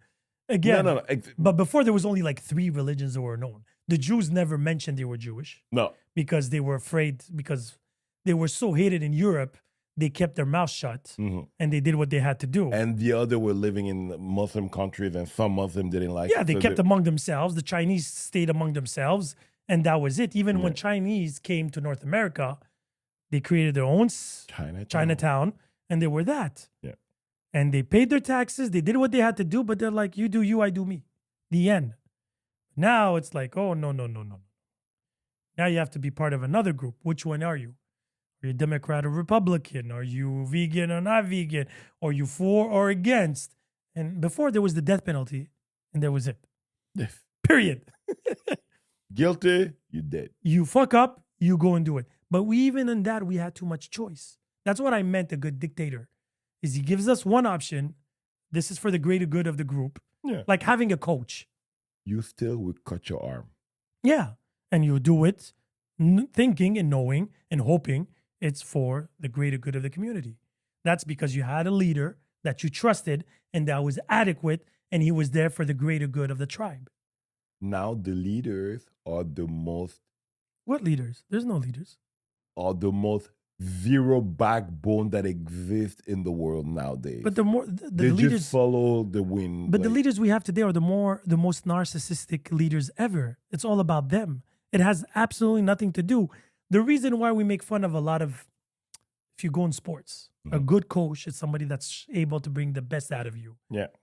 Again,
No.
But before there was only like 3 religions that were known. The Jews never mentioned they were Jewish
No.
because they were afraid, because they were so hated in Europe, they kept their mouth shut and they did what they had to do.
And the other were living in Muslim countries, and some Muslims didn't like
Yeah,
it.
they
so
kept among themselves. The Chinese stayed among themselves, and that was it. Even when Chinese came to North America, they created their own Chinatown, and they were that.
Yeah.
And they paid their taxes. They did what they had to do, but they're like, you do you, I do me. The end. Now it's like, oh, no. Now you have to be part of another group. Which one are you? Are you Democrat or Republican? Are you vegan or not vegan? Are you for or against? And before there was the death penalty, and there was it.
Yes.
Period.
Guilty, you dead.
You fuck up, you go and do it. But even in that, we had too much choice. That's what I meant, a good dictator. Is he gives us one option. This is for the greater good of the group.
Yeah.
Like having a coach.
You still would cut your arm.
Yeah. And you do it thinking and knowing and hoping it's for the greater good of the community. That's because you had a leader that you trusted and that was adequate, and he was there for the greater good of the tribe.
Now the leaders are the most
What leaders? There's no leaders.
zero backbone that exists in the world nowadays.
But the
they
leaders
just follow the wind.
But the leaders we have today are the most narcissistic leaders ever. It's all about them. It has absolutely nothing to do. The reason why we make fun of a lot of, if you go in sports, a good coach is somebody that's able to bring the best out of you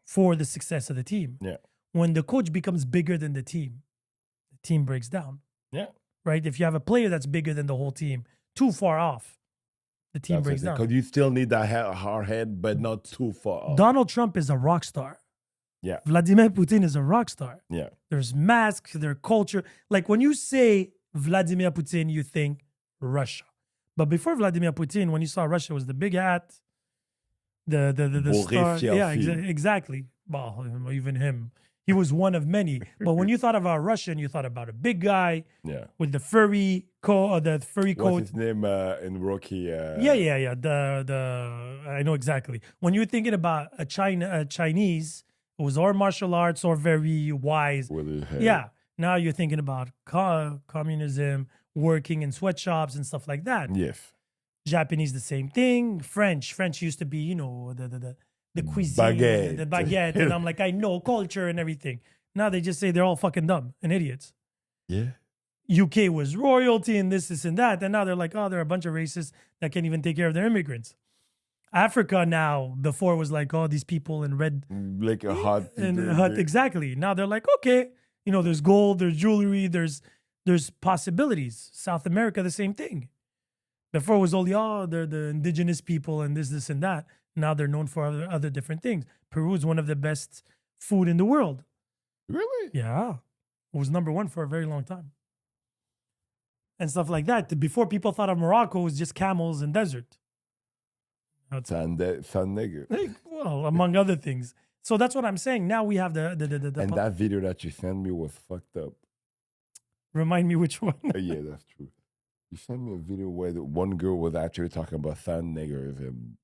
for the success of the team.
Yeah.
When the coach becomes bigger than the team breaks down.
Yeah.
Right? If you have a player that's bigger than the whole team, too far off, the team breaks down.
Because you still need that hard head, but not too far off.
Donald Trump is a rock star.
Yeah.
Vladimir Putin is a rock star.
Yeah.
There's masks, their culture. Like when you say Vladimir Putin, you think Russia. But before Vladimir Putin, when you saw Russia, was the big hat, the star. Yeah, exactly. Well, even him. He was one of many. But when you thought about Russian, you thought about a big guy with the furry coat.
What's his name in Rocky?
Yeah. I know exactly. When you're thinking about a Chinese, it was or martial arts or very wise. Yeah. Now you're thinking about communism, working in sweatshops and stuff like that.
Yes.
Japanese, the same thing. French used to be, the cuisine, the baguette. And I'm like, I know culture and everything. Now they just say they're all fucking dumb and idiots.
Yeah.
UK was royalty and this and that. And now they're like, oh, they're a bunch of racists that can't even take care of their immigrants. Africa now, before was like, oh, these people in red.
Like a hut.
Exactly. Now they're like, okay, there's gold, there's jewelry, there's possibilities. South America, the same thing. Before it was only, they're the indigenous people and this and that. Now they're known for other different things. Peru is one of the best food in the world.
Really?
Yeah. It was number one for a very long time. And stuff like that. Before, people thought of Morocco was just camels and desert.
San Negro.
Well, among other things. So that's what I'm saying. Now we have the
and that video that you sent me was fucked up.
Remind me which one.
Yeah, that's true. You sent me a video where one girl was actually talking about San Negros and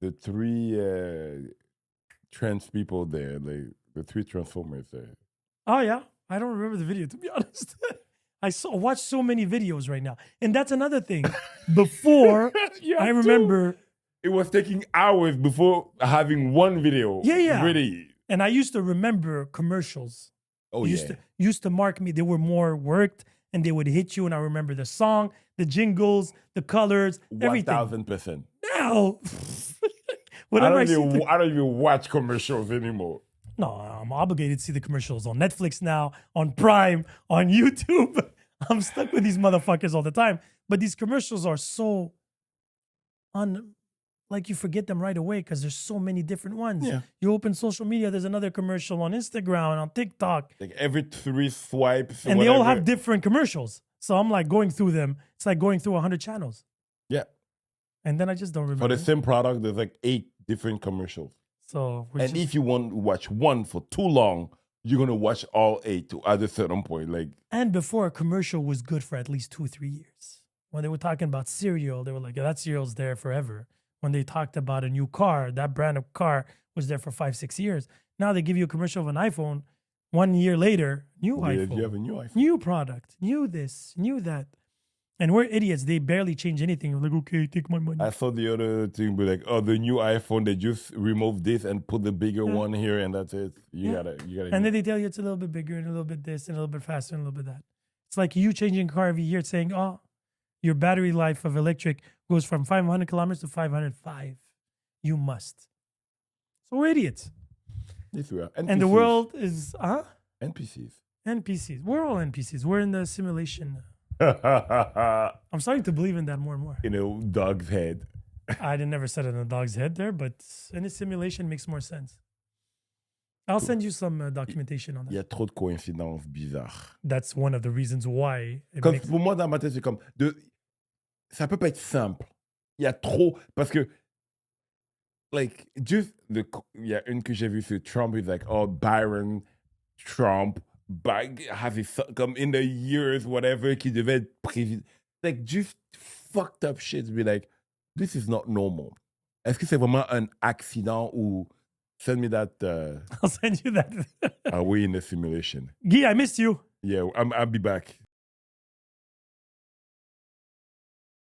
the three trans people there, like the three transformers there.
Oh yeah, I don't remember the video, to be honest. I watched so many videos right now, and that's another thing. Before I remember,
it was taking hours before having one video.
Yeah.
Ready.
And I used to remember commercials.
Oh
used to mark me. They were more worked, and they would hit you. And I remember the song, the jingles, the colors, everything.
1,000%.
Now,
I don't even watch commercials anymore.
No, I'm obligated to see the commercials on Netflix now, on Prime, on YouTube. I'm stuck with these motherfuckers all the time. But these commercials are so like you forget them right away because there's so many different ones.
Yeah.
You open social media, there's another commercial on Instagram, on TikTok.
Like every 3 swipes.
And they all have different commercials. So I'm like going through them. It's like going through 100 channels.
Yeah.
And then I just don't remember.
For the same product, there's like 8 different commercials.
So
if you want to watch one for too long, you're going to watch all 8 at a certain point.
And before, a commercial was good for at least 2-3 years. When they were talking about cereal, they were like, that cereal's there forever. When they talked about a new car, that brand of car was there for 5-6 years. Now they give you a commercial of an iPhone, 1 year later, new
Yeah,
iPhone,
you have a new iPhone.
new product, new this, new that. And we're idiots. They barely change anything. We're like, okay, take my money.
I saw the other thing, be like, oh, the new iPhone, they just remove this and put the bigger one here, and that's it. You gotta.
And then they tell you it's a little bit bigger and a little bit this and a little bit faster and a little bit that. It's like you changing a car every year, saying, oh, your battery life of electric goes from 500 kilometers to 505. You must. So we're idiots.
Yes, we are.
And the world is,
NPCs.
NPCs. We're all NPCs. We're in the simulation.
In
I'm starting to believe in that more and more.
a dog's head.
I never said it in a dog's head there, but in a simulation makes more sense. I'll send you some documentation on
Il y
that.
a trop de coïncidences bizarres.
That's one of the reasons why.
Comme pour moi, dans ma tête, c'est comme... Ça peut pas être simple. Il y a trop... Parce que... Like, juste... Il y a une que j'ai vue sur Trump, it's like, oh, Byron Trump has his son, comme in the years, whatever, qui devait être président. Like, just fucked up shit. Be like, this is not normal. Est-ce que c'est vraiment un accident ou... Send me that...
I'll send you that.
Are we in a simulation?
Guy, I missed you.
Yeah, I'll be back.